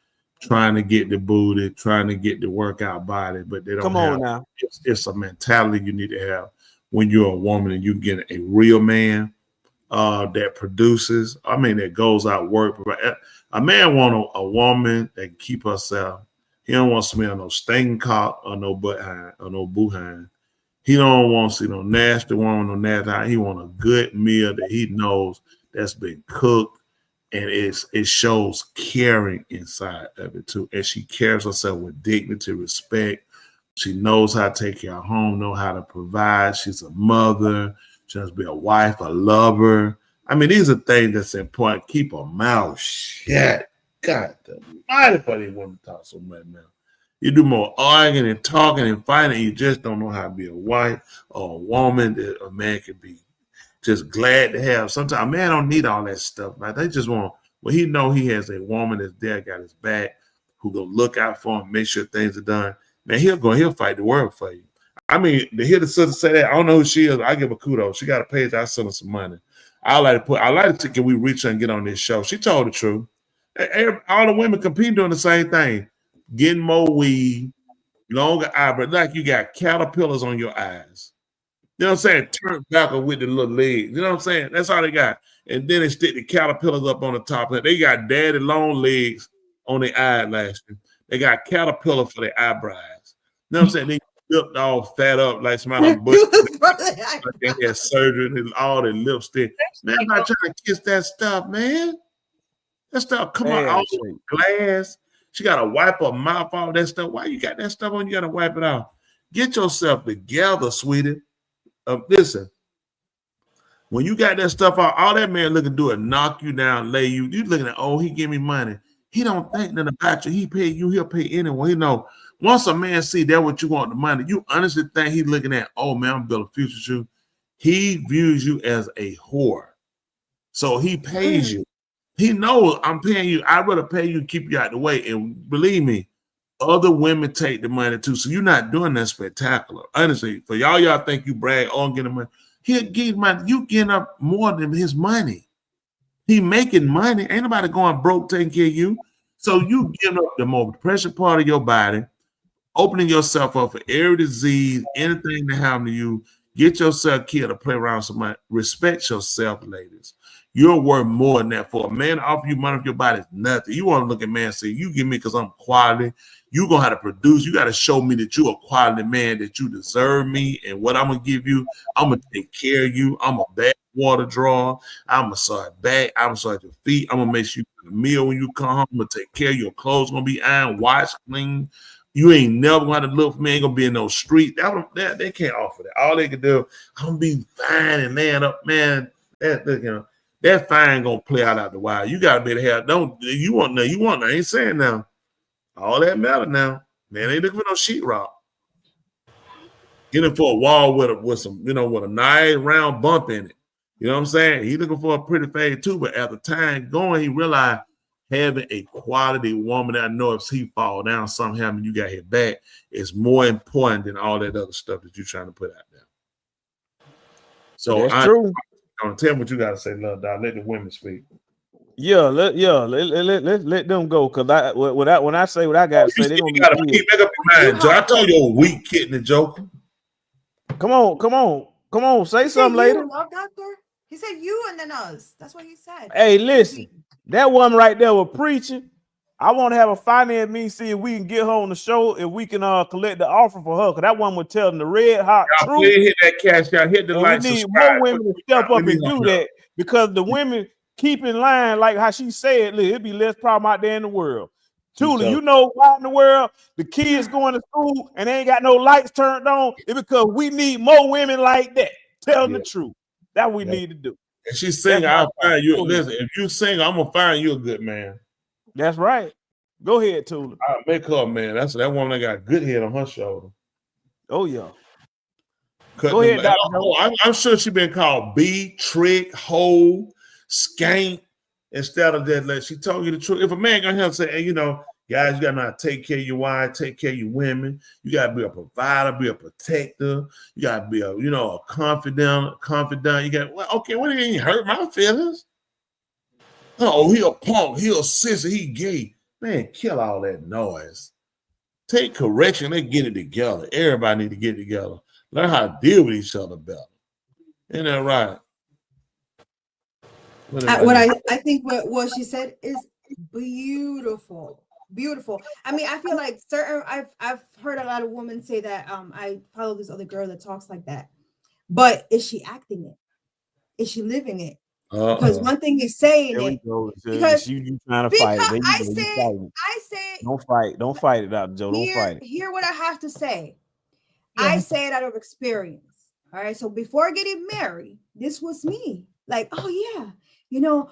trying to get the booty, trying to get the workout body, but they don't. Come on now. It's a mentality you need to have when you're a woman and you get a real man that produces. I mean, that goes out work. A man want a woman that can keep herself. He don't want to smell no stinking cock or no butt hind or no boo hind. He don't want to see no nasty woman, no nasty hind. He want a good meal that he knows that's been cooked, and it shows caring inside of it too. And she carries herself with dignity, respect. She knows how to take care of home, know how to provide. She's a mother. She has to be a wife, a lover. I mean, these are things that's important. Keep her mouth shut. God damn. Why the funny women talk so much now? You do more arguing and talking and fighting. You just don't know how to be a wife or a woman that a man can be just glad to have. Sometimes a man don't need all that stuff, man. They just want, well, he know he has a woman that's there, got his back, who gonna look out for him, make sure things are done. Man, he'll fight the world for you. I mean, to hear the sister say that, I don't know who she is. I give her kudos. She got a page. I send her some money. I like to can we reach her and get on this show? She told the truth. All the women competing doing the same thing, getting more weed, longer eyebrows. Like you got caterpillars on your eyes. You know what I'm saying? Turn back with the little legs. You know what I'm saying? That's all they got. And then they stick the caterpillars up on the top. They got daddy long legs on their eyelashes. They got caterpillar for their eyebrows. You know what I'm saying? They lipped all fat up like somebody on bush. Like they had surgery and all their lipstick. Man, I'm not trying to kiss that stuff, man. That stuff come on all the glass. She got to wipe her mouth off that stuff. Why you got that stuff on? You got to wipe it off. Get yourself together, sweetie. Listen, when you got that stuff out, all that man looking to do is knock you down, lay you. You looking at, oh, he give me money. He don't think nothing about you. He pay you. He'll pay anyway. You know, once a man see that what you want the money, you honestly think he looking at, oh man, I'm building a future with you. He views you as a whore, so he pays you. He knows I'm paying you. I'd rather pay you, keep you out the way. And believe me, other women take the money too. So you're not doing that spectacular. Honestly, for y'all think you brag on getting money. He'll give money. You getting up more than his money. He making money. Ain't nobody going broke taking care of you. So you giving up the most precious part of your body, opening yourself up for every disease, anything that happen to you. Get yourself killed to play around with somebody. Respect yourself, ladies. You're worth more than that. For a man to offer you money for your body is nothing. You want to look at man and say, you give me because I'm quality. You're going to have to produce. You got to show me that you're a quality man, that you deserve me. And what I'm going to give you, I'm going to take care of you. I'm a bad water drawer. I'm going to massage back. I'm going to massage your feet. I'm going to make sure you get a meal when you come home. I'm going to take care of your clothes. Going to be ironed, washed, clean. You ain't never going to look for me. Ain't going to be in no street. They can't offer that. All they can do, I'm going to be fine and man up, man. That fine gonna play out the wild. You gotta be able to have. Don't you want now? You want? I ain't saying now. All that matter now. Man, ain't looking for no sheetrock. Get him for a wall with some, with a nice round bump in it. You know what I'm saying? He looking for a pretty fade too. But at the time going, he realized having a quality woman that I know if he fall down somehow and you got his back is more important than all that other stuff that you're trying to put out there. So that's true. Tell me what you got to say, love, dog. Let the women speak. Let them go. Cause when I say what I got to say, they gonna keep make up your mind, Joe. I told you a weak kitten, Joker. Come on, say something later. Love doctor. He said you and then us. That's what he said. Hey, listen, that one right there was preaching. I want to have a finance meeting, see if we can get her on the show, if we can collect the offer for her, because that one was telling the red hot truth. Hit that cash out, hit the like. We need more women to step up and do that, because the women keep in line, like how she said, look, it'd be less problem out there in the world. Tula, you know why in the world the kids going to school and they ain't got no lights turned on? It's because we need more women like that. Tell the truth. That we need to do. And she's saying, I'll find you. Listen, if you sing, I'm gonna find you a good man. That's right. Go ahead, Tula. I'll make her a man. That woman that got good head on her shoulder. Oh yeah. Go ahead, I'm sure she been called B, trick, hoe, skank. Instead of that, like she told you the truth. If a man gonna help say, hey, guys, you gotta know how to take care of your wife, take care of your women. You gotta be a provider, be a protector. You gotta be a confidant. You got what do you hurt my feelings? Oh, he a punk, he a sissy, he gay. Man, kill all that noise. Take correction, they get it together. Everybody need to get it together. Learn how to deal with each other better. Isn't that right? I think what she said is beautiful. Beautiful. I mean, I feel like I've heard a lot of women say that I follow this other girl that talks like that. But is she acting it? Is she living it? Because one thing is saying There we it. go. Because You trying to fight it. There you go. You fighting. I say, Don't fight it, Dr. Joe. Don't fight it. hear what I have to say. Yeah. I say it out of experience. All right. So before getting married, this was me. Like, oh yeah, you know,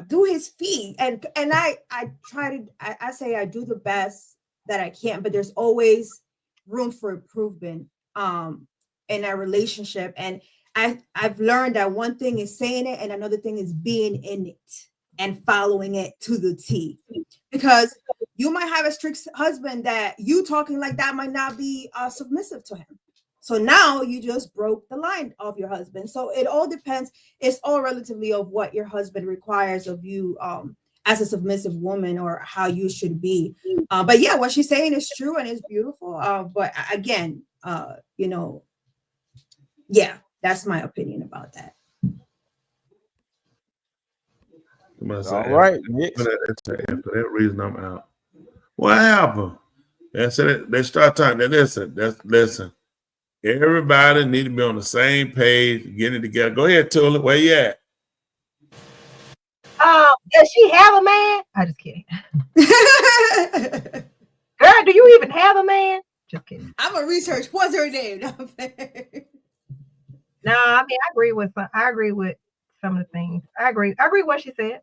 do his feet. And I try to, I say I do the best that I can, but there's always room for improvement in our relationship. And I've learned that one thing is saying it and another thing is being in it and following it to the T. Because you might have a strict husband that you talking like that might not be submissive to him. So now you just broke the line of your husband. So it all depends. It's all relatively of what your husband requires of you as a submissive woman, or how you should be. But yeah, what she's saying is true and it's beautiful. But again, you know, yeah, that's my opinion about that. All right, for that reason, I'm out. What happened? They start talking. Listen. Everybody need to be on the same page, getting it together. Go ahead, Tula. Where you at? Does she have a man? I'm just kidding. Girl, do you even have a man? Just kidding. I'm gonna research. What's her name? No, I mean I agree with some of the things. I agree what she said.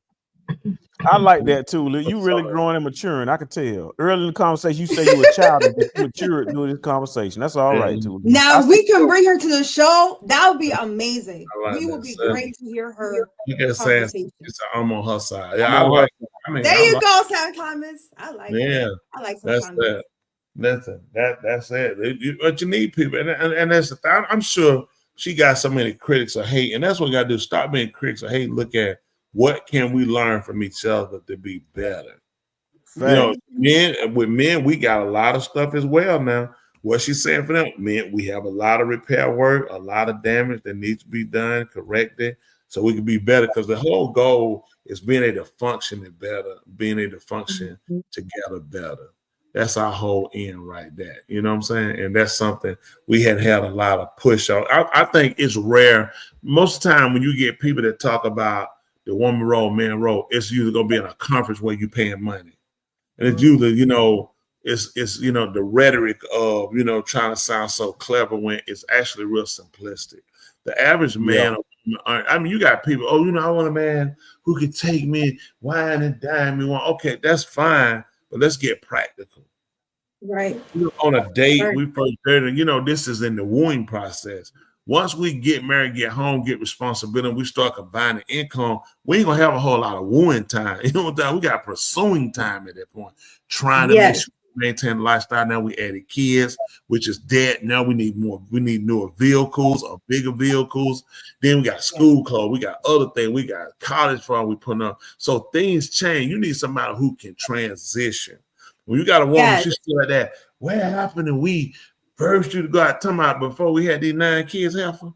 I like that too. You really growing and maturing. I could tell. Early in the conversation, you say you were a child, but you matured during this conversation. That's all right too. Now, if we can bring her to the show, that would be amazing. Like we would be great to hear her conversation. I'm on her side. Yeah, there you go, Sam Thomas. I like that. I like Sam Thomas. That. Listen, that's it. But you need people, and that's the thing. I'm sure she got so many critics of hate, and that's what we got to do. Stop being critics of hate. Look at what can we learn from each other to be better. Right. You know, with men, we got a lot of stuff as well now. What she's saying for them, men, we have a lot of repair work, a lot of damage that needs to be done, corrected, so we can be better. Because the whole goal is being able to function better, being able to function together better. That's our whole end right there. You know what I'm saying? And that's something we had a lot of push on. I think it's rare. Most of the time when you get people that talk about the woman role, man role, it's usually going to be in a conference where you're paying money. And it's usually, you know, it's you know, the rhetoric of, you know, trying to sound so clever when it's actually real simplistic. The average man, I mean, you got people, oh, you know, I want a man who can take me, wine and dine me. Okay, that's fine, but let's get practical. Right. On a date, we first dated, you know, this is in the wooing process. Once we get married, get home, get responsibility, we start combining income, we ain't gonna have a whole lot of wooing time. You know what I'm saying? We got pursuing time at that point, trying to make sure we maintain the lifestyle. Now we added kids, which is dead. Now we need more, we need newer vehicles or bigger vehicles. Then we got school clothes, we got other things, we got college fund we putting up. So things change. You need somebody who can transition. When you got a woman, she's still like that. What happened? And we first you to go out talking about before we had these 9 kids, Heifer.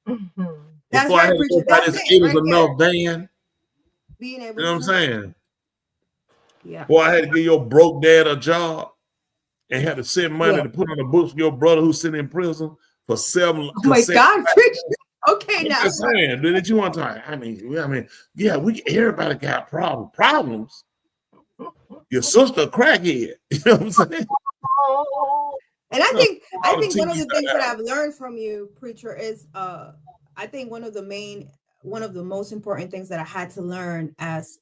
That's before right, I had preacher. it was enough van. Being able You know what I'm saying? Yeah. Boy, I had to give your broke dad a job and had to send money to put on the books for your brother who's sitting in prison for 7. Oh my God, preacher. Okay, now. I'm saying, did you want to? I mean, yeah, everybody got problems. Your sister a crackhead. You know what I'm saying? And I think one of the things that I've learned from you, preacher, is I think one of the most important things that I had to learn as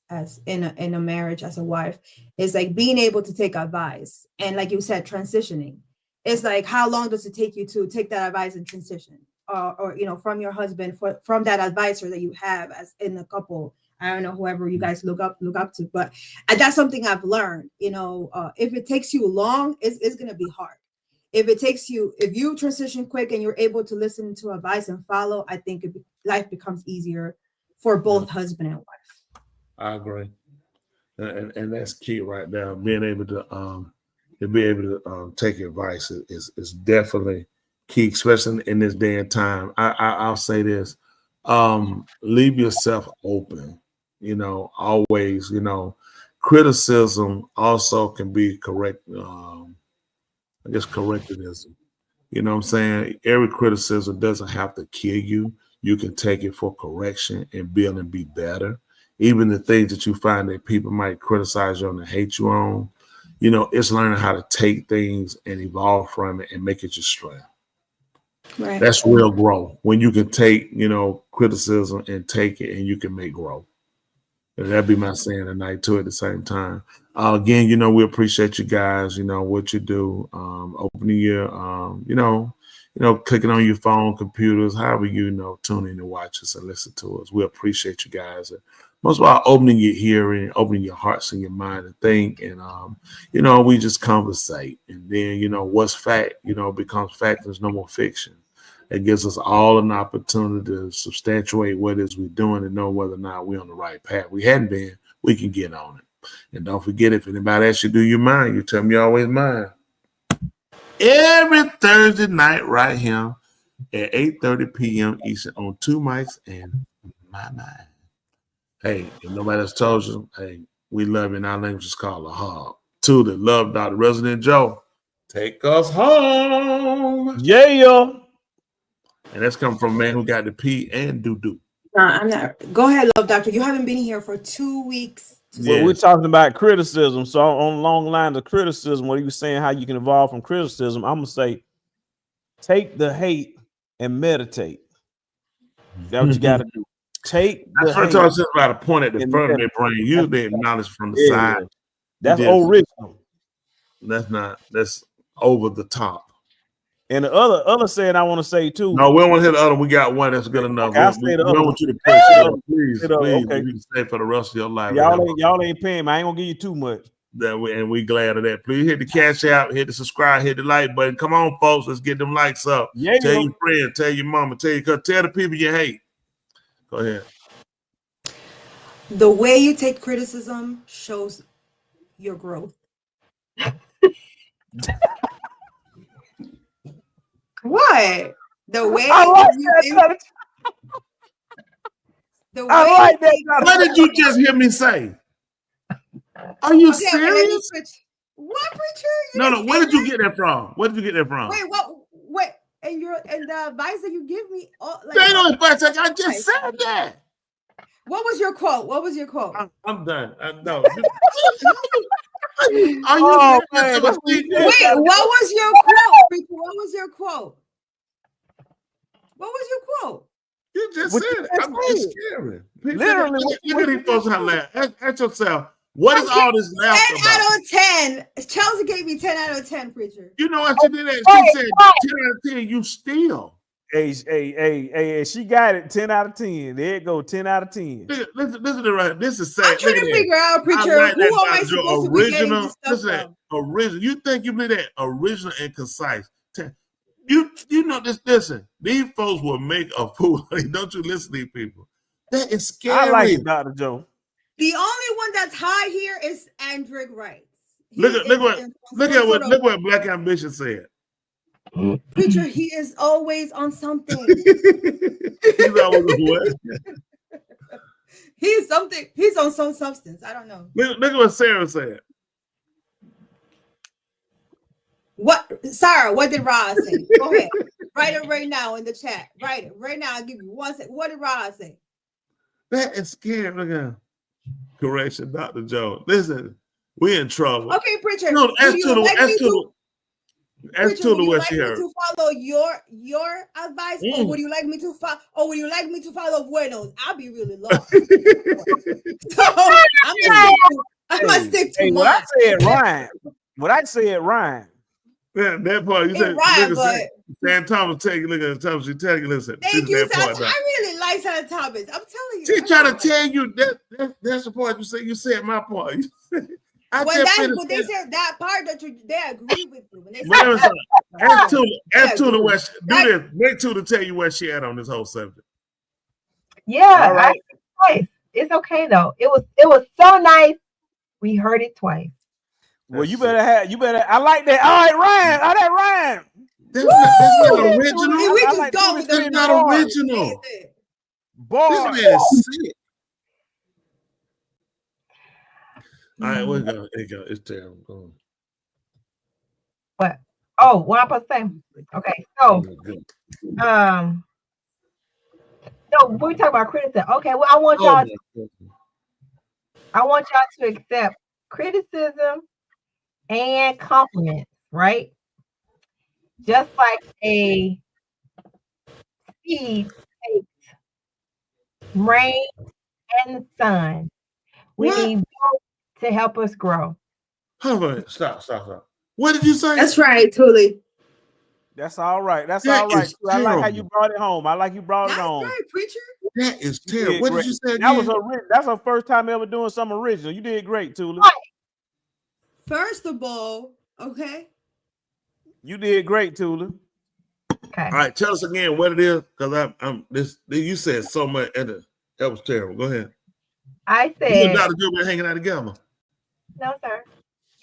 in a marriage as a wife is like being able to take advice, and like you said, transitioning. It's like, how long does it take you to take that advice and transition, or you know, from your husband, from that advisor that you have as in a couple. I don't know, whoever you guys look up to, but that's something I've learned. You know, if it takes you long, it's going to be hard. If you transition quick and you're able to listen to advice and follow, I think life becomes easier for both husband and wife. I agree, and that's key right now. Being able to take advice is definitely key, especially in this day and time. I'll say this: leave yourself open. You know, always. You know, criticism also can be correct. Correctivism. You know what I'm saying? Every criticism doesn't have to kill you. you can take it for correction and build and be better. Even the things that you find that people might criticize you on and hate you on, you know, it's learning how to take things and evolve from it and make it your strength. Right. That's real growth when you can take, you know, criticism and take it and you can make growth. And that'd be my saying tonight too at the same time. Again, you know, we appreciate you guys, you know, what you do, opening your, you know, clicking on your phone, computers, however, you know, tune in to watch us and listen to us. We appreciate you guys. And most of all, opening your hearing, opening your hearts and your mind and think. And, you know, we just conversate. And then, you know, what's fact, you know, becomes fact. There's no more fiction. It gives us all an opportunity to substantiate what it is we're doing and know whether or not we're on the right path. We hadn't been, we can get on it. And don't forget, if anybody asks you to do your mind, you tell them you always mind. Every Thursday night right here at 8:30 p.m. Eastern on Two Mics and My Mind. Hey, if nobody else told you, hey, we love you, and our language is called a hug. To the love Dr. Resident Joe, take us home. Yeah. And that's coming from a man who got the P and do. I'm not. Go ahead, love doctor. You haven't been here for 2 weeks. Well, we're talking about criticism. So on long lines of criticism, what he was saying, how you can evolve from criticism, I'm gonna say, take the hate and meditate. That's what you got to do. Take the hate. I talked about a point at the front of their brain. Use the knowledge from the side. That's original. That's over the top. And the other saying I want to say too. No, we don't want to hit the other. We got one that's good enough. Okay, we don't want you to push it up. Please. Okay. You can stay for the rest of your life. Y'all ain't paying me. I ain't gonna give you too much. And we glad of that. Please hit the cash out, hit the subscribe, hit the like button. Come on, folks. Let's get them likes up. Yeah, tell your friend, tell your mama, tell the people you hate. Go ahead. The way you take criticism shows your growth. What? The way What did you just hear me say? Are you serious? What, preacher? No. Where did you get that from? Where did you get that from? Wait, what? Wait, and the advice that you give me? They don't advice. I just said that. What was your quote? What was your quote? I'm done. No. Are you? Oh, man. Wait, what was your quote, preacher? What was your quote? What was your quote? You just said it. It's scary. Literally, look at these folks out there. Ask yourself, what is all this laughter 10 out of 10. Chelsea gave me 10 out of 10, preacher. You know what she did? She said 10 out of 10. You steal. Hey, she got it. 10 out of 10. There it go. 10 out of 10. Listen to right. This is sad. I'm trying to figure out, preacher, like who am I supposed to be getting this stuff from? Original. You think you believe that? Original and concise. You know this. Listen, these folks will make a fool. Don't you listen to these people? That is scary. I like it, Dr. Joe. The only one that's high here is Andrick Wright. Look at what Black Ambition said. Preacher, he is always on something. He's always on what? He's something. He's on some substance. I don't know. Look at what Sarah said. What, Sarah? What did Roz say? Go ahead. Write it right now in the chat. Write it right now. I'll give you 1 second. What did Roz say? That is scary. Look at correction, Dr. Joe. Listen, we're in trouble. Okay, preacher. No, as to the what she heard. To follow your advice, or would you like me to follow? Or would you like me to follow Bueno's? I'll be really lost. So I'm gonna stick to mine. What I said rhyme. What I said rhyme. Yeah, that part you said. Sam Thomas take you. Look at Thomas. She tell you. Listen. Thank you, Sam. I really like Sam Thomas. I'm telling you. She trying to tell you that's the part you said. You said my part. They said that part that they agree with you. When they ask Tula what she, do this. Wait till to tell you where she at on this whole subject. Yeah, all right. It's okay though. It was so nice. We heard it twice. Well, you better. I like that. All right, rhyme. All that rhyme. That's not original. We just go with that's not original. Boy, this man is sick. All right, where go? There you go. It's terrible. Go on. What? Oh, what I'm supposed to say? Okay, so No, we talk about criticism. Okay, well, I want Oh y'all. my To, goodness. I want y'all to accept criticism and compliments, right? Just like a seed takes rain and sun. We What? need both to help us grow. Hold on. Stop. What did you say? That's right, Tuli. That's all right. That's That all right. is I like how you terrible. brought it home. I like you brought it That's home. right, preacher. That is You terrible. did What great. did you say That was again? that's her first time ever doing something original. You did great, Tula. First of all, okay. You did great, Tula. Okay. All right, tell us again what it is, because I'm this. You said so much, and that was terrible. Go ahead. I You said, and Dr. Joe been hanging out together. no, sir.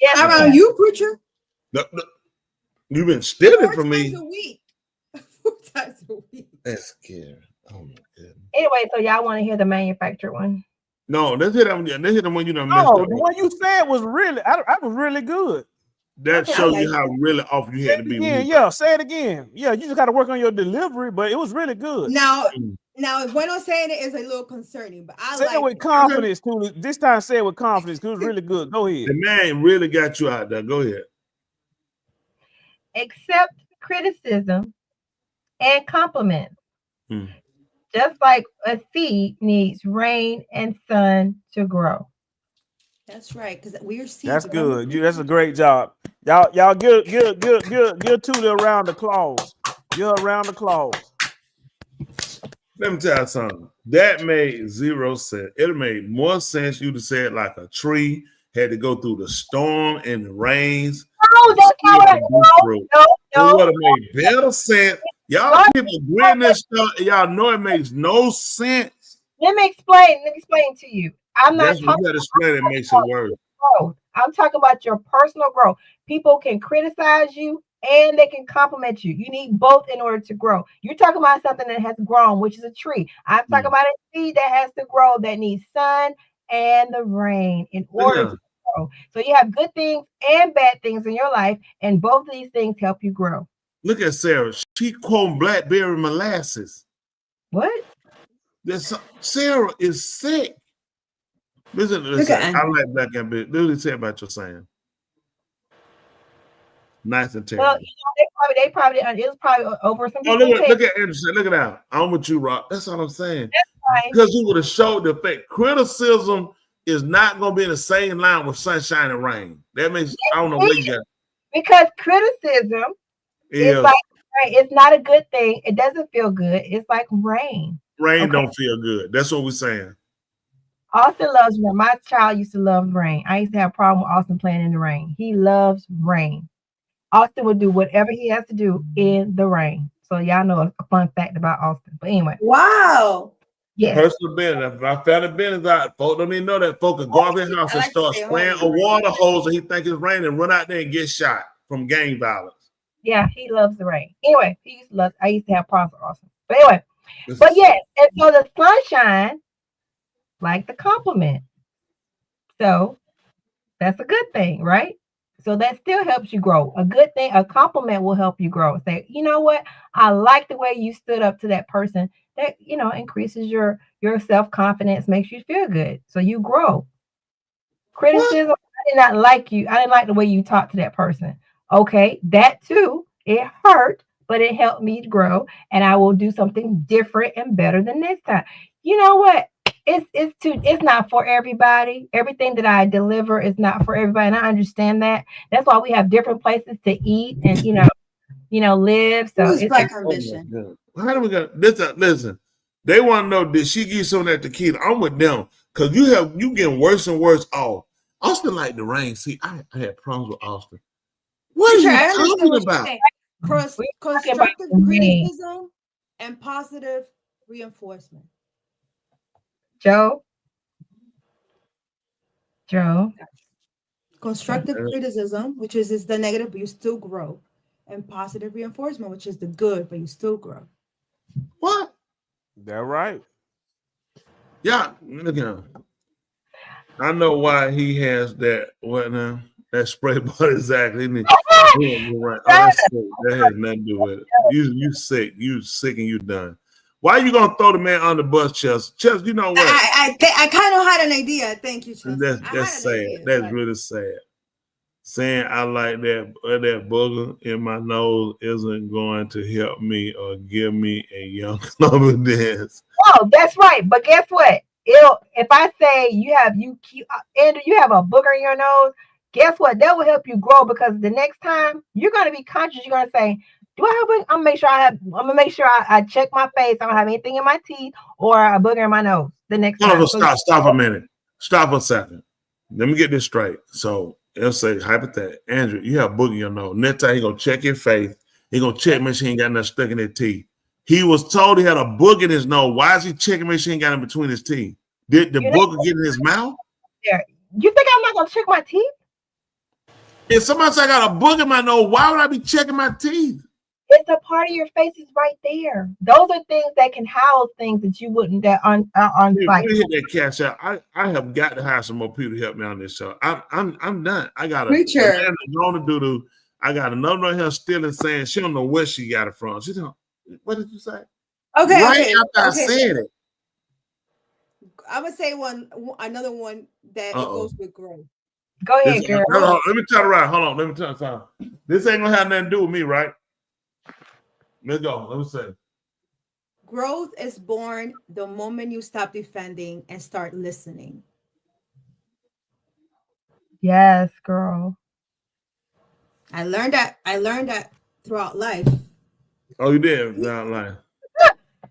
Yes, How sir. about you, preacher? No, you've been stealing 4 from me. times a week. 4 times a week. That's scary. Oh my goodness. Anyway, so y'all want to hear the manufactured one? No, let's hit that one. Let's hit the one you done messed Oh, up. the one you said was really, I was really good. That Okay, shows I you like how really off you had to be. Again, yeah, say it again. Yeah, you just got to work on your delivery, but it was really good. Now, if we're not saying it is a little concerning, but I Say like it with confidence, Tula. This time say it with confidence because it was really good. Go ahead. The man really got you out there. Go ahead. Accept criticism and compliments. Hmm. Just like a seed needs rain and sun to grow. That's right, because we're seeds. That's good. That's a great job. Y'all give Tula a round of applause. Give her a round of applause. Let me tell you something. That made zero sense. It made more sense you to say it like a tree had to go through the storm and the rains. No, that's not what I It would have made better sense. Y'all people agreeing this stuff, and y'all know it makes no sense. Let me explain to you. I'm not That's what talking you got to explain. It makes it worse. growth. I'm talking about your personal growth. People can criticize you and they can compliment you. You need both in order to grow. You're talking about something that has grown, which is a tree. I'm talking about a seed that has to grow, that needs sun and the rain in order to grow. So you have good things and bad things in your life, and both of these things help you grow. Look at Sarah. She quoting blackberry molasses. What? Sarah is sick. Listen, I like blackberry. Literally say about your saying. Nice and terrible. Well, they probably it was probably over some. Oh, look at Anderson. Look at that. I'm with you, Rock. That's all I'm saying. Because you would have showed the fact criticism is not going to be in the same line with sunshine and rain. That means I don't know where you got. Because criticism is like it's not a good thing. It doesn't feel good. It's like rain. Rain don't feel good. That's what we're saying. Austin loves rain. My child used to love rain. I used to have a problem with Austin playing in the rain. He loves rain. Austin would do whatever he has to do in the rain. So y'all know a fun fact about Austin. But anyway. Wow. Yes. Personal business. If I found a business out, folks don't even know that folk could go out their house and start spraying a water hose and he think it's raining and run out there and get shot from gang violence. Yeah, he loves the rain. Anyway, I used to have problems with Austin. But anyway, but yes, and so the sunshine, like the compliment. So that's a good thing, right? So that still helps you grow. A good thing, a compliment will help you grow. Say, you know what? I like the way you stood up to that person. That, increases your self-confidence, makes you feel good. So you grow. Criticism, I did not like you. I didn't like the way you talked to that person. Okay, that too, it hurt, but it helped me grow, and I will do something different and better than next time. You know what? It's not for everybody. Everything that I deliver is not for everybody, and I understand that. That's why we have different places to eat and live. So it's Black Ambition. How do we go? Listen, they want to know, did she give you some of that tequila? I'm with them because you getting worse and worse off. Austin like the rain. See, I had problems with Austin. What are you talking about? Constructive criticism and positive reinforcement. Joe. Constructive criticism, which is the negative, but you still grow. And positive reinforcement, which is the good, but you still grow. What? That right. Yeah, look at him. I know why he has that. What now? That spray bottle, exactly. Right. Oh, that has nothing to do with it. You sick. You sick and you done. Why you gonna throw the man on the bus, Chelsea? Chelsea, you know what? I kind of had an idea. Thank you, Chelsea. That's sad. That's really sad. Saying I like that booger in my nose isn't going to help me or give me a young lover dance. Oh, that's right. But guess what? If I say Andrew, you have a booger in your nose, guess what? That will help you grow, because the next time you're gonna be conscious. You're gonna say, "Do I have a booger? I'm gonna make sure I check my face. I don't have anything in my teeth or a booger in my nose." The next time. No, stop a minute. Stop a second. Let me get this straight. So it'll say, hypothetically, Andrew, you have a booger in your nose. Next time he gonna check your face. He gonna check, make sure he ain't got nothing stuck in his teeth. He was told he had a booger in his nose. Why is he checking, make sure he ain't got it between his teeth? Did the booger get in his mouth? Yeah. You think I'm not gonna check my teeth? If somebody say I got a booger in my nose, why would I be checking my teeth? It's a part of your face is right there. Those are things that can house things that you wouldn't on site. Hit that cash out. I have got to hire some more people to help me on this show. I'm done. I got Preacher. I got another one here still and saying she don't know where she got it from. She don't. What did you say? Okay. Right after I said it. I'm gonna say another one that it goes with growth. Go ahead, girl. Let me turn around. Hold on. Let me turn around. This ain't gonna have nothing to do with me, right? Let's go. Let me say. Growth is born the moment you stop defending and start listening. Yes, girl. I learned that throughout life. Oh, you did? Not lying.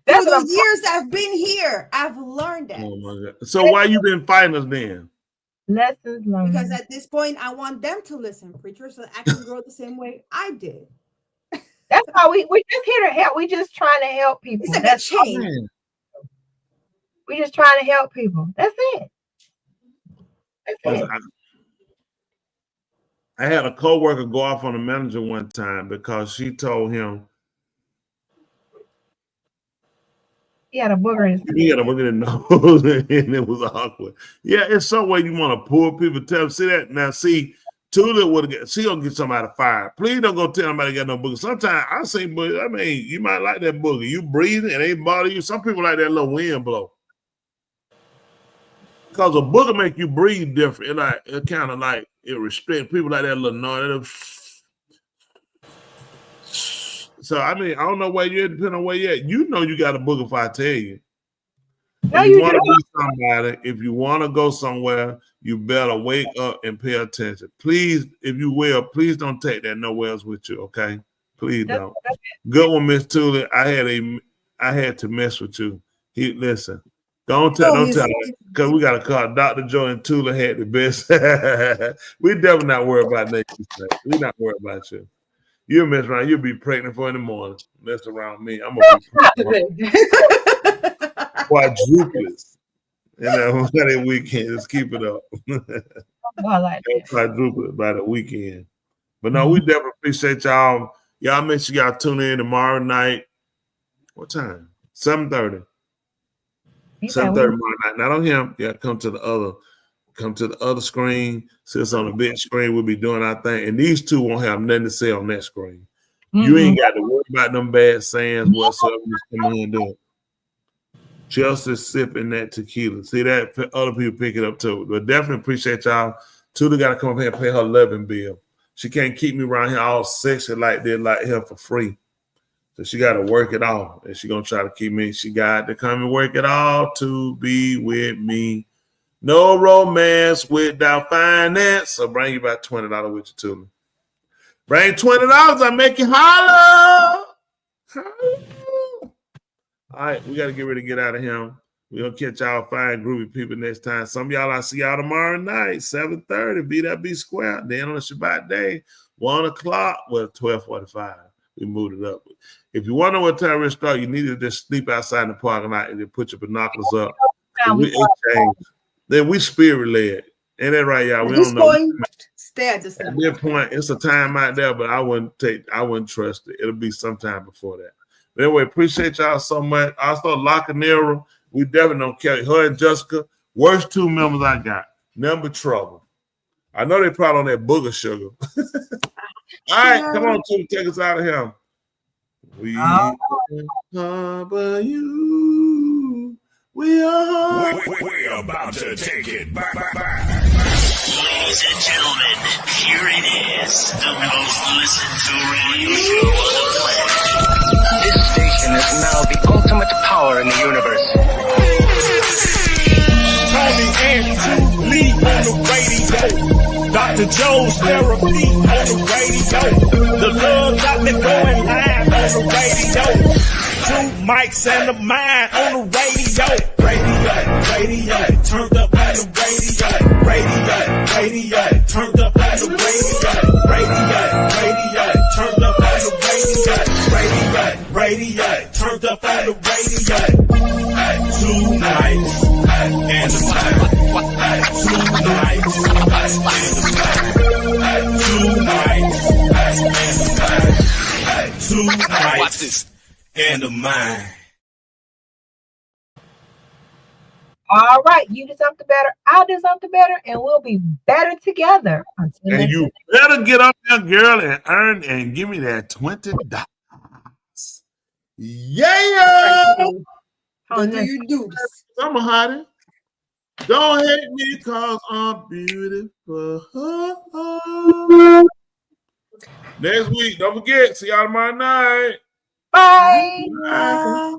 Through the years I've been here, I've learned that. Oh my God. So why you been fighting us then? Lessons learned. Because at this point, I want them to listen, preacher, so I can grow the same way I did. That's how we just here to help. We just trying to help people. It's like a chain. We just trying to help people. That's it. I had a coworker go off on a manager one time because she told him he had a booger in his nose. He had a booger in his nose, and it was awkward. Yeah, it's some way you want to pull people. Tell them, see that now. See, Tula would get. She gonna get somebody fired. Please don't go tell nobody got no booger. Sometimes I say, but I mean, you might like that booger. You breathing and ain't bother you. Some people like that little wind blow. Because a booger make you breathe different. It kind of like it restricts people like that little noise. So I mean, I don't know where you're, depending on where you're at. You know you got a booger if I tell you. No, if you you want to don't. be somebody, if you want to go somewhere, you better wake up and pay attention. Please, if you will, please don't take that nowhere else with you, okay? Please don't. Good one, Miss Tula. I had to mess with you. Listen. Don't tell it, because we got to call Dr. Joe and Tula had the best. We definitely not worried about next week. We're not worried about you. You'll mess around. You'll be pregnant for in the morning. Mess around me. I'm going to be quadruplets. You know, that weekend. Let's keep it up. I like that. Quadruplets by the weekend. But no, we definitely appreciate y'all. Y'all make sure y'all tune in tomorrow night. What time? 7:30. 7:30 tomorrow night. Not on him. Yeah, come to the other screen. Sits on the big screen. We'll be doing our thing. And these two won't have nothing to say on that screen. Mm-hmm. You ain't got to worry about them bad sayings whatsoever. Just come in and do it. Chelsea sipping that tequila. See that? Other people pick it up too. But definitely appreciate y'all. Tula got to come up here and pay her loving bill. She can't keep me around here all sexy like they like her for free. So she got to work it all. And she going to try to keep me. She got to come and work it all to be with me. No romance without finance. So bring you about $20 with you, Tula. Bring $20, I make you holler. All right, we got to get ready to get out of here. We're going to catch y'all fine, groovy people next time. Some of y'all, I'll see y'all tomorrow night, 7:30, BWB Square. Then on the Shabbat day, 1 o'clock, well, 12:45. We moved it up. If you want to know what time it start, you need to just sleep outside in the parking lot and then put your binoculars up. Then we spirit-led. Ain't that right, y'all? We don't know. Stay at this At that point, it's a time out there, but I wouldn't trust it. It'll be sometime before that. But anyway, appreciate y'all so much. Also, Lacanera, we definitely don't care. Her and Jessica, worst two members I got. Number trouble. I know they probably on that booger sugar. All right, come on, Tula, take us out of here. harbor you. We are. We're about to take it back. Ladies and gentlemen, here it is, the most listened to radio show on the planet. This station is now the ultimate power in the universe. Tony and Lee on the radio. Dr. Joe's therapy on the radio. The love got me going live on the radio. Two mics and a mind on the radio. Radio, turned up on the radio. Radio, turned up on the radio. Radio, turned up on the radio. Radio, turned up on the radio. Two nights and a mind. Two nights and a mind. Two nights and a mind. Two nights and a mind. All right, you do something better, I'll do something better, and we'll be better together. Until And next you time. better get up there, girl, and earn and give me that $20. Yeah. How do you do this? I'm a hottie. Don't hate me because I'm beautiful. Next week, don't forget. See y'all tomorrow night. Bye. Bye.